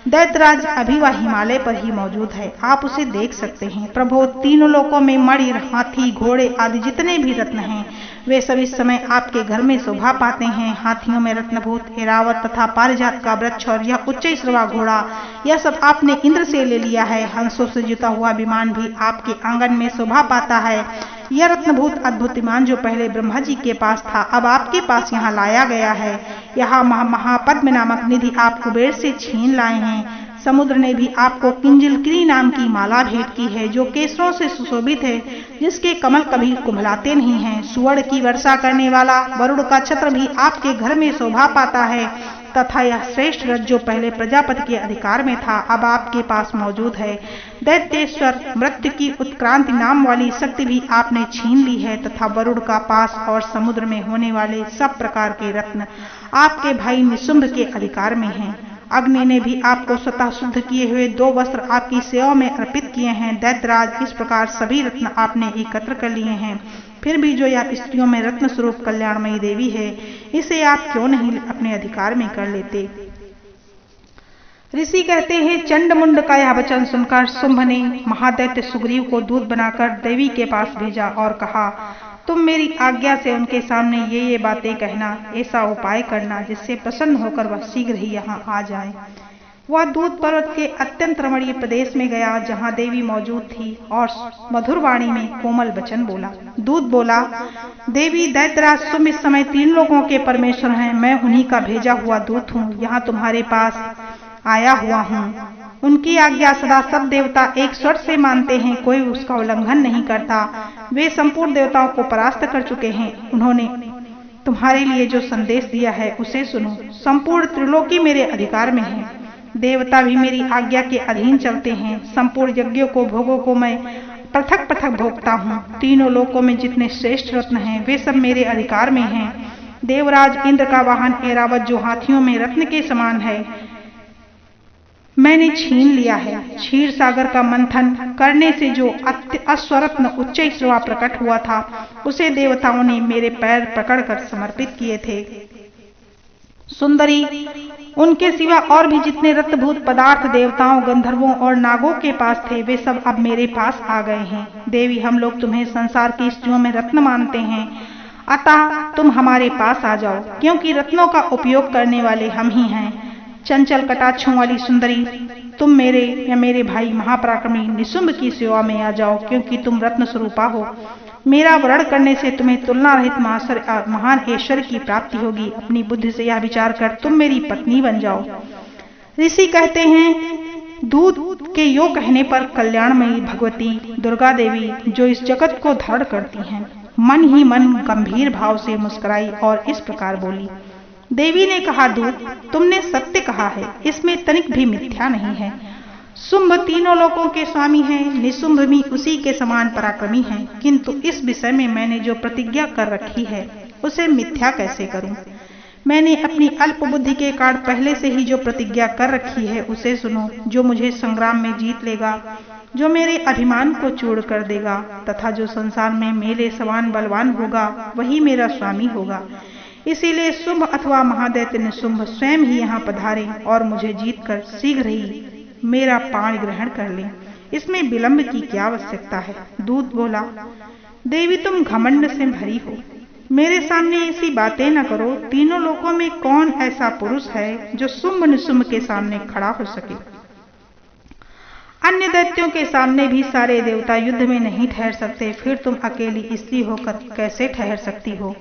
दैत्यराज अभी वह हिमालय पर ही मौजूद है, आप उसे देख सकते हैं। प्रभु, तीनों लोकों में मणि, हाथी, घोड़े आदि जितने भी रत्न हैं वे सब इस समय आपके घर में शोभा पाते हैं। हाथियों में रत्नभूत ऐरावत तथा पारिजात का वृक्ष और यह उच्च श्रवा घोड़ा, यह सब आपने इंद्र से ले लिया है। हंसों से जुता हुआ विमान भी आपके आंगन में शोभा पाता है। यह रत्नभूत अद्भुत विमान जो पहले ब्रह्मा जी के पास था, अब आपके पास यहाँ लाया गया है। यहाँ महापद्म नामक निधि आप कुबेर से छीन लाए हैं। समुद्र ने भी आपको किंजलकिरी नाम की माला भेंट की है जो केसरों से सुशोभित है, जिसके कमल कभी कुम्हलाते नहीं हैं। सुवर्ण की वर्षा करने वाला वरुण का छत्र भी आपके घर में शोभा पाता है तथा यह श्रेष्ठ रथ जो पहले प्रजापति के अधिकार में था, अब आपके पास मौजूद है। दैत्येश्वर मृत्यु की उत्क्रांति नाम वाली शक्ति भी आपने छीन ली है तथा वरुण का पास और समुद्र में होने वाले सब प्रकार के रत्न आपके भाई निशुंभ के अधिकार में हैं। अग्नि ने भी आपको स्वतः शुद्ध किए हुए 2 वस्त्र आपकी सेवा में अर्पित किए हैं। दैत्यराज, इस प्रकार सभी रत्न आपने एकत्र कर लिए हैं। फिर भी जो यह स्त्रियों में रत्न स्वरूप कल्याणमयी देवी है, इसे आप क्यों नहीं अपने अधिकार में कर लेते? ऋषि कहते हैं, चंडमुंड का यह वचन सुनकर शुंभ ने महादैत्य सुग्रीव को दूत बनाकर देवी के पास भेजा और कहा, तुम मेरी आज्ञा से उनके सामने ये बातें कहना, ऐसा उपाय करना जिससे प्रसन्न होकर वह शीघ्र ही यहाँ आ जाए। वह दूत पर्वत के अत्यंत रमणीय प्रदेश में गया जहाँ देवी मौजूद थी और मधुर वाणी में कोमल वचन बोला। दूत बोला, देवी, दैत्यराज शुंभ इस समय 3 लोगों के परमेश्वर हैं, मैं उन्हीं का भेजा हुआ दूत हूँ, यहाँ तुम्हारे पास आया हुआ हूँ। उनकी आज्ञा सदा सब देवता एक स्वर से मानते हैं, कोई उसका उल्लंघन नहीं करता। वे संपूर्ण देवताओं को परास्त कर चुके हैं। उन्होंने तुम्हारे लिए जो संदेश दिया है उसे सुनो। संपूर्ण त्रिलोकी मेरे अधिकार में है, देवता भी मेरी आज्ञा के अधीन चलते हैं। संपूर्ण यज्ञों को, भोगों को मैं पृथक पृथक भोगता हूँ। तीनों लोकों में जितने श्रेष्ठ रत्न हैं वे सब मेरे अधिकार में हैं। देवराज इंद्र का वाहन ऐरावत जो हाथियों में रत्न के समान है, मैंने छीन लिया है। क्षीर सागर का मंथन करने से जो अश्वरत्न उच्च श्रवा प्रकट हुआ था, उसे देवताओं ने मेरे पैर पकड़कर समर्पित किए थे। सुंदरी, उनके सिवा और भी जितने रत्नभूत पदार्थ देवताओं, गंधर्वों और नागों के पास थे, वे सब अब मेरे पास आ गए हैं। देवी, हम लोग तुम्हें संसार की स्त्रियों में रत्न मानते हैं, अतः तुम हमारे पास आ जाओ, क्योंकि रत्नों का उपयोग करने वाले हम ही हैं। चंचल कटाक्षों वाली सुंदरी, तुम मेरे या मेरे भाई महापराक्रमी निशुंभ की सेवा में आ जाओ, क्योंकि तुम रत्न स्वरूपा हो। मेरा वरण करने से तुम्हें तुलना रहित महान ऐश्वर्य की प्राप्ति होगी। अपनी बुद्धि से यह विचार कर तुम मेरी पत्नी बन जाओ। ऋषि कहते हैं, दूत के यो कहने पर कल्याणमयी भगवती दुर्गा देवी, जो इस जगत को धारण करती हैं, मन ही मन गंभीर भाव से मुस्कुराई और इस प्रकार बोली। देवी ने कहा, दूत, तुमने सत्य कहा है, इसमें तनिक भी मिथ्या नहीं है। शुंभ तीनों लोकों के स्वामी हैं, निशुंभ भी उसी के समान पराक्रमी हैं, किंतु इस विषय में मैंने जो प्रतिज्ञा कर रखी है उसे मिथ्या कैसे करूं? मैंने अपनी अल्प बुद्धि के कारण पहले से ही जो प्रतिज्ञा कर रखी है उसे सुनो। जो मुझे संग्राम में जीत लेगा, जो मेरे अभिमान को चूर कर देगा तथा जो संसार में मेरे समान बलवान होगा, वही मेरा स्वामी होगा। इसीलिए शुंभ अथवा महादैत्य निशुंभ स्वयं ही यहाँ पधारे और मुझे जीतकर शीघ्र ही मेरा प्राण ग्रहण कर ले। इसमें विलंब की क्या आवश्यकता है? दूत बोला, देवी, तुम घमंड से भरी हो, मेरे सामने ऐसी बातें न करो। तीनों लोकों में कौन ऐसा पुरुष है जो शुंभ निशुंभ के सामने खड़ा हो सके? अन्य दैत्यों के सामने भी सारे देवता युद्ध में नहीं ठहर सकते, फिर तुम अकेली स्त्री होकर कैसे ठहर सकती हो?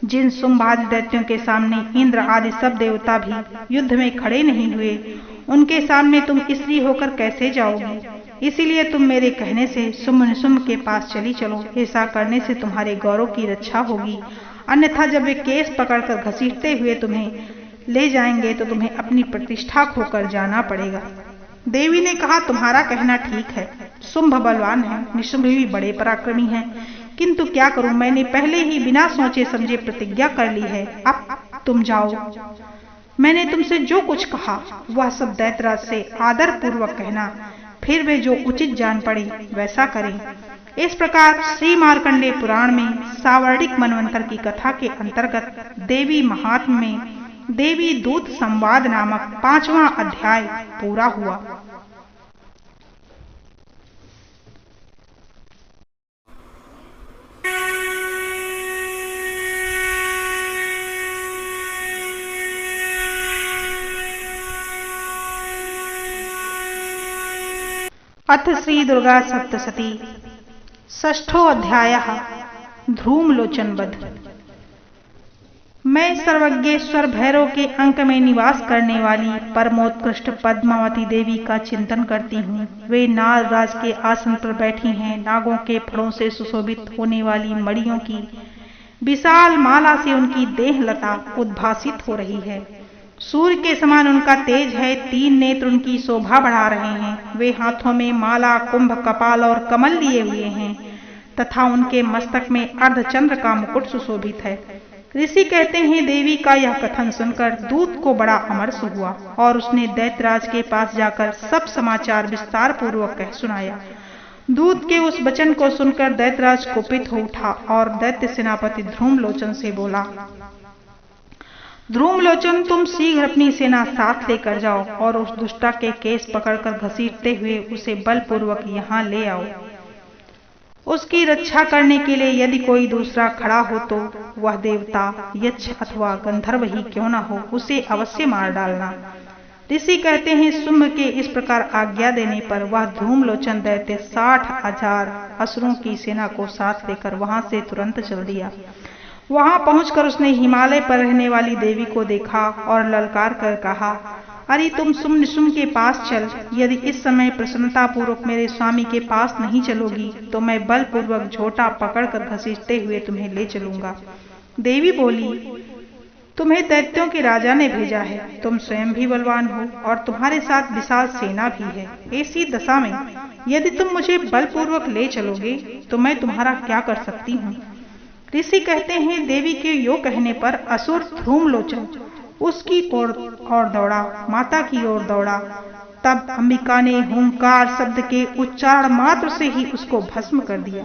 जिन शुंभादि दैत्यों के सामने इंद्र आदि सब देवता भी युद्ध में खड़े नहीं हुए, उनके सामने तुम स्त्री होकर कैसे जाओगी? इसीलिए तुम मेरे कहने से शुंभ निशुंभ के पास चली चलो। ऐसा करने से तुम्हारे गौरव की रक्षा होगी, अन्यथा जब वे केस पकड़कर घसीटते हुए तुम्हें ले जाएंगे तो तुम्हें अपनी प्रतिष्ठा खोकर जाना पड़ेगा। देवी ने कहा, तुम्हारा कहना ठीक है, शुंभ बलवान है, निशुंभ भी बड़े पराक्रमी हैं, किंतु क्या करूं, मैंने पहले ही बिना सोचे समझे प्रतिज्ञा कर ली है। अब तुम जाओ। मैंने तुमसे जो कुछ कहा वह सब दैत्यराज से आदर पूर्वक कहना, फिर वे जो उचित जान पड़े वैसा करें। इस प्रकार श्री मार्कंडेय पुराण में सावर्णिक मनवंतर की कथा के अंतर्गत देवी महात्म्य में देवी दूत संवाद नामक 5वां अध्याय पूरा हुआ। अथ श्री दुर्गा सप्तशती षष्ठो अध्यायः ध्रूमलोचन वध। मैं सर्वज्ञेश्वर भैरव के अंक में निवास करने वाली परमोत्कृष्ट पद्मावती देवी का चिंतन करती हूँ। वे नागराज के आसन पर बैठी हैं। नागों के फलों से सुशोभित होने वाली मणियों की विशाल माला से उनकी देह लता उद्भासित हो रही है। सूर्य के समान उनका तेज है। 3 नेत्र उनकी शोभा बढ़ा रहे हैं। वे हाथों में माला, कुंभ, कपाल और कमल लिए हुए हैं तथा उनके मस्तक में अर्धचंद्र का मुकुट सुशोभित है। ऋषि कहते हैं, देवी का यह कथन सुनकर दूत को बड़ा अमरस हुआ और उसने दैत्यराज के पास जाकर सब समाचार विस्तार पूर्वक कह सुनाया। दूत के उस वचन को सुनकर दैत्यराज कुपित हो उठा और दैत्य सेनापति ध्रूमलोचन से बोला, ध्रूमलोचन, तुम शीघ्र अपनी सेना साथ लेकर जाओ और उस दुष्टा के केस पकड़कर घसीटते हुए उसे बलपूर्वक यहाँ ले आओ। उसकी रक्षा करने के लिए यदि कोई दूसरा खड़ा हो तो वह देवता, यक्ष अथवा गंधर्व ही क्यों न हो, उसे अवश्य मार डालना। ऋषि कहते हैं, शुंभ के इस प्रकार आज्ञा देने पर वह ध्रूमलोचन दैत्य 60,000 असुरों की सेना को साथ लेकर वहां से तुरंत चल दिया। वहां पहुंचकर उसने हिमालय पर रहने वाली देवी को देखा और ललकार कर कहा, अरे तुम शुंभ निशुंभ के पास चल। यदि इस समय प्रसन्नता पूर्वक मेरे स्वामी के पास नहीं चलोगी तो मैं बलपूर्वक झोटा पकड़कर घसीटते हुए तुम्हें ले चलूंगा। देवी बोली, तुम्हें दैत्यों के राजा ने भेजा है, तुम स्वयं भी बलवान हो और तुम्हारे साथ विशाल सेना भी है। ऐसी दशा में यदि तुम मुझे बलपूर्वक ले चलोगे तो मैं तुम्हारा क्या कर सकती हूँ। ऋषि कहते हैं, देवी के यो कहने पर असुर ध्रूमलोचन उसकी ओर दौड़ा, माता की ओर दौड़ा। तब अंबिका ने हुंकार शब्द के उच्चारण मात्र से ही उसको भस्म कर दिया।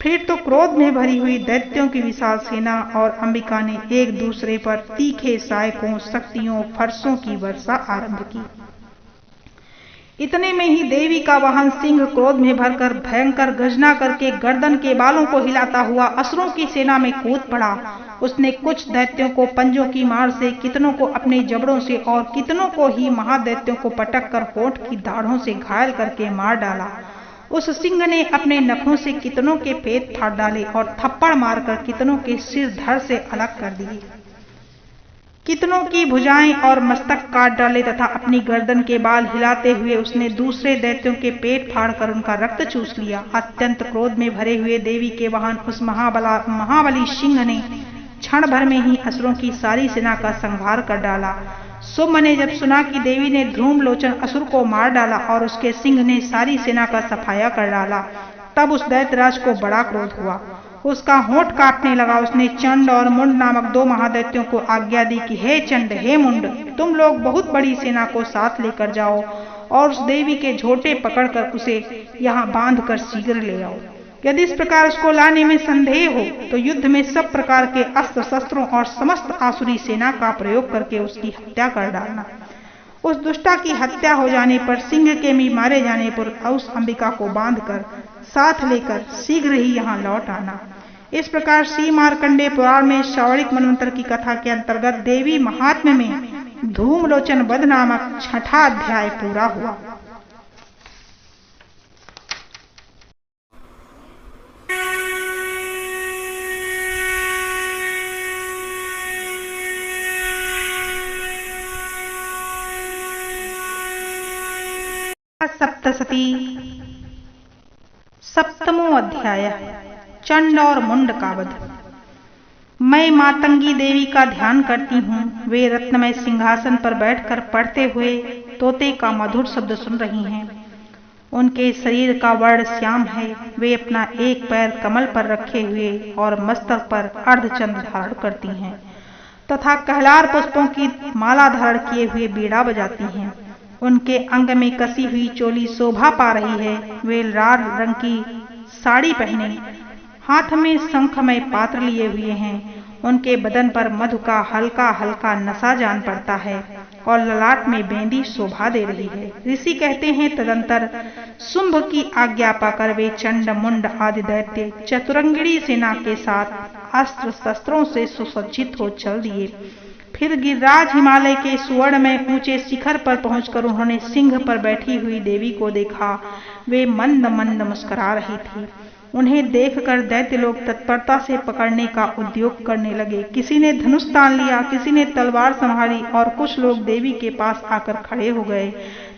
फिर तो क्रोध में भरी हुई दैत्यों की विशाल सेना और अंबिका ने एक दूसरे पर तीखे सायकों, शक्तियों, फरसों की वर्षा आरंभ की। इतने में ही देवी का वाहन सिंह क्रोध में भरकर भयंकर गर्जना करके गर्दन के बालों को हिलाता हुआ असुरों की सेना में कूद पड़ा। उसने कुछ दैत्यों को पंजों की मार से, कितनों को अपने जबड़ों से और कितनों को ही महादैत्यों को पटक कर होठ की दाढ़ों से घायल करके मार डाला। उस सिंह ने अपने नखों से कितनों के पेट फाड़ डाले और थप्पड़ मारकर कितनों के सिर धड़ से अलग कर दिए। कितनों की भुजाएं और मस्तक काट डाले तथा अपनी गर्दन के बाल हिलाते हुए उसने दूसरे दैत्यों के पेट फाड़कर उनका रक्त चूस लिया। अत्यंत क्रोध में भरे हुए देवी के वाहन उस महाबली सिंह ने क्षण भर में ही असुरों की सारी सेना का संहार कर डाला। सुम्भ ने जब सुना कि देवी ने ध्रूम लोचन असुर को मार डाला और उसके सिंह ने सारी सेना का सफाया कर डाला, तब उस दैत्यराज को बड़ा क्रोध हुआ। उसका होंठ कांपने लगा। उसने चंड और मुंड नामक दो महादैत्यों को आज्ञा दी कि हे चंड, हे मुंड, तुम लोग बहुत बड़ी सेना को साथ लेकर जाओ और उस देवी के झोटे पकड़कर उसे यहाँ बांध कर शीघ्र ले आओ। यदि इस प्रकार उसको लाने में संदेह हो तो युद्ध में सब प्रकार के अस्त्र शस्त्रों और समस्त आसुरी सेना का प्रयोग करके उसकी हत्या कर डालना। उस दुष्टा की हत्या हो जाने पर सिंह के भी मारे जाने पर उस अंबिका को बांधकर साथ लेकर शीघ्र ही यहाँ लौट आना। इस प्रकार श्री मार्कंडेय पुराण में शौरिक मनवंतर की कथा के अंतर्गत देवी महात्म्य में धूमलोचन वध नामक 6वां अध्याय पूरा हुआ। सप्तशती 7वां अध्याय चंड और मुंड का वध। मैं मातंगी देवी का ध्यान करती हूँ। वे रत्नमय सिंहासन पर बैठकर पढ़ते हुए तोते का मधुर शब्द सुन रही हैं। उनके शरीर का वर्ण श्याम है। वे अपना एक पैर कमल पर रखे हुए और मस्तक पर अर्धचंद्र धारण करती हैं तथा कहलार पुष्पों की माला धारण किए हुए बीड़ा बजाती हैं। उनके अंग में कसी हुई चोली शोभा पा रही है। वे लाल रंग की साड़ी पहने हाथ में शंखमय पात्र लिए हुए हैं। उनके बदन पर मधु का हल्का हल्का नशा जान पड़ता है और ललाट में बेंदी शोभा दे रही है। ऋषि कहते हैं, तदंतर शुंभ की आज्ञा पाकर वे चंड मुंड आदि दैत्य चतुरंगिणी सेना के साथ अस्त्र शस्त्रों से सुसज्जित हो चल दिए। फिर गिरिराज हिमालय के सुवर्ण में ऊंचे शिखर पर पहुंचकर उन्होंने सिंह पर बैठी हुई देवी को देखा। वे मंद मंद मुस्कुरा रही थी। उन्हें देखकर दैत्य लोग तत्परता से पकड़ने का उद्योग करने लगे। किसी ने धनुष तान लिया, किसी ने तलवार संभाली और कुछ लोग देवी के पास आकर खड़े हो गए।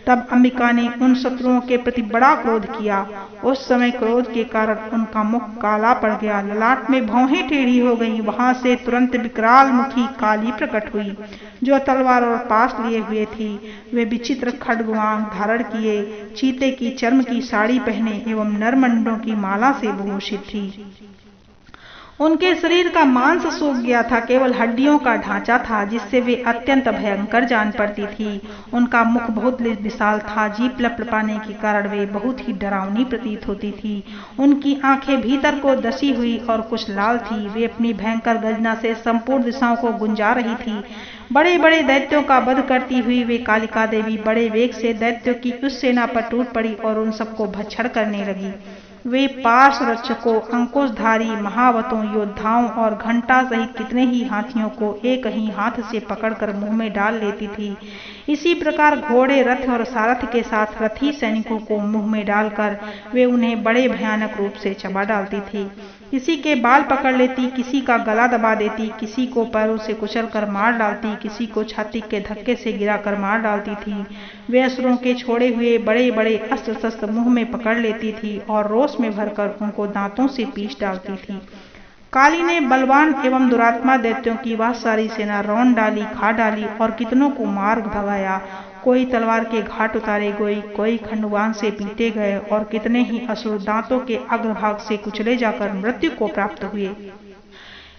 तब अंबिका ने उन शत्रुओं के प्रति बड़ा क्रोध किया। उस समय क्रोध के कारण उनका मुख काला पड़ गया, ललाट में भौहें टेढ़ी हो गईं। वहां से तुरंत विकराल मुखी काली प्रकट हुई, जो तलवार और पास लिए हुए थी। वे विचित्र खड्गवांग धारण किए, चीते की चर्म की साड़ी पहने एवं नरमंडों की माला से भूषित थी। उनके शरीर का मांस सूख गया था, केवल हड्डियों का ढांचा था, जिससे वे अत्यंत भयंकर जान पड़ती थी। उनका मुख बहुत विशाल था, जीभ लपलपाने के कारण वे बहुत ही डरावनी प्रतीत होती थी। उनकी आंखें भीतर को दसी हुई और कुछ लाल थी। वे अपनी भयंकर गर्जना से संपूर्ण दिशाओं को गुंजा रही थी। बड़े बड़े दैत्यों का वध करती हुई वे कालिका देवी बड़े वेग से दैत्यों की उस सेना पर टूट पड़ी और उन सबको भक्षण करने लगी। वे पार्श्व रक्षकों, अंकुशधारी महावतों, योद्धाओं और घंटा सहित कितने ही हाथियों को एक ही हाथ से पकड़कर मुंह में डाल लेती थी। इसी प्रकार घोड़े, रथ और सारथ के साथ रथी सैनिकों को मुंह में डालकर वे उन्हें बड़े भयानक रूप से चबा डालती थी। किसी के बाल पकड़ लेती, किसी का गला दबा देती, किसी को पैरों से कुचल कर मार डालती, किसी को छाती के धक्के से गिराकर मार डालती थी। वे असुरों के छोड़े हुए बड़े बड़े अस्त्र शस्त्र मुंह में पकड़ लेती थी और रोष में भरकर उनको दांतों से पीस डालती थी। काली ने बलवान एवं दुरात्मा दैत्यों की वह सारी सेना रौंद डाली, खा डाली और कितनों को मार भगाया। कोई तलवार के घाट उतारे गए, कोई खंडवान से पीटे गए और कितने ही असुर दांतों के अग्रभाग से कुचले जाकर मृत्यु को प्राप्त हुए।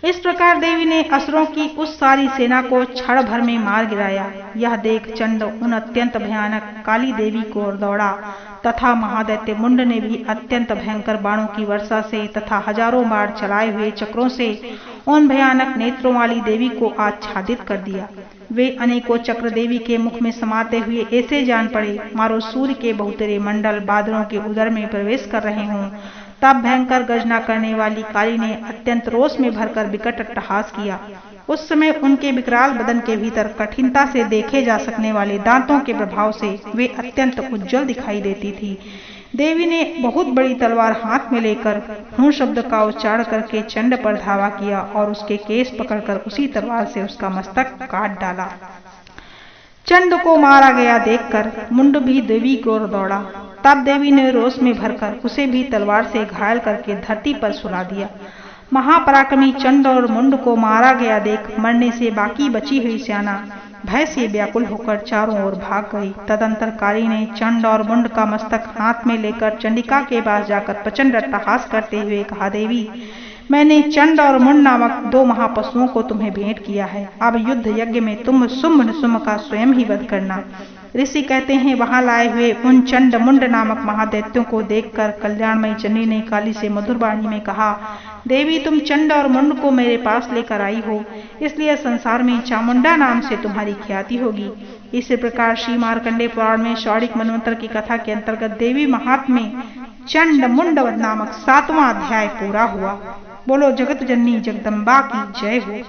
इस प्रकार देवी ने असुरों की उस सारी सेना को क्षण भर में मार गिराया। यह देख चंड उन अत्यंत भयानक काली देवी को ओर दौड़ा तथा महादैत्य मुंड ने भी अत्यंत भयंकर बाणों की वर्षा से तथा हजारों बाण चलाए हुए चक्रों से उन भयानक नेत्रों वाली देवी को आच्छादित कर दिया। वे अनेकों चक्र देवी के मुख में समाते हुए ऐसे जान पड़े मारो सूर्य के बहुतेरे मंडल बादलों के उदर में प्रवेश कर रहे हों। तब भयंकर गर्जना करने वाली काली ने अत्यंत रोष में भरकर विकट अट्टहास किया। उस समय उनके विकराल बदन के भीतर कठिनता से देखे जा सकने वाले दांतों के प्रभाव से वे अत्यंत उज्जवल दिखाई देती थी। देवी ने बहुत बड़ी तलवार हाथ में लेकर हूं शब्द का उच्चारण करके चंड पर धावा किया और उसके केस पकड़कर उसी तलवार से उसका मस्तक काट डाला। चंड को मारा गया देखकर मुंड भी देवी की ओर दौड़ा। तब देवी ने रोष में भरकर उसे भी तलवार से घायल करके धरती पर सुला दिया। महापराक्रमी चंड और मुंड को मारा गया देख मरने से बाकी बची हुई सेना भय से व्याकुल होकर चारों ओर भाग गई। तदंतर काली ने चंड और मुंड का मस्तक हाथ में लेकर चंडिका के पास जाकर प्रचंड अट्टहास करते हुए कहा, देवी, मैंने चंड और मुंड नामक 2 महापशुओं को तुम्हें भेंट किया है। अब युद्ध यज्ञ में तुम शुंभ निशुंभ का स्वयं ही वध करना। ऋषि कहते हैं, वहां लाए हुए उन चंड मुंड नामक महादैत्यों को देखकर कल्याणमयी चंडी ने काली से मधुर वाणी में कहा, देवी, तुम चंड और मुंड को मेरे पास लेकर आई हो, इसलिए संसार में चामुंडा नाम से तुम्हारी ख्याति होगी। इसी प्रकार श्री मार्कंडेय पुराण में शौरिक मनवंतर की कथा के अंतर्गत देवी महात्म्य चंड मुंड नामक 7वां अध्याय पूरा हुआ। बोलो जगत जननी जगदम्बा की जय हो।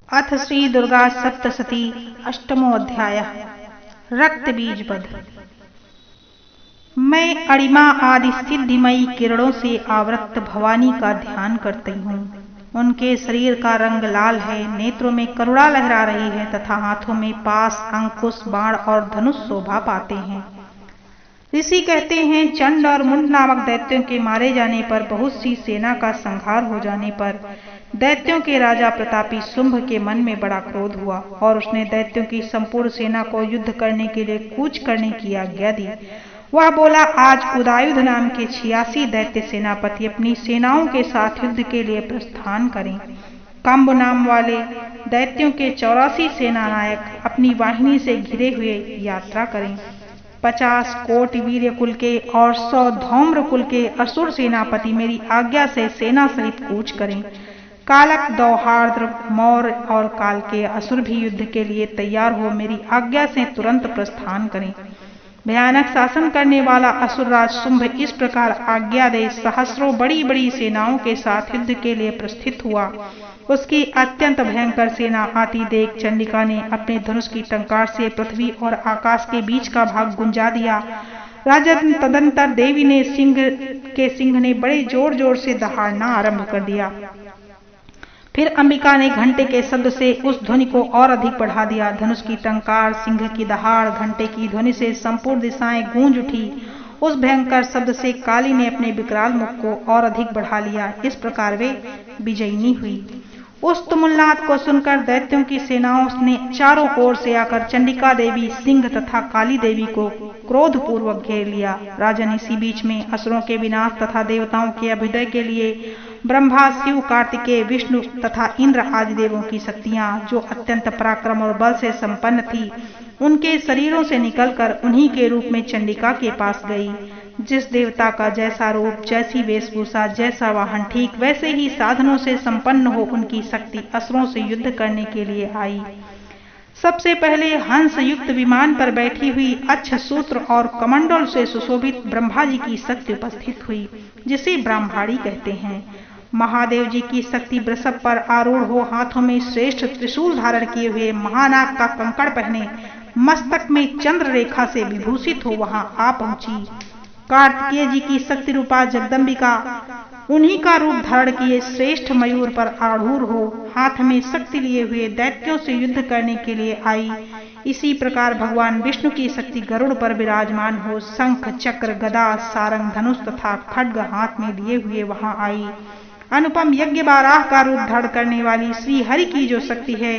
अथ श्री दुर्गा सप्तशती अष्टमो अध्याय रक्त बीज वध। मैं अणिमा आदि सिद्धिमयी किरणों से आवृत भवानी का ध्यान करती हूँ। उनके शरीर का रंग लाल है, नेत्रों में करुणा लहरा रही है तथा हाथों में पास, अंकुश, बाण और धनुष शोभा पाते हैं। ऋषि कहते हैं, चंड और मुंड नामक दैत्यों के मारे जाने पर, बहुत सी सेना का संहार हो जाने पर दैत्यों के राजा प्रतापी शुंभ के मन में बड़ा क्रोध हुआ और उसने दैत्यों की संपूर्ण सेना को युद्ध करने के लिए कूच करने की आज्ञा दी। वह बोला, आज उदायुध नाम के 86 दैत्य सेनापति अपनी सेनाओं के साथ युद्ध के लिए प्रस्थान करें। कंब नाम वाले दैत्यों के 84 सेना नायक अपनी वाहिनी से घिरे हुए यात्रा करें। 50 कोटि वीर्य कुल के और 100 धौम्र कुल के असुर सेनापति मेरी आज्ञा से सेना सहित कूच करें। कालक, दौहार्द्र, मौर्य और काल के असुर भी युद्ध के लिए तैयार हो मेरी आज्ञा से तुरंत प्रस्थान करें। भयानक शासन करने वाला असुरराज शुंभ इस प्रकार आज्ञा दे सहस्रों बड़ी बड़ी सेनाओं के साथ युद्ध के लिए प्रस्थित हुआ। उसकी अत्यंत भयंकर सेना आती देख चंडिका ने अपने धनुष की टंकार से पृथ्वी और आकाश के बीच का भाग गुंजा दिया। राजन तदंतर देवी ने सिंह ने बड़े जोर जोर से दहाड़ना आरंभ कर दिया। फिर अंबिका ने घंटे के शब्द से उस ध्वनि को और अधिक बढ़ा दिया। धनुष की टंकार, सिंह की दहाड़, घंटे की ध्वनि से संपूर्ण दिशाएं गूंज उठी। उस भयंकर शब्द से काली ने अपने विकराल मुख को और अधिक बढ़ा लिया। इस प्रकार वे विजयिनी हुई। उस तुमुलनाद को सुनकर दैत्यों की सेनाओं ने चारों ओर से आकर चंडिका देवी, सिंह तथा काली देवी को क्रोध पूर्वक घेर लिया। राजन इसी बीच में असुरों के विनाश तथा देवताओं के अभ्युदय के लिए ब्रह्मा, शिव, कार्तिकेय, विष्णु तथा इंद्र आदि देवों की शक्तियां, जो अत्यंत पराक्रम और बल से संपन्न थी, उनके शरीरों से निकलकर उन्हीं के रूप में चंडिका के पास गई। जिस देवता का जैसा रूप, जैसी वेशभूषा, जैसा वाहन, ठीक वैसे ही साधनों से संपन्न हो उनकी शक्ति असुरों से युद्ध करने के लिए आई। सबसे पहले हंस युक्त विमान पर बैठी हुई अच्छ सूत्र और कमंडल से सुशोभित ब्रह्मा जी की शक्ति उपस्थित हुई, जिसे ब्रह्माणी कहते हैं। महादेव जी की शक्ति वृषभ पर आरूढ़ हो, हाथों में श्रेष्ठ त्रिशूल धारण किए हुए, महानाग का कंकड़ पहने, मस्तक में चंद्र रेखा से विभूषित हो वहां आ पहुंची। कार्तिकेय जी की शक्ति रूपा जगदम्बिका उन्हीं का रूप धारण किए श्रेष्ठ मयूर पर आरूढ़ हो, हाथ में शक्ति लिए हुए दैत्यों से युद्ध करने के लिए आई। इसी प्रकार भगवान विष्णु की शक्ति गरुड़ पर विराजमान हो, शंख, चक्र, गदा, सारंग, धनुष तथा खड्ग हाथ में लिए हुए वहां आई। अनुपम यज्ञ बाराह का रूप धारण करने वाली श्री हरि की जो शक्ति है,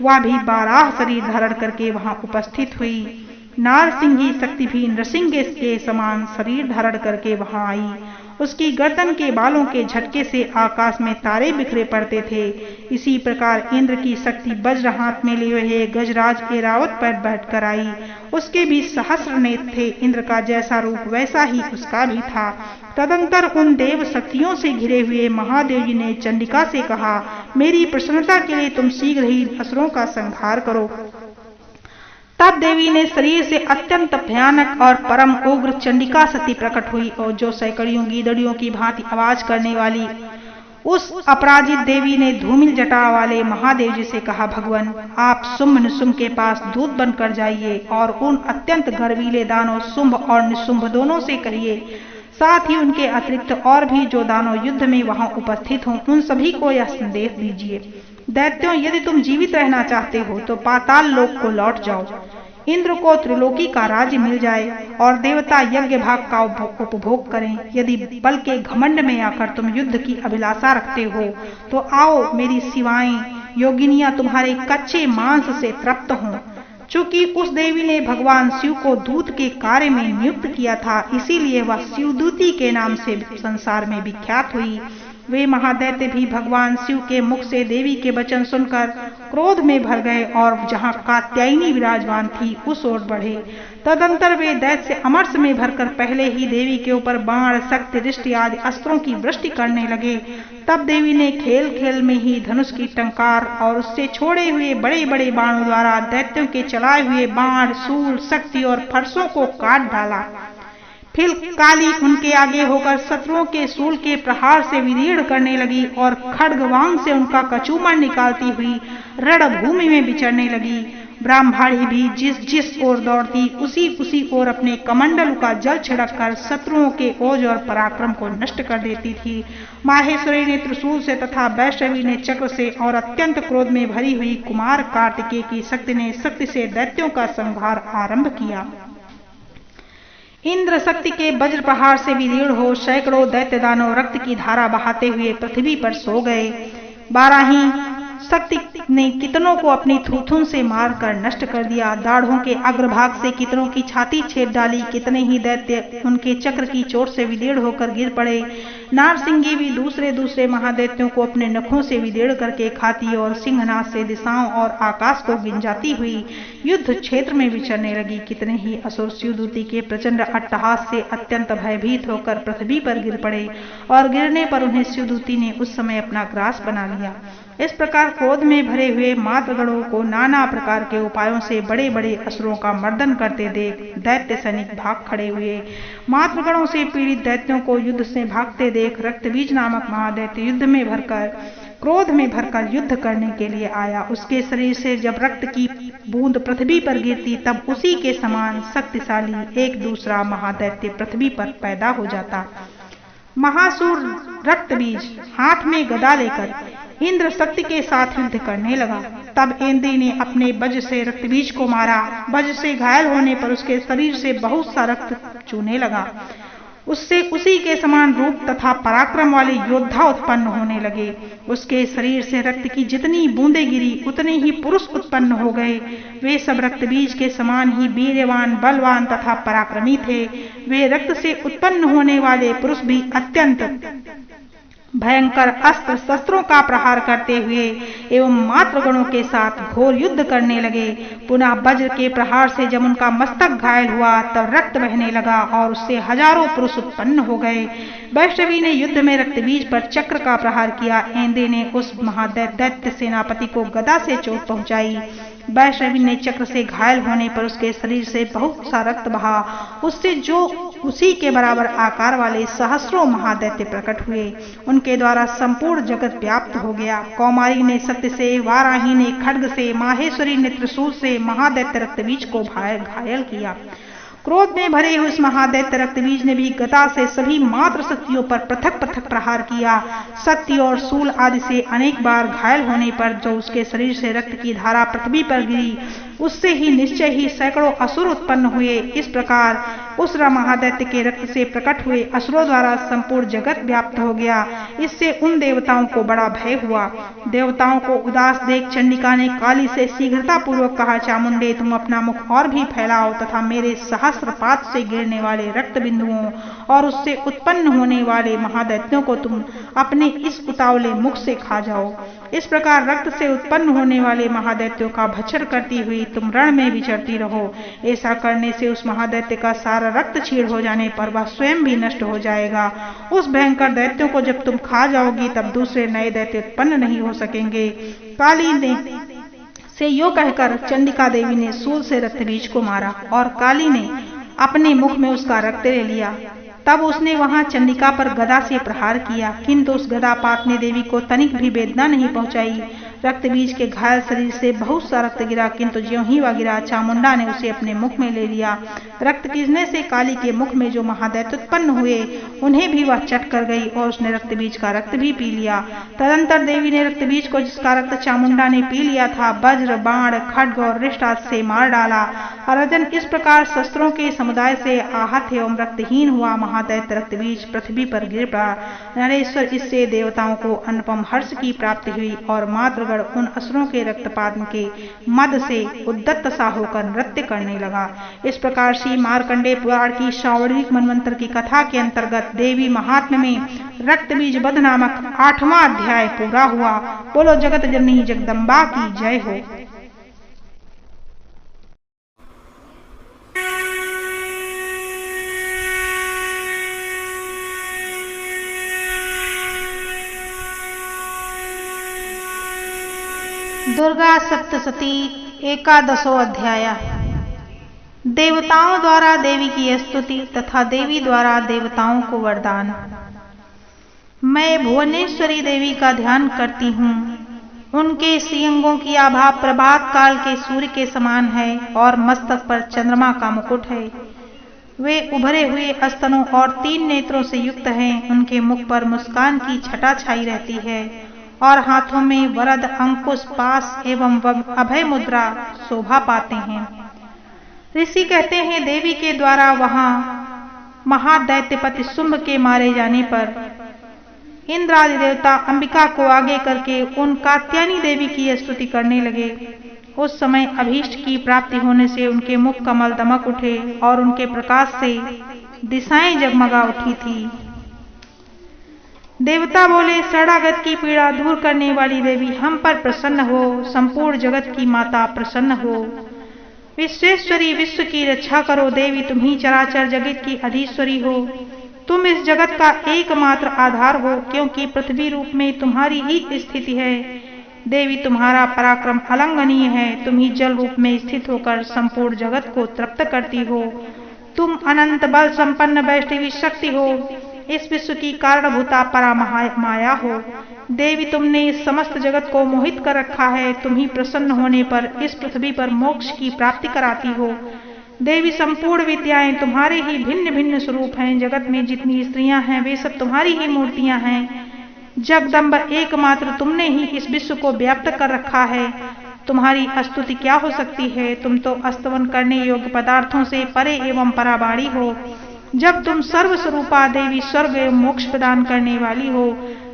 वह भी बाराह शरीर धारण करके वहां उपस्थित हुई। नारसिंही शक्ति भी नृसिंह के समान शरीर धारण करके वहां आई। उसकी गर्दन के बालों के झटके से आकाश में तारे बिखरे पड़ते थे। इसी प्रकार इंद्र की शक्ति वज्र हाथ में लिए हुए गजराज एरावत पर बैठकर आई। उसके भी सहस्र नेत्र थे। इंद्र का जैसा रूप वैसा ही उसका भी था। तदंतर उन देव शक्तियों से घिरे हुए महादेव जी ने चंडिका से कहा, मेरी प्रसन्नता के लिए तुम शीघ्र ही असुरों का संहार करो। तब देवी ने शरीर से अत्यंत भयानक और परम उग्र चंडिका सती प्रकट हुई और जो सैकड़ियों गीदड़ियों की भांति आवाज करने वाली उस अपराजित देवी ने धूमिल जटा वाले महादेव जी से कहा, भगवान आप शुंभ निशुंभ के पास दूत बनकर जाइए और उन अत्यंत गर्वीले दानव शुंभ और निशुंभ दोनों से कहिए, साथ ही उनके अतिरिक्त और भी जो दानव युद्ध में वहां उपस्थित हों उन सभी को यह संदेश दीजिए, दैत्यों यदि तुम जीवित रहना चाहते हो तो पाताल लोक को लौट जाओ, इंद्र को त्रिलोकी का राज्य मिल जाए और देवता यज्ञ भाग का उपभोग करें। यदि बल के घमंड में आकर तुम युद्ध की अभिलाषा रखते हो तो आओ, मेरी शिवाएं योगिनियां तुम्हारे कच्चे मांस से तृप्त हों। चूंकि उस देवी ने भगवान शिव को दूत के कार्य में नियुक्त किया था, इसीलिए वह शिवदूती के नाम से संसार में विख्यात हुई। वे महादैत्य भी भगवान शिव के मुख से देवी के वचन सुनकर क्रोध में भर गए और जहां कात्यायनी विराजमान थी उस ओर बढ़े। तदंतर वे दैत्य अमरस में भरकर पहले ही देवी के ऊपर बाण, शक्ति, दृष्टि आदि अस्त्रों की वृष्टि करने लगे। तब देवी ने खेल खेल में ही धनुष की टंकार और उससे छोड़े हुए बड़े बड़े बाणों द्वारा दैत्यों के चलाए हुए बाण, शूल, शक्ति और फरसों को काट डाला। फिर काली उनके आगे होकर शत्रुओं के शूल के प्रहार से विदीर्ण करने लगी और खड्गवांग से उनका कचूमर निकालती हुई रणभूमि में विचरने लगी। ब्राह्मणी भी जिस जिस ओर दौड़ती उसी ओर अपने कमंडल का जल छिड़क कर शत्रुओं के ओज और पराक्रम को नष्ट कर देती थी। माहेश्वरी ने त्रिशूल से तथा वैष्णवी ने चक्र से और अत्यंत क्रोध में भरी हुई कुमार कार्तिकेय की शक्ति ने शक्ति से दैत्यों का संहार आरंभ किया। इंद्र शक्ति के वज्र प्रहार से विदीर्ण हो सैकड़ों दैत्य दानव रक्त की धारा बहाते हुए पृथ्वी पर सो गए। बाराही शक्ति ने कितनों को अपनी थूथुन से मारकर नष्ट कर दिया। दाढ़ों के अग्रभाग से कितनों की छाती छेद डाली। कितने ही दैत्य उनके चक्र की चोट से विदीर्ण होकर गिर पड़े। नारसिंगी भी दूसरे महादैत्यों को अपने नखों से विदीर्ण करके खाती और सिंहनाद से दिशाओं और आकाश को गिंजाती हुई युद्ध क्षेत्र में विचरने लगी। कितने ही असुर शिवदूती के प्रचंड अट्टहास से अत्यंत भयभीत होकर पृथ्वी पर गिर पड़े और गिरने पर उन्हें शिवदूती ने उस समय अपना ग्रास बना लिया। इस प्रकार क्रोध में भरे हुए मातृगणों को नाना प्रकार के उपायों से बड़े बड़े असुरों का मर्दन करते देख दैत्य सैनिक भाग खड़े हुए। मातृगणों से पीड़ित दैत्यों को युद्ध से भागते देख रक्तबीज नामक महादैत्य क्रोध में भरकर युद्ध करने के लिए आया। उसके शरीर से जब रक्त की बूंद पृथ्वी पर गिरती तब उसी के समान शक्तिशाली एक दूसरा महादैत्य पृथ्वी पर पैदा हो जाता। महासुर रक्तबीज हाथ में गदा लेकर इंद्र शक्ति के साथ युद्ध करने लगा। तब इंद्र ने अपने वज्र से रक्तबीज को मारा। वज्र से घायल होने पर उसके शरीर से बहुत सा रक्त चूने लगा। उससे उसी के समान रूप तथा पराक्रम वाले योद्धा उत्पन्न होने लगे। उसके शरीर से रक्त की जितनी बूंदें गिरी उतने ही पुरुष उत्पन्न हो गए। वे सब रक्तबीज के समान ही वीर्यवान, बलवान तथा पराक्रमी थे। वे रक्त से उत्पन्न होने वाले पुरुष भी अत्यंत भयंकर अस्त्र शस्त्रों का प्रहार करते हुए एवं मातृगणों के साथ घोर युद्ध करने लगे। पुनः वज्र के प्रहार से जब उनका मस्तक घायल हुआ तब रक्त बहने लगा और उससे हजारों पुरुष उत्पन्न हो गए। वैष्णवी ने युद्ध में रक्तबीज पर चक्र का प्रहार किया। इंद्र ने उस महादैत्य सेनापति को गदा से चोट पहुंचाई। वैष्णवी ने चक्र से घायल होने पर उसके शरीर से बहुत सा रक्त बहा। उससे जो उसी के बराबर आकार वाले सहस्रों महादैत्य प्रकट हुए। उनके द्वारा संपूर्ण जगत व्याप्त हो गया। कौमारी ने सत्य से, वाराही ने खड्ग से, माहेश्वरी ने त्रिशूल से महादैत्य रक्तबीज को घायल किया। क्रोध में भरे हुए उस महादैत्य रक्तबीज ने भी गदा से सभी मात्र शक्तियों पर पृथक पृथक प्रहार किया। शक्ति और शूल आदि से अनेक बार घायल होने पर जो उसके शरीर से रक्त की धारा पृथ्वी पर गिरी उससे ही निश्चय ही सैकड़ों असुर उत्पन्न हुए। इस प्रकार उस महादैत्य के रक्त से प्रकट हुए असुरों द्वारा संपूर्ण जगत व्याप्त हो गया। इससे उन देवताओं को बड़ा भय हुआ। देवताओं को उदास देख चंडिका ने काली से शीघ्रता पूर्वक कहा, चामुंडे तुम अपना मुख और भी फैलाओ तथा मेरे सहस्त्रपात से गिरने वाले रक्त बिंदुओं और उससे उत्पन्न होने वाले महादैत्यों को तुम अपने इस उतावले मुख से खा जाओ। इस प्रकार रक्त से उत्पन्न होने वाले महादैत्यों का भक्षण करती हुई तुम रण में विचरती रहो। ऐसा करने से उस महादैत्य का सारा रक्त छीड़ हो जाने पर वह स्वयं भी नष्ट हो जाएगा। उस भयंकर दैत्यों को जब तुम खा जाओगी तब दूसरे नए दैत्य उत्पन्न नहीं हो सकेंगे। काली ने से यो कहकर चंडिका देवी ने शूल से रक्तबीज को मारा और काली ने अपने मुख में उसका रक्त ले लिया। तब उसने वहां चंडिका पर गदा से प्रहार किया, किंतु उस गदापात ने देवी को तनिक भी वेदना नहीं पहुंचाई। रक्तबीज के घायल शरीर से बहुत सा रक्त गिरा, किंतु ज्यों ही वह गिरा चामुंडा ने उसे अपने मुख में ले लिया। रक्त गिरने से काली के मुख में जो महादैत्य उत्पन्न हुए उन्हें भी वह चट कर गई और उसने रक्तबीज का रक्त भी पी लिया। तदंतर देवी ने रक्तबीज को, जिसका रक्त चामुंडा ने पी लिया था, वज्र, बाण, खड्ग और रिष्ट आदि से मार डाला। अर्जुन इस प्रकार शस्त्रों के समुदाय से आहत एवं रक्तहीन हुआ महादैत्य रक्तबीज पृथ्वी पर गिर पड़ा। नरेश्वर इससे देवताओं को अनुपम हर्ष की प्राप्ति हुई और मातृगण उन असुरों के रक्तपात के मद से उद्दत सा होकर नृत्य करने लगा। इस प्रकार श्री मार्कंडेय पुराण की सावर्णिक मनवंतर की कथा के अंतर्गत देवी महात्म्य में रक्तबीज वध नामक 8वां अध्याय पूरा हुआ। बोलो जगत जननी जगदम्बा की जय हो। दुर्गा सप्तशती एकादशो अध्याय। देवताओं द्वारा देवी की स्तुति तथा देवी द्वारा देवताओं को वरदान। मैं भुवनेश्वरी देवी का ध्यान करती हूँ। उनके श्रीअंगों की आभा प्रभात काल के सूर्य के समान है और मस्तक पर चंद्रमा का मुकुट है। वे उभरे हुए स्तनों और 3 नेत्रों से युक्त हैं। उनके मुख पर मुस्कान की छटा छाई रहती है और हाथों में वरद, अंकुश, पास एवं अभय मुद्रा शोभा पाते हैं। ऋषि कहते हैं देवी के द्वारा वहां महादैत्यपति शुंभ के मारे जाने पर इंद्र आदि देवता अंबिका को आगे करके उन कात्यायनी देवी की स्तुति करने लगे। उस समय अभीष्ट की प्राप्ति होने से उनके मुख कमल दमक उठे और उनके प्रकाश से दिशाएं जगमगा उठी थी। देवता बोले, शरणागत की पीड़ा दूर करने वाली देवी हम पर प्रसन्न हो। संपूर्ण जगत की माता प्रसन्न हो। विश्वेश्वरी विश्व की रक्षा करो। देवी तुम ही चराचर जगत की अधीश्वरी हो। तुम इस जगत का एकमात्र आधार हो, क्योंकि पृथ्वी रूप में तुम्हारी ही स्थिति है। देवी तुम्हारा पराक्रम अलंघनीय है। तुम ही जल रूप में स्थित होकर संपूर्ण जगत को तृप्त करती हो। तुम अनंत बल संपन्न वैष्णवी शक्ति हो। इस विश्व की कारणभूता परा माया हो। देवी तुमने इस समस्त जगत को मोहित कर रखा है। तुम ही प्रसन्न होने पर इस पृथ्वी पर मोक्ष की प्राप्ति कराती हो। देवी संपूर्ण विद्याएं तुम्हारे ही भिन्न भिन्न स्वरूप हैं। जगत में जितनी स्त्रियां हैं वे सब तुम्हारी ही मूर्तियां हैं। जगदम्ब एकमात्र तुमने ही इस विश्व को व्याप्त कर रखा है। तुम्हारी स्तुति क्या हो सकती है। तुम तो स्तवन करने योग्य पदार्थों से परे एवं पराबाड़ी हो। जब तुम सर्वस्वरूपा देवी स्वर्ग एवं मोक्ष प्रदान करने वाली हो,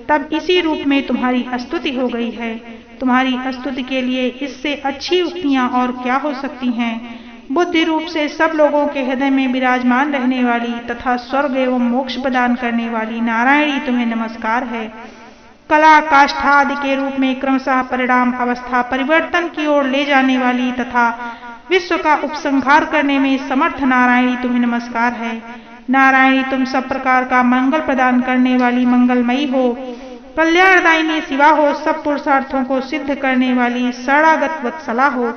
तब इसी रूप में तुम्हारी स्तुति हो गई है। तुम्हारी स्तुति के लिए इससे अच्छी उक्तियां और क्या हो सकती हैं। बुद्धि रूप से सब लोगों के हृदय में विराजमान रहने वाली तथा स्वर्ग एवं मोक्ष प्रदान करने वाली नारायणी तुम्हें नमस्कार है। कला काष्ठा आदि के रूप में क्रमशः परिणाम अवस्था परिवर्तन की ओर ले जाने वाली तथा विश्व का उपसंहार करने में समर्थ नारायणी तुम्हें नमस्कार है। नारायणी तुम सब प्रकार का मंगल प्रदान करने वाली मंगलमयी हो। कल्याणदायिनी शिवा हो। सब पुरुषार्थों को सिद्ध करने वाली शरणागत वत्सला हो।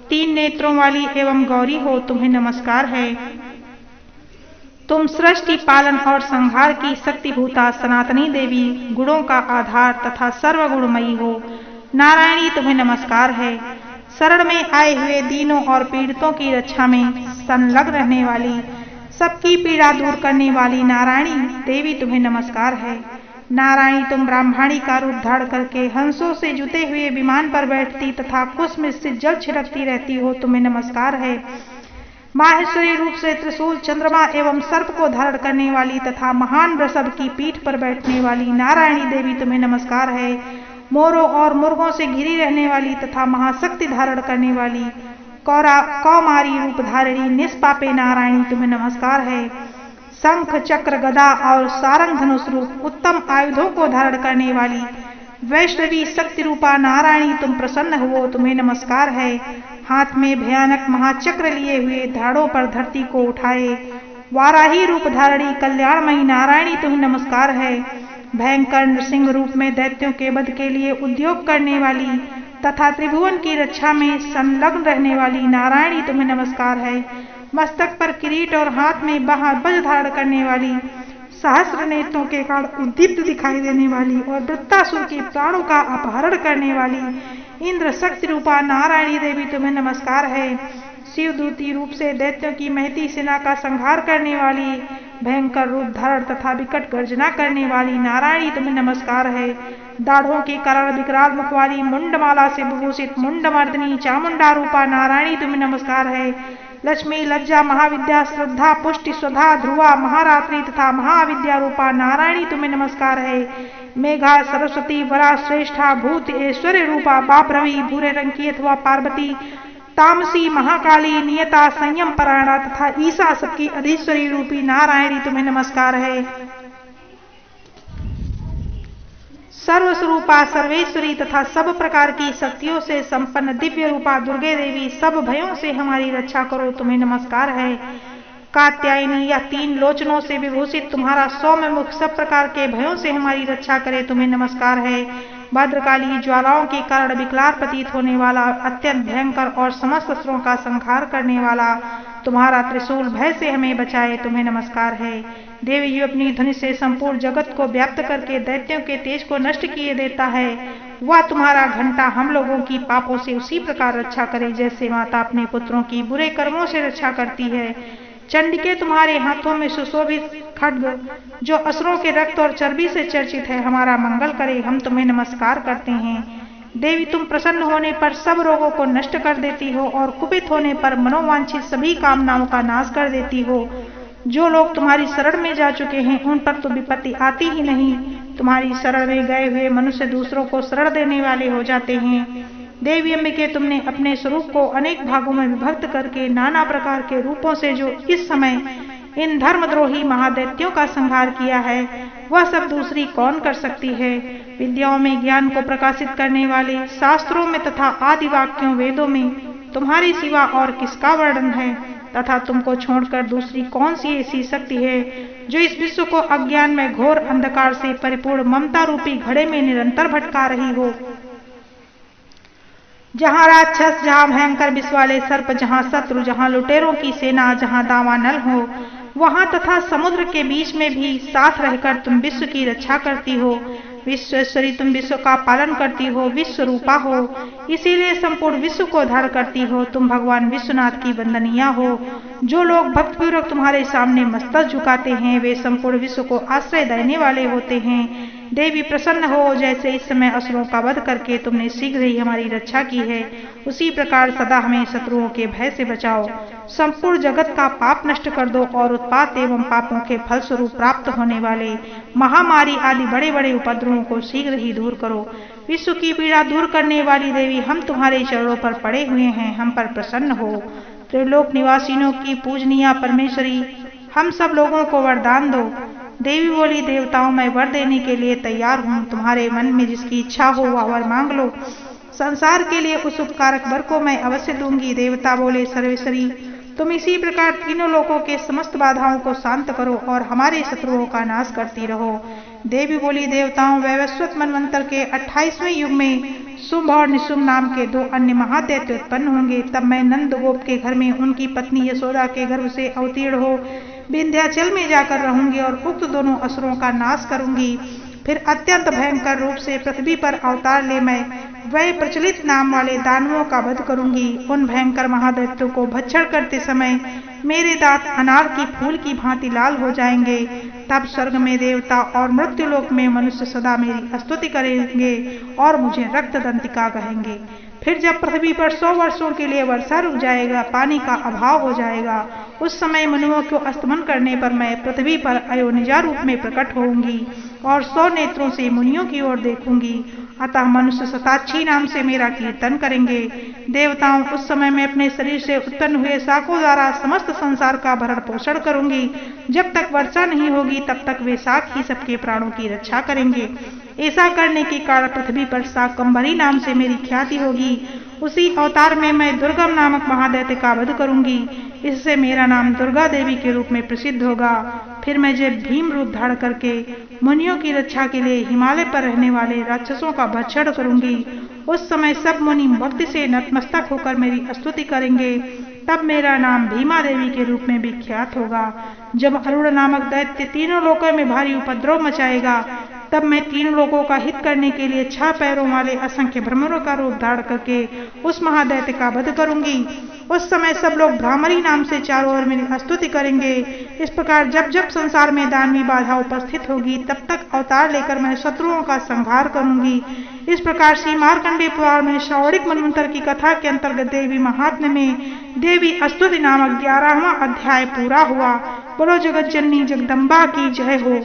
3 नेत्रों वाली एवं गौरी हो। तुम्हें नमस्कार है। तुम सृष्टि पालन और संहार की शक्तिभूता सनातनी देवी, गुणों का आधार तथा सर्वगुणमयी हो। नारायणी तुम्हें नमस्कार है। शरण में आए हुए दीनों और पीड़ितों की रक्षा में संलग्न रहने वाली, सबकी पीड़ा दूर करने वाली नारायणी देवी तुम्हें नमस्कार है। नारायणी तुम ब्राह्मणी का रूप धारण करके हंसों से जुते हुए विमान पर बैठती तथा कुश में से जल छिड़कती रहती हो। तुम्हें नमस्कार है। माहेश्वरी रूप से त्रिशूल, चंद्रमा एवं सर्प को धारण करने वाली तथा महान वृषभ की पीठ पर बैठने वाली नारायणी देवी तुम्हें नमस्कार है। मोरों और मुर्गों से घिरी रहने वाली तथा महाशक्ति धारण करने वाली कौमारी रूप धारिणी निष्पापे नारायणी तुम्हें नमस्कार है। शंख, चक्र, गदा और सारंग धनुष रूप उत्तम आयुधों को धारण करने वाली वैष्णवी शक्ति रूपा नारायणी तुम प्रसन्न हो। तुम्हें नमस्कार है। हाथ में भयानक महाचक्र लिए हुए धाड़ों पर धरती को उठाए वाराही रूप धारणी कल्याणमयी नारायणी तुम्हें नमस्कार है। भयंकर नृसिंह रूप में दैत्यों के वध के लिए उद्योग करने वाली तथा त्रिभुवन की रक्षा में संलग्न रहने वाली नारायणी तुम्हें नमस्कार है। मस्तक पर किरीट और हाथ में वज्र धारण करने वाली, सहस्र नेत्रों के कारण उद्दीप्त दिखाई देने वाली और वृत्तासुर के प्राणों का अपहरण करने वाली इंद्र शक्ति रूपा नारायणी देवी तुम्हें नमस्कार है। शिवदूती रूप से दैत्यों की महती सेना का संहार करने वाली, भयंकर रूप धारण तथा विकट गर्जना करने वाली नारायणी तुम्हें नमस्कार है। दाढ़ों के कारण विकराल मुख वाली, मुंडमाला से विभूषित मुंडमर्दिनी चामुंडा रूपा नारायणी तुम्हें नमस्कार है। लक्ष्मी, लज्जा, महाविद्या, श्रद्धा, पुष्टि, स्वधा, ध्रुवा, महारात्रि तथा महाविद्या रूपा नारायणी तुम्हें नमस्कार है। मेघा, सरस्वती, वरा, श्रेष्ठा, भूत, ऐश्वर्य रूपा बाभ्रवी, भूरे रंग की अथवा पार्वती, तामसी, महाकाली, नियता, संयम परायणा तथा ईसा सबकी अधीश्वरी रूपी नारायणी तुम्हें नमस्कार है। सर्वस्वरूपा, सर्वेश्वरी तथा सब प्रकार की शक्तियों से संपन्न दिव्य रूपा दुर्गे देवी, सब भयों से हमारी रक्षा करो तुम्हें नमस्कार है। कात्यायनी या 3 लोचनों से विभूषित तुम्हारा सौम्य मुख सब प्रकार के भयों से हमारी रक्षा करे तुम्हें नमस्कार है। भद्रकाली, ज्वालाओं के कारण विकराल प्रतीत होने वाला, अत्यंत भयंकर और समस्त असुरों का संहार करने वाला तुम्हारा त्रिशूल भय से हमें बचाए तुम्हें नमस्कार है। देवी जी अपनी ध्वनि से संपूर्ण जगत को व्याप्त करके दैत्यों के तेज को नष्ट किए देता है। वह तुम्हारा घंटा हम लोगों की पापों से उसी प्रकार रक्षा करे जैसे माता अपने पुत्रों की बुरे कर्मों से रक्षा करती है। चंडिके, तुम्हारे हाथों में सुशोभित खड्ग जो असुरों के रक्त और चर्बी से चर्चित है, हमारा मंगल करे हम तुम्हें नमस्कार करते हैं। देवी, तुम प्रसन्न होने पर सब रोगों को नष्ट कर देती हो और कुपित होने पर मनोवांछित सभी कामनाओं का नाश कर देती हो। जो लोग तुम्हारी शरण में जा चुके हैं उन पर तो विपत्ति आती ही नहीं। तुम्हारी शरण में गए हुए मनुष्य दूसरों को शरण देने वाले हो जाते हैं। देवी अम्बिके, तुमने अपने स्वरूप को अनेक भागों में विभक्त करके नाना प्रकार के रूपों से जो इस समय इन धर्मद्रोही महादैत्यों का संहार किया है, वह सब दूसरी कौन कर सकती है। विद्याओं में ज्ञान को प्रकाशित करने वाले, शास्त्रों में तथा आदि वाक्यों वेदों में तुम्हारी सिवा और किसका वर्णन है, तथा तुमको छोड़कर दूसरी कौन सी ऐसी शक्ति है जो इस विश्व को अज्ञान में घोर अंधकार से परिपूर्ण ममता रूपी घड़े में निरंतर भटका रही हो। जहाँ राक्षस, जहाँ भयंकर विष वाले सर्प, जहाँ शत्रु, जहाँ लुटेरों की सेना, जहाँ दावानल हो, वहाँ तथा समुद्र के बीच में भी साथ रहकर तुम विश्व की रक्षा करती हो। विश्वेश्वरी, तुम विश्व का पालन करती हो, विश्व रूपा हो, इसीलिए संपूर्ण विश्व को धारण करती हो। तुम भगवान विश्वनाथ की वंदनिया हो। जो लोग भक्तिपूर्वक तुम्हारे सामने मस्तक झुकाते हैं वे संपूर्ण विश्व को आश्रय देने वाले होते हैं। देवी, प्रसन्न हो जैसे इस समय असुरों का वध करके तुमने शीघ्र ही हमारी रक्षा की है, उसी प्रकार सदा हमें शत्रुओं के भय से बचाओ। संपूर्ण जगत का पाप नष्ट कर दो और उत्पात एवं पापों के फलस्वरूप प्राप्त होने वाले महामारी आदि बड़े बड़े उपद्रवों को शीघ्र ही दूर करो। विश्व की पीड़ा दूर करने वाली देवी, हम तुम्हारे चरणों पर पड़े हुए हैं, हम पर प्रसन्न हो। त्रिलोक निवासियों की पूजनीय परमेश्वरी, हम सब लोगों को वरदान दो। देवी बोली, देवताओं, मैं वर देने के लिए तैयार हूँ। तुम्हारे मन में जिसकी इच्छा हो वह वर मांग लो। संसार के लिए उस उपकारक वर को मैं अवश्य दूंगी। देवता बोले, सर्वेश्वरी, तुम इसी प्रकार तीनों लोकों के समस्त बाधाओं को शांत करो और हमारे शत्रुओं का नाश करती रहो। देवी बोली, देवताओं, वैवस्वत मनवंतर के 28वें युग में शुंभ और निशुंभ नाम के 2 अन्य महादैत्य उत्पन्न होंगे। तब मैं नंद गोप के घर में उनकी पत्नी यशोदा के गर्भ से अवतीर्ण हो विंध्याचल में जाकर रहूंगी और उक्त दोनों असुरों का नाश करूंगी। फिर अत्यंत भयंकर रूप से पृथ्वी पर अवतार ले मैं वह प्रचलित नाम वाले दानवों का वध करूंगी। उन भयंकर महादैत्यों को भक्षण करते समय मेरे दांत अनार की फूल की भांति लाल हो जाएंगे। तब स्वर्ग में देवता और मृत्युलोक में मनुष्य सदा मेरी स्तुति करेंगे और मुझे रक्त दंतिका कहेंगे। फिर जब पृथ्वी पर 100 वर्षों के लिए वर्षा रुक जाएगा, पानी का अभाव हो जाएगा, उस समय मनुओं को अस्तमन करने पर मैं पृथ्वी पर अयोनिजा रूप में प्रकट होऊंगी और 100 नेत्रों से मुनियों की ओर देखूंगी। अतः मनुष्य शताक्षी नाम से मेरा कीर्तन करेंगे। देवताओं, उस समय मैं अपने शरीर से उत्पन्न हुए शाखों द्वारा समस्त संसार का भरण पोषण करूंगी। जब तक वर्षा नहीं होगी तब तक वे शाख ही सबके प्राणों की रक्षा करेंगे। ऐसा करने के कारण पृथ्वी पर शाकंभरी नाम से मेरी ख्याति होगी। उसी अवतार में मैं दुर्गम नामक महादैत्य का वध करूंगी। इससे मेरा नाम दुर्गा देवी के रूप में प्रसिद्ध होगा। फिर मैं जब भीम रूप धारण करके मुनियों की रक्षा के लिए हिमालय पर रहने वाले राक्षसों का भक्षण करूंगी उस समय सब मुनि भक्ति से नतमस्तक होकर मेरी स्तुति करेंगे। तब मेरा नाम भीमा देवी के रूप में विख्यात होगा। जब अरुण नामक दैत्य तीनों लोकों में भारी उपद्रव मचाएगा, तब मैं तीनों लोगों का हित करने के लिए 6 पैरों वाले असंख्य भ्रमरों का रूप धारण करके उस महादैत्य का वध करूंगी। उस समय सब लोग भ्रामरी नाम से चारों ओर मेरी स्तुति करेंगे। इस प्रकार जब जब संसार में दानवी बाधा उपस्थित होगी, तब तक अवतार लेकर मैं शत्रुओं का संहार करूंगी। इस प्रकार श्री मार्कंडेय पुराण में श्रावणिक मनवंतर की कथा के अंतर्गत देवी महात्म्य में देवी स्तुति नामक 11वां अध्याय पूरा हुआ। बोलो जगत जननी जगदम्बा की जय हो।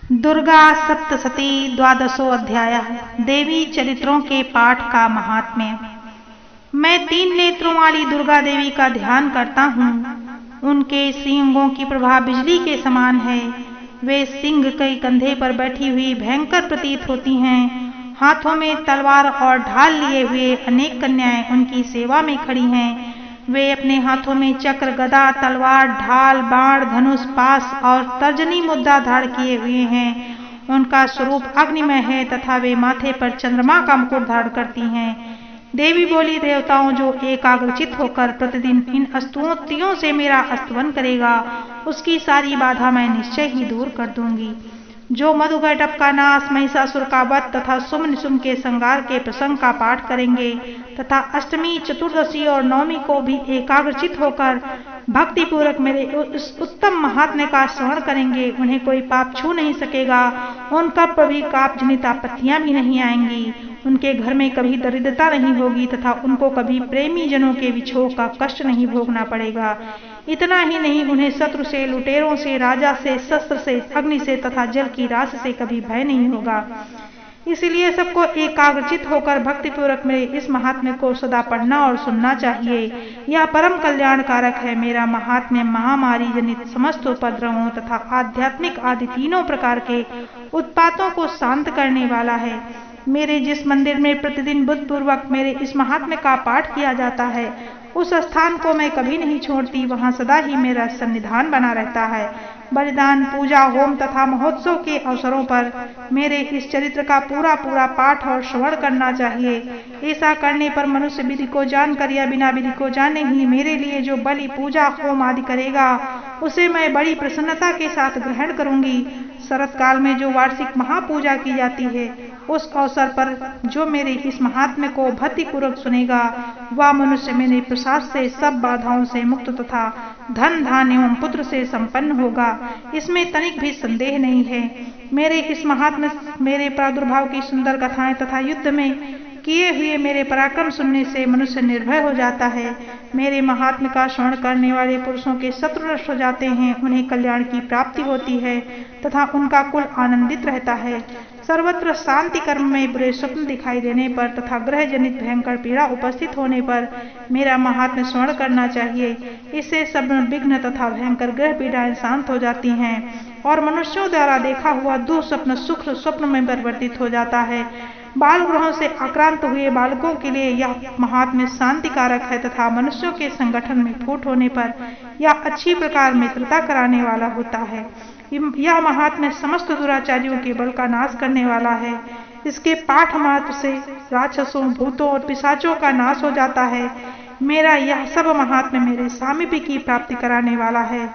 दुर्गा सप्तशती 12वां अध्याय। देवी चरित्रों के पाठ का महात्म्य। मैं 3 नेत्रों वाली दुर्गा देवी का ध्यान करता हूँ। उनके सिंगों की प्रभा बिजली के समान है। वे सिंह के कंधे पर बैठी हुई भयंकर प्रतीत होती हैं। हाथों में तलवार और ढाल लिए हुए अनेक कन्याएं उनकी सेवा में खड़ी हैं। वे अपने हाथों में चक्र, गदा, तलवार, ढाल, बाण, धनुष, पास और तर्जनी मुद्रा धारण किए हुए हैं। उनका स्वरूप अग्निमय है तथा वे माथे पर चंद्रमा का मुकुट धारण करती हैं। देवी बोली, देवताओं जो एकाग्रचित होकर प्रतिदिन इन स्तुतियों से मेरा स्तवन करेगा, उसकी सारी बाधा मैं निश्चय ही दूर कर दूंगी। जो मधुकैटभ का नाश, महिषासुर का वध तथा सुम निशुम के संहार के प्रसंग का पाठ करेंगे तथा अष्टमी, चतुर्दशी और नवमी को भी एकाग्रचित होकर भक्ति पूर्वक मेरे उस उत्तम महात्म्य का श्रवण करेंगे, उन्हें कोई पाप छू नहीं सकेगा। उन पर कभी पाप जनित आपत्तियां भी नहीं आएंगी। उनके घर में कभी दरिद्रता नहीं होगी तथा उनको कभी प्रेमी जनों के विछोह का कष्ट नहीं भोगना पड़ेगा। इतना ही नहीं, उन्हें शत्रु से, लुटेरों से, राजा से, शस्त्र से, अग्नि से तथा जल की राशि से कभी भय नहीं होगा। इसलिए सबको एकाग्रचित होकर भक्तिपूर्वक मेरे इस महात्म्य को सदा पढ़ना और सुनना चाहिए। यह परम कल्याणकारक है। मेरा महात्म्य महामारी जनित समस्त उपद्रवों तथा आध्यात्मिक आदि तीनों प्रकार के उत्पातों को शांत करने वाला है। मेरे जिस मंदिर में प्रतिदिन बुद्धिपूर्वक मेरे इस महात्म्य का पाठ किया जाता है, उस स्थान को मैं कभी नहीं छोड़ती। वहां सदा ही मेरा सन्निधान बना रहता है। बलिदान, पूजा, होम तथा महोत्सव के अवसरों पर मेरे इस चरित्र का पूरा पाठ और श्रवण करना चाहिए। ऐसा करने पर मनुष्य विधि को जानकर या बिना विधि को जाने ही मेरे लिए जो बलि, पूजा, होम आदि करेगा, उसे मैं बड़ी प्रसन्नता के साथ ग्रहण करूंगी। शरत काल में जो वार्षिक महापूजा की जाती है, उस अवसर पर जो मेरे इस महात्म्य को भक्तिपूर्वक सुनेगा, वह मनुष्य मेरे प्रसाद से सब बाधाओं से मुक्त तथा धन, धान एवं पुत्र से संपन्न होगा। इसमें तनिक भी संदेह नहीं है। मेरे इस महात्म्य, मेरे प्रादुर्भाव की सुंदर कथाएं तथा युद्ध में किए हुए मेरे पराक्रम सुनने से मनुष्य निर्भय हो जाता है। मेरे महात्म्य का श्रवण करने वाले पुरुषों के शत्रु नष्ट हो जाते हैं, उन्हें कल्याण की प्राप्ति होती है तथा उनका कुल आनंदित रहता है। सर्वत्र शांति कर्म में बुरे स्वप्न दिखाई देने पर तथा ग्रह जनित भयंकर पीड़ा उपस्थित होने पर मेरा महात्म्य श्रवण करना चाहिए। इससे सब विघ्न तथा भयंकर ग्रह पीड़ाएं शांत हो जाती हैं और मनुष्यों द्वारा देखा हुआ दुःस्वप्न सुख स्वप्न में परिवर्तित हो जाता है। बाल ग्रहों से आक्रांत हुए बालकों के लिए यह महात्म्य शांतिकारक है तथा मनुष्यों के संगठन में फूट होने पर यह अच्छी प्रकार मित्रता कराने वाला होता है। यह महात्म्य समस्त दुराचारियों के बल का नाश करने वाला है। इसके पाठ मात्र से राक्षसों, भूतों और पिशाचों का नाश हो जाता है। मेरा यह सब महात्म्य मेरे सामीप्य की प्राप्ति कराने वाला है।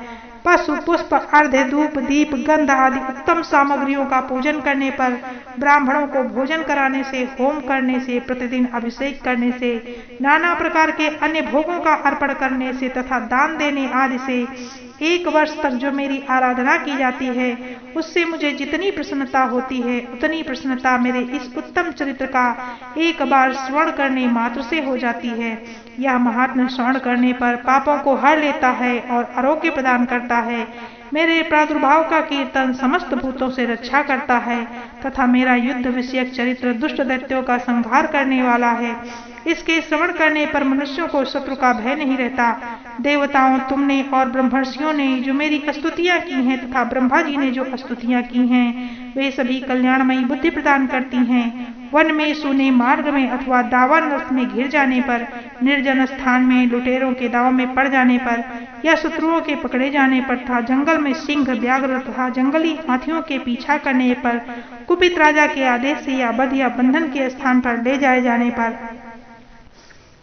पशु, पुष्प, अर्घ्य, धूप, दीप, गंध आदि उत्तम सामग्रियों का पूजन करने पर, ब्राह्मणों को भोजन कराने से, होम करने से, प्रतिदिन अभिषेक करने से, नाना प्रकार के अन्य भोगों का अर्पण करने से तथा दान देने आदि से 1 वर्ष तक जो मेरी आराधना की जाती है, उससे मुझे जितनी प्रसन्नता होती है, उतनी प्रसन्नता मेरे इस उत्तम चरित्र का एक बार श्रवण करने मात्र से हो जाती है। यह महात्म्य श्रवण करने पर पापों को हर लेता है और आरोग्य प्रदान करता है। मेरे प्रादुर्भाव का कीर्तन समस्त भूतों से रक्षा करता है तथा मेरा युद्ध विषयक चरित्र दुष्ट दैत्यों का संहार करने वाला है। इसके श्रवण करने पर मनुष्यों को शत्रु का भय नहीं रहता। देवताओं, तुमने और ब्रह्मर्षियों ने जो मेरी स्तुतियां की हैं तथा ब्रह्मा जी ने जो स्तुतियां की हैं, वे सभी कल्याणमयी बुद्धि प्रदान करती हैं। वन में, सूने मार्ग में अथवा दावन रथ में घिर जाने पर, निर्जन स्थान में लुटेरों के दाव में पड़ जाने पर, या शत्रुओं के पकड़े जाने पर तथा जंगल में सिंह, व्याघ्र तथा जंगली हाथियों के पीछा करने पर, कुपित राजा के आदेश से या वध या बंधन के स्थान पर ले जाए जाने पर,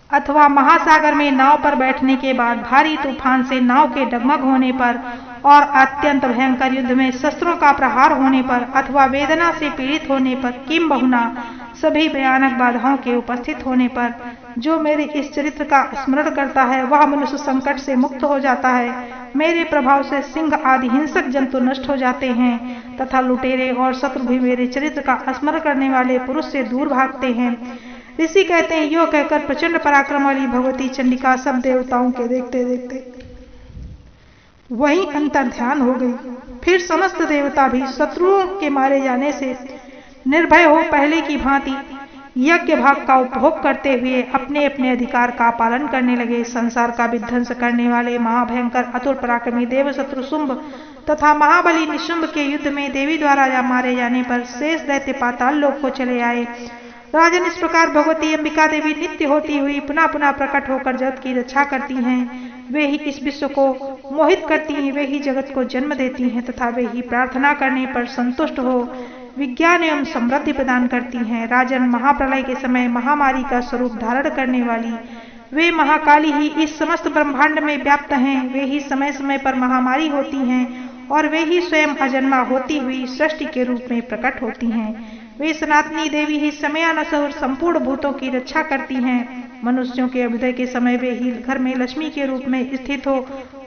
अथवा महासागर में नाव पर बैठने के बाद भारी तूफान से नाव के डगमग होने पर, और अत्यंत भयंकर युद्ध में शस्त्रों का प्रहार होने पर, अथवा वेदना से पीड़ित होने पर, किम बहुना सभी भयानक बाधाओं के उपस्थित होने पर, जो मेरे इस चरित्र का स्मरण करता है वह मनुष्य संकट से मुक्त हो जाता है। मेरे प्रभाव से सिंह आदि हिंसक जंतु नष्ट हो जाते हैं तथा लुटेरे और शत्रु भी मेरे चरित्र का स्मरण करने वाले पुरुष से दूर भागते हैं। ऋषि कहते हैं, यो कहकर प्रचंड पराक्रम वाली भगवती चंडिका सब देवताओं के देखते देखते वहीं अंतर ध्यान हो गई। फिर समस्त देवता भी शत्रुओं के मारे जाने से निर्भय हो पहले की भांति यज्ञ भाग का उपभोग करते हुए अपने अपने अधिकार का पालन करने लगे। संसार का विध्वंस करने वाले महाभयंकर अतुल पराक्रमी देव शत्रु शुंभ तथा महाबली निशुंभ के युद्ध में देवी द्वारा मारे जाने पर शेष दैत्य पाताल लोक को चले आए। राजन, इस प्रकार भगवती अंबिका देवी नित्य होती हुई पुनः पुनः प्रकट होकर जगत की रक्षा करती हैं। वे ही इस विश्व को मोहित करती हैं, वे ही जगत को जन्म देती हैं तथा वे ही प्रार्थना करने पर संतुष्ट हो विज्ञान एवं समृद्धि प्रदान करती हैं। राजन, महाप्रलय के समय महामारी का स्वरूप धारण करने वाली वे महाकाली ही इस समस्त ब्रह्मांड में व्याप्त हैं। वे ही समय समय पर महामारी होती हैं और वे ही स्वयं अजन्मा होती हुई सृष्टि के रूप में प्रकट होती हैं। वे सनातनी देवी ही समयानुसार संपूर्ण भूतों की रक्षा करती हैं। मनुष्यों के अभ्युदय के समय वे ही घर में लक्ष्मी के रूप में स्थित हो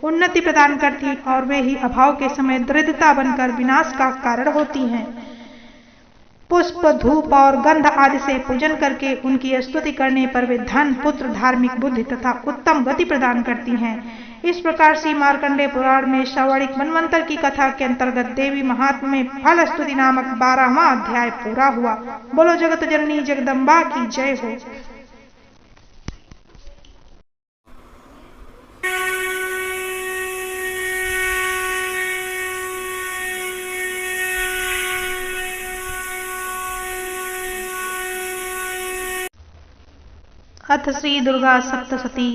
उन्नति प्रदान करती और वे ही अभाव के समय दरिद्रता बनकर विनाश का कारण होती हैं। पुष्प, धूप और गंध आदि से पूजन करके उनकी स्तुति करने पर वे धन, पुत्र, धार्मिक बुद्धि तथा उत्तम गति प्रदान करती हैं। इस प्रकार से मार्कंडेय पुराण में श्रावणिक मनवंतर की कथा के अंतर्गत देवी महात्म्य में फल स्तुति नामक 12वां अध्याय पूरा हुआ। बोलो जगत जननी जगदम्बा की जय हो। अथ श्री दुर्गा सप्तशती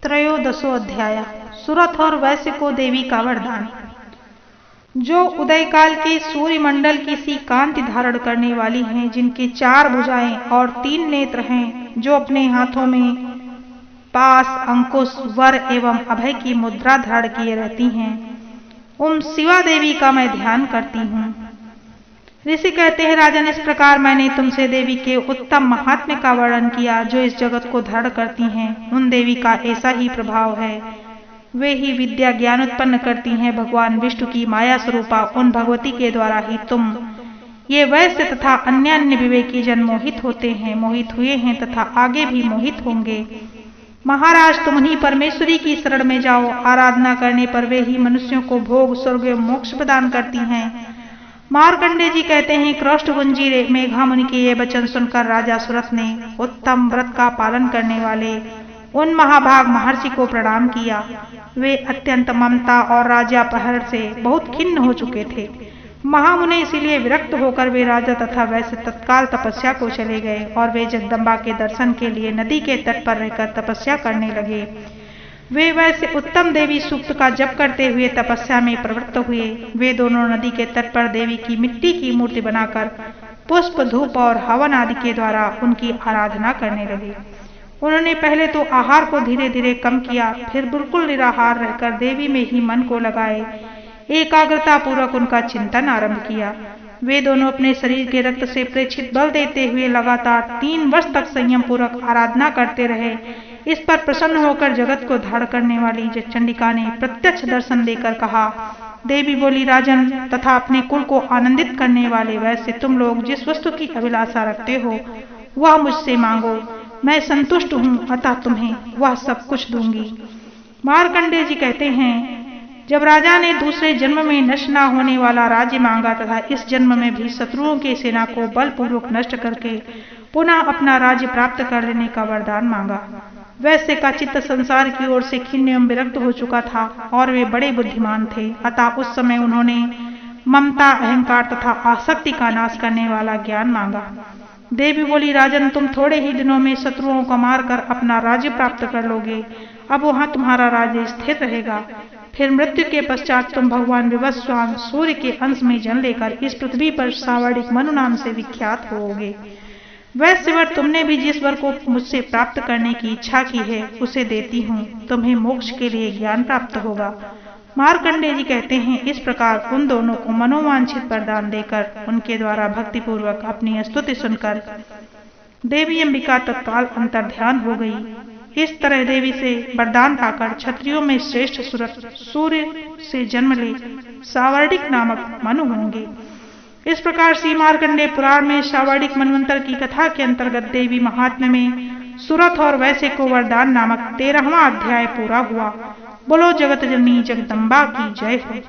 त्रयोदशो अध्याय। सुरथ और वैश्य को देवी का वरदान। जो उदय काल के सूर्य मंडल की सी कांति धारण करने वाली हैं, जिनके 4 भुजाएं और 3 नेत्र हैं, जो अपने हाथों में पास, अंकुश, वर एवं अभय की मुद्रा धारण किए रहती हैं, उन शिवा देवी का मैं ध्यान करती हूँ। ऋषि कहते हैं, राजन, इस प्रकार मैंने तुमसे देवी के उत्तम महात्म्य का वर्णन किया जो इस जगत को धारण करती हैं। उन देवी का ऐसा ही प्रभाव है। वे ही विद्या ज्ञान उत्पन्न करती हैं। भगवान विष्णु की माया स्वरूपा उन भगवती के द्वारा ही तुम ये वैश्य तथा अन्य अन्य विवेकी जन मोहित होते हैं, मोहित हुए हैं तथा आगे भी मोहित होंगे। महाराज, तुम ही परमेश्वरी की शरण में जाओ। आराधना करने पर वे ही मनुष्यों को भोग, स्वर्ग एवं मोक्ष प्रदान करती हैं। मार्कंडेय जी कहते हैं, क्रोष्टगुंजी मेघामुनि के ये वचन सुनकर राजा सुरथ ने उत्तम व्रत का पालन करने वाले उन महाभाग महर्षि को प्रणाम किया। वे अत्यंत ममता और राज्यापहरण से बहुत खिन्न हो चुके थे। महामुनि इसीलिए विरक्त होकर वे राजा तथा वैश्य तत्काल तपस्या को चले गए और वे जगदम्बा के दर्शन के लिए नदी के तट पर रहकर तपस्या करने लगे। वे वैसे उत्तम देवी सूक्त का जप करते हुए तपस्या में प्रवृत्त हुए। वे दोनों नदी के तट पर देवी की मिट्टी की मूर्ति बनाकर पुष्प, धूप और हवन आदि के द्वारा उनकी आराधना करने लगे। उन्होंने पहले तो आहार को धीरे धीरे कम किया, फिर बिल्कुल निराहार रहकर देवी में ही मन को लगाए एकाग्रता पूर्वक उनका चिंतन आरंभ किया। वे दोनों अपने शरीर के रक्त से प्रेक्षित बल देते हुए लगातार 3 वर्ष तक संयम पूर्वक आराधना करते रहे। इस पर प्रसन्न होकर जगत को धारण करने वाली चंडिका ने प्रत्यक्ष दर्शन देकर कहा। देवी बोली, राजन तथा अपने कुल को आनंदित करने वाले वैसे तुम लोग जिस वस्तु की अभिलाषा रखते हो वह मुझसे मांगो। मैं संतुष्ट हूँ, अतः तुम्हें वह सब कुछ दूंगी। मार्कंडेय जी कहते हैं, जब राजा ने दूसरे जन्म में नष्ट न होने वाला राज्य मांगा तथा इस जन्म में भी शत्रुओं की सेना को बलपूर्वक नष्ट करके पुनः अपना राज्य प्राप्त कर लेने का वरदान मांगा, वैश्य का चित्त संसार की ओर से खिन्न एवं विरक्त हो चुका था और वे बड़े बुद्धिमान थे। अतः उस समय उन्होंने ममता, अहंकार तथा आसक्ति का नाश करने वाला ज्ञान मांगा। देवी बोली, राजन, तुम थोड़े ही दिनों में शत्रुओं को मारकर अपना राज्य प्राप्त कर लोगे। अब वहां तुम्हारा राज्य स्थिर रहेगा। फिर मृत्यु के पश्चात तुम भगवान विवस्वान सूर्य के अंश में जन्म लेकर इस पृथ्वी पर सावर्णिक मनु नाम से विख्यात होोगे। वैसे वर तुमने भी जिस वर को मुझसे प्राप्त करने की इच्छा की है उसे देती हूँ। तुम्हें मोक्ष के लिए ज्ञान प्राप्त होगा। मार्कंडेय जी कहते हैं, इस प्रकार उन दोनों को मनोवांछित वरदान देकर उनके द्वारा भक्तिपूर्वक अपनी स्तुति सुनकर देवी अंबिका तत्काल अंतर्ध्यान हो गई। इस तरह देवी से वरदान पाकर क्षत्रियों में श्रेष्ठ सूर्य से जन्म ले सावर्णिक नामक मनु होंगे। इस प्रकार श्री मार्कंडेय पुराण में सावर्णिक मनवंतर की कथा के अंतर्गत देवी महात्म्य में सुरथ और वैश्य को वरदान नामक 13वां अध्याय पूरा हुआ। बोलो जगत जननी जगदम्बा की जय हो।